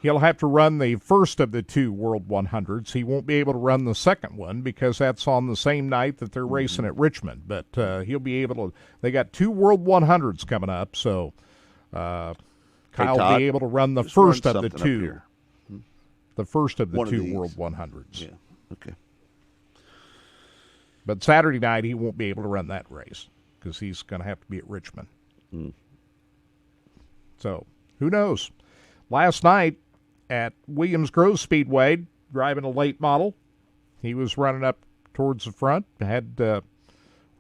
He'll have to run the first of the two World 100s. He won't be able to run the second one because that's on the same night that they're racing at Richmond. But he'll be able to. They got two World 100s coming up, so Kyle will be able to run the first of the two. The first of the two World 100s. Yeah. Okay. But Saturday night he won't be able to run that race because he's going to have to be at Richmond. So who knows? Last night at Williams Grove Speedway, driving a late model, he was running up towards the front. Had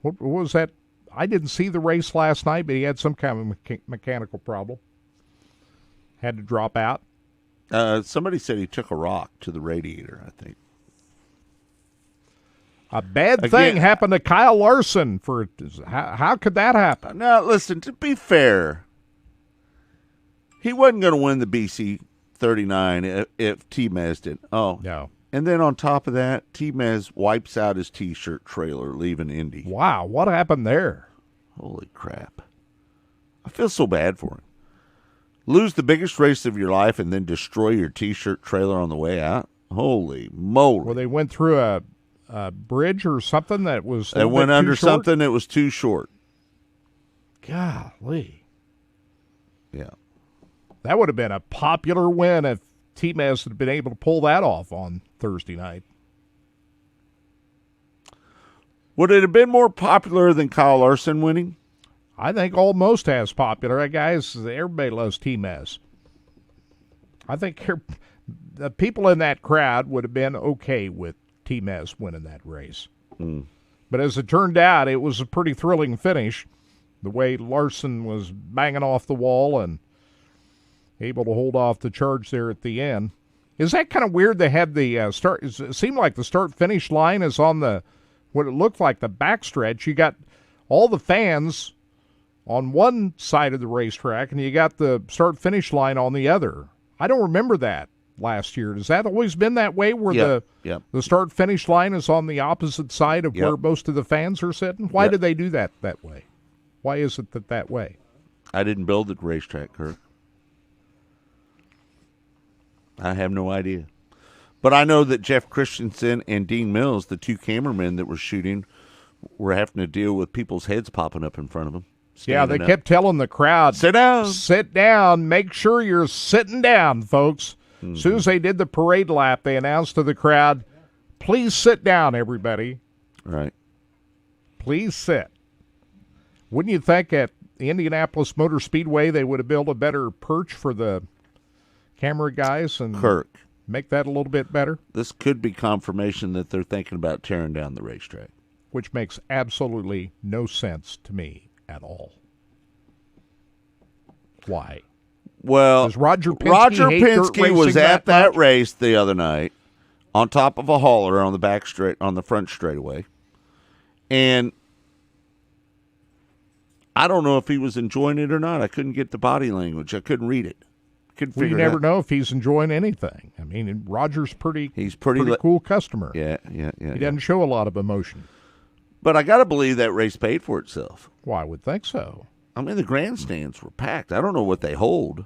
what was that? I didn't see the race last night, but he had some kind of mechanical problem. Had to drop out. Somebody said he took a rock to the radiator, I think. A bad thing happened to Kyle Larson. How could that happen? Now, listen, to be fair, he wasn't going to win the BC 39 if T-Maz did. Oh. No. And then on top of that, T-Maz wipes out his T-shirt trailer leaving Indy. Wow, what happened there? Holy crap. I feel so bad for him. Lose the biggest race of your life and then destroy your T-shirt trailer on the way out? Holy moly. Well, they went through a bridge or something that was They went under something that was too short. Golly. Yeah. That would have been a popular win if T-Maz had been able to pull that off on Thursday night. Would it have been more popular than Kyle Larson winning? I think almost as popular. Guys, everybody loves T-Maz. I think the people in that crowd would have been okay with T-Maz winning that race. But as it turned out, it was a pretty thrilling finish. The way Larson was banging off the wall and able to hold off the charge there at the end. Is that kind of weird? They had the start. It seemed like the start-finish line is on what it looked like the backstretch. You got all the fans on one side of the racetrack, and you got the start-finish line on the other. I don't remember that last year. Has that always been that way, where the start-finish line is on the opposite side of where most of the fans are sitting? Why did they do that way? Why is it that way? I didn't build the racetrack, Kirk. I have no idea. But I know that Jeff Christensen and Dean Mills, the two cameramen that were shooting, were having to deal with people's heads popping up in front of them. Yeah, they kept telling the crowd, sit down. Sit down. Make sure you're sitting down, folks. As soon as they did the parade lap, they announced to the crowd, please sit down, everybody. Right. Please sit. Wouldn't you think at the Indianapolis Motor Speedway they would have built a better perch for the camera guys and Kirk, make that a little bit better? this could be confirmation that they're thinking about tearing down the racetrack. Which makes absolutely no sense to me at all. Why? Well, Does Roger Penske was racing at that much? race the other night on top of a hauler on the front straightaway, and I don't know if he was enjoying it or not. I couldn't get the body language. I couldn't read it. Couldn't We figure it never out. know if he's enjoying anything. I mean, Roger's pretty pretty cool customer. Yeah. He doesn't show a lot of emotion. But I got to believe that race paid for itself. Well, I would think so. I mean, the grandstands were packed. I don't know what they hold.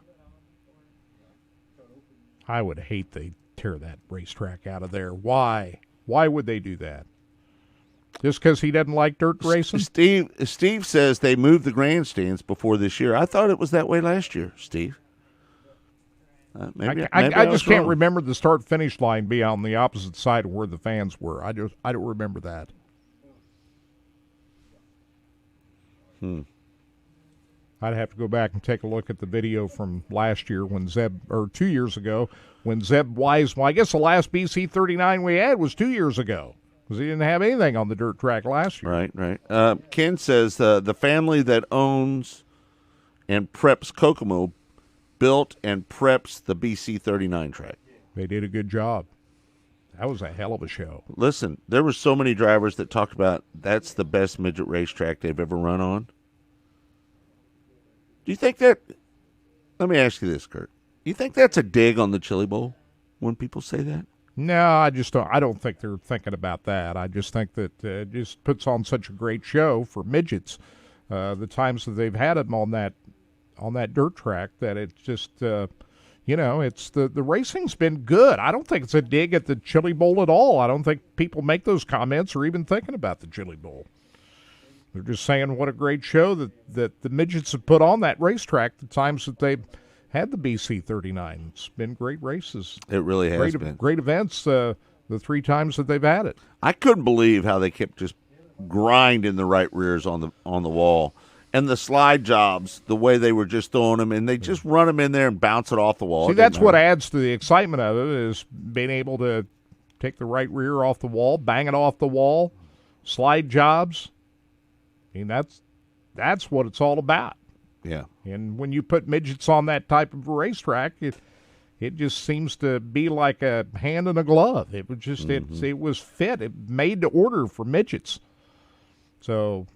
I would hate they tear that racetrack out of there. Why? Why would they do that? Just because he doesn't like dirt racing? Steve says they moved the grandstands before this year. I thought it was that way last year, Steve. Maybe I was just can't wrong. remember the start-finish line be on the opposite side of where the fans were. I don't remember that. I'd have to go back and take a look at the video from last year when 2 years ago, when Zeb Wise, well, I guess the last BC 39 we had was 2 years ago because he didn't have anything on the dirt track last year. Right. Ken says the family that owns and preps Kokomo built and preps the BC 39 track. They did a good job. That was a hell of a show. Listen, there were so many drivers that talked about that's the best midget racetrack they've ever run on. Do you think that? Let me ask you this, Kurt. Do you think that's a dig on the Chili Bowl when people say that? No, I just don't. I don't think they're thinking about that. I just think that it just puts on such a great show for midgets. The times that they've had them on that dirt track, that it's just, it's the racing's been good. I don't think it's a dig at the Chili Bowl at all. I don't think people make those comments or even thinking about the Chili Bowl. They're just saying what a great show that the midgets have put on that racetrack the times that they've had the BC 39. It's been great races. It really has been. Great events the 3 times that they've had it. I couldn't believe how they kept just grinding the right rears on the wall. And the slide jobs, the way they were just throwing them, and they just run them in there and bounce it off the wall. See, that's what adds to the excitement of it, is being able to take the right rear off the wall, bang it off the wall, slide jobs. I mean, that's what it's all about. Yeah. And when you put midgets on that type of a racetrack, it just seems to be like a hand in a glove. It was just it was fit. It made to order for midgets. So,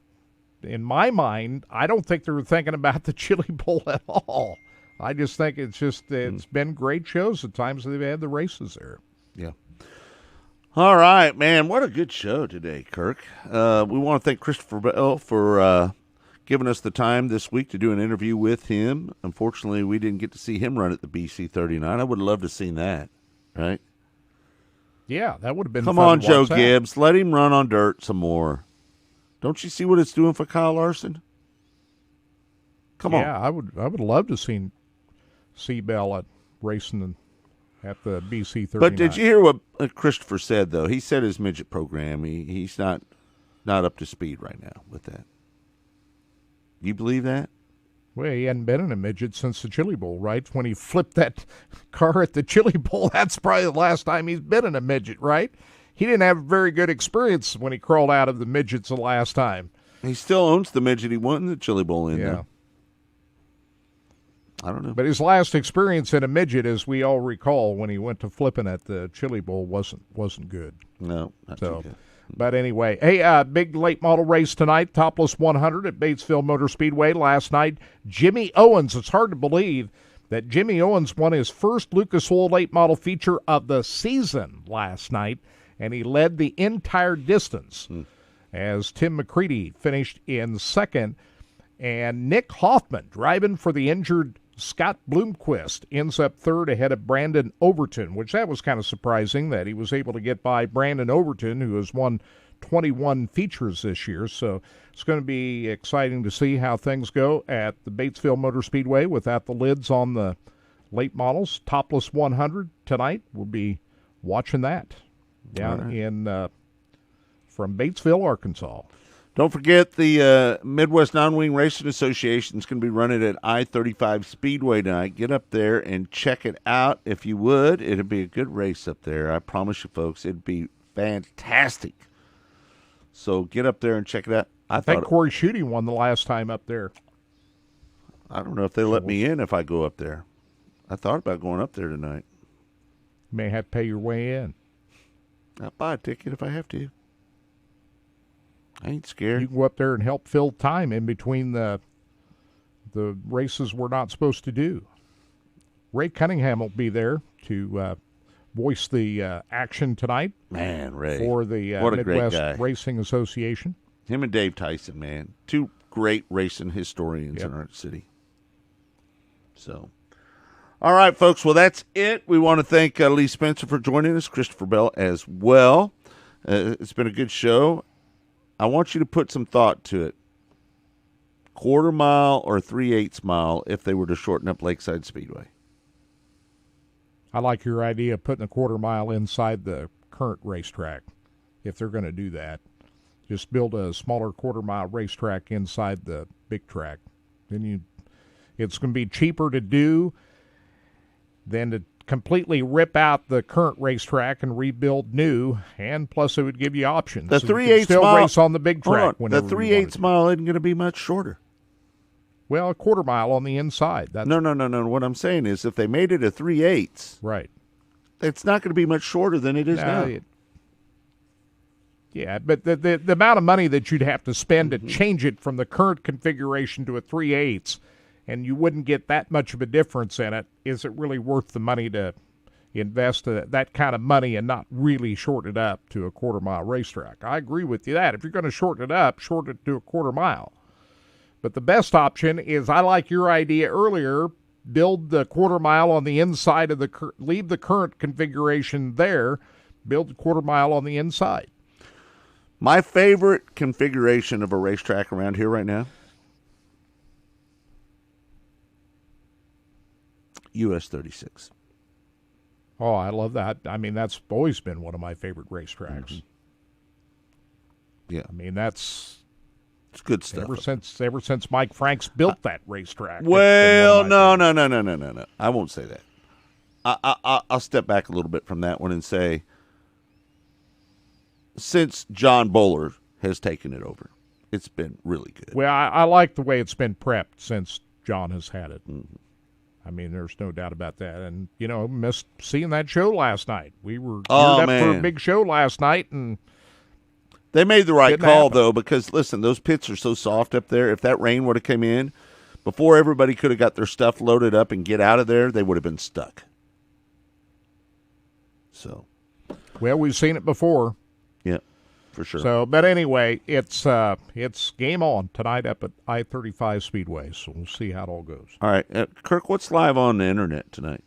in my mind, I don't think they were thinking about the Chili Bowl at all. I just think it's been great shows at times that they've had the races there. Yeah. All right, man. What a good show today, Kirk. We want to thank Christopher Bell for giving us the time this week to do an interview with him. Unfortunately, we didn't get to see him run at the BC 39. I would have loved to have seen that, right? Yeah, that would have been Come fun on, to Joe watch that. Gibbs. Let him run on dirt some more. Don't you see what it's doing for Kyle Larson? Come on. Yeah, I would love to see Bell at racing at the BC 39. But did you hear what Christopher said, though? He said his midget program, he's not up to speed right now with that. You believe that? Well, he hadn't been in a midget since the Chili Bowl, right? When he flipped that car at the Chili Bowl, that's probably the last time he's been in a midget, right? He didn't have a very good experience when he crawled out of the midgets the last time. He still owns the midget he won the Chili Bowl in, Yeah. though. I don't know. But his last experience in a midget, as we all recall, when he went to flipping at the Chili Bowl, wasn't good. No, not too good. But anyway, hey, big late model race tonight, Topless 100 at Batesville Motor Speedway. Last night, Jimmy Owens. It's hard to believe that Jimmy Owens won his first Lucas Oil late model feature of the season last night, and he led the entire distance as Tim McCready finished in second. And Nick Hoffman, driving for the injured Scott Bloomquist, ends up third ahead of Brandon Overton, which that was kind of surprising that he was able to get by Brandon Overton, who has won 21 features this year. So it's going to be exciting to see how things go at the Batesville Motor Speedway without the lids on the late models. Topless 100 tonight. We'll be watching that down in from Batesville, Arkansas. Don't forget the Midwest Non-Wing Racing Association is going to be running at I-35 Speedway tonight. Get up there and check it out if you would. It'd be a good race up there. I promise you, folks, it'd be fantastic. So get up there and check it out. I think Corey Schutte won the last time up there. I don't know if they let me in if I go up there. I thought about going up there tonight. You may have to pay your way in. I'll buy a ticket if I have to. I ain't scared. You can go up there and help fill time in between the races we're not supposed to do. Ray Cunningham will be there to voice the action tonight. Man, Ray. For the what a Midwest great guy. Racing Association. Him and Dave Tyson, man. Two great racing historians in our city. So, all right, folks. Well, that's it. We want to thank Lee Spencer for joining us, Christopher Bell as well. It's been a good show. I want you to put some thought to it. Quarter mile or 3/8 mile if they were to shorten up Lakeside Speedway. I like your idea of putting a quarter mile inside the current racetrack, if they're going to do that. Just build a smaller quarter mile racetrack inside the big track. Then it's going to be cheaper to do than to completely rip out the current racetrack and rebuild new, and plus it would give you options. The So you can 3/8 still mile race on the big track. The 3/8 mile isn't going to be much shorter. Well, a quarter mile on the inside. That's No. What I'm saying is if they made it a 3/8, right, it's not going to be much shorter than it is now. Yeah, but the amount of money that you'd have to spend to change it from the current configuration to a 3/8, and you wouldn't get that much of a difference in it, is it really worth the money to invest that kind of money and not really shorten it up to a quarter mile racetrack? I agree with you that. If you're going to shorten it up, shorten it to a quarter mile. But the best option is, I like your idea earlier, build the quarter mile on the inside of leave the current configuration there, build the quarter mile on the inside. My favorite configuration of a racetrack around here right now, US 36. Oh, I love that. I mean, that's always been one of my favorite racetracks. Yeah. I mean, it's good stuff. Ever since Mike Franks built that racetrack. Well, no. I won't say that. I'll step back a little bit from that one and say, since John Bowler has taken it over, it's been really good. Well, I like the way it's been prepped since John has had it. I mean, there's no doubt about that. And, missed seeing that show last night. We were geared up for a big show last night, and they made the right call, though, because, listen, those pits are so soft up there. If that rain would have come in, before everybody could have got their stuff loaded up and get out of there, they would have been stuck. So, well, we've seen it before. Yeah, for sure. So, but anyway, it's game on tonight up at I-35 Speedway, so we'll see how it all goes. All right. Kirk, what's live on the internet tonight?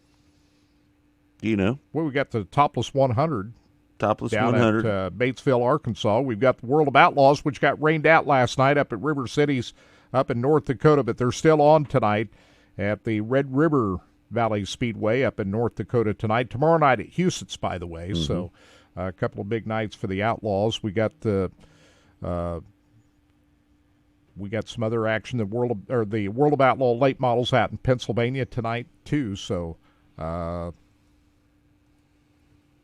Do you know? Well, we got the Topless 100. Topless down 100. At Batesville, Arkansas. We've got the World of Outlaws, which got rained out last night up at River Cities up in North Dakota, but they're still on tonight at the Red River Valley Speedway up in North Dakota tonight. Tomorrow night at Huset's, by the way, so a couple of big nights for the Outlaws. We got some other action. The World of Outlaw late models out in Pennsylvania tonight too. So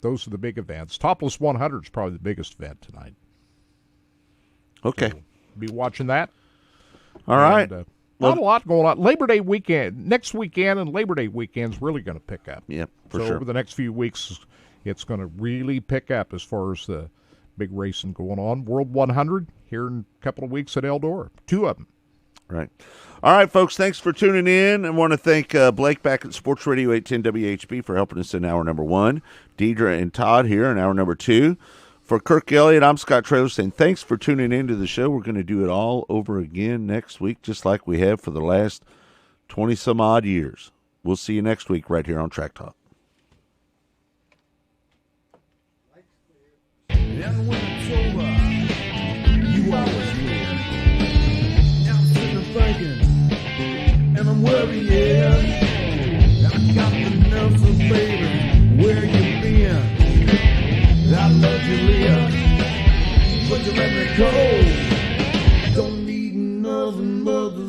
those are the big events. Topless 100 is probably the biggest event tonight. Okay, so be watching that. All right. Not a lot going on. Labor Day weekend, next weekend, and Labor Day weekend's really going to pick up. Yep, for so sure. Over the next few weeks, it's going to really pick up as far as the big racing going on. World 100 here in a couple of weeks at Eldora. 2 of them. Right. All right, folks, thanks for tuning in. I want to thank Blake back at Sports Radio 810 WHB for helping us in hour number 1. Deidre and Todd here in hour number 2. For Kirk Elliott, I'm Scott Traylor saying thanks for tuning into the show. We're going to do it all over again next week, just like we have for the last 20-some-odd years. We'll see you next week right here on Track Talk. And when it's over, you always win. Now I'm sitting and thinking, and I'm worrying. I've got the nerves of baby, where you been? I love you, Leah, but you let me go. mother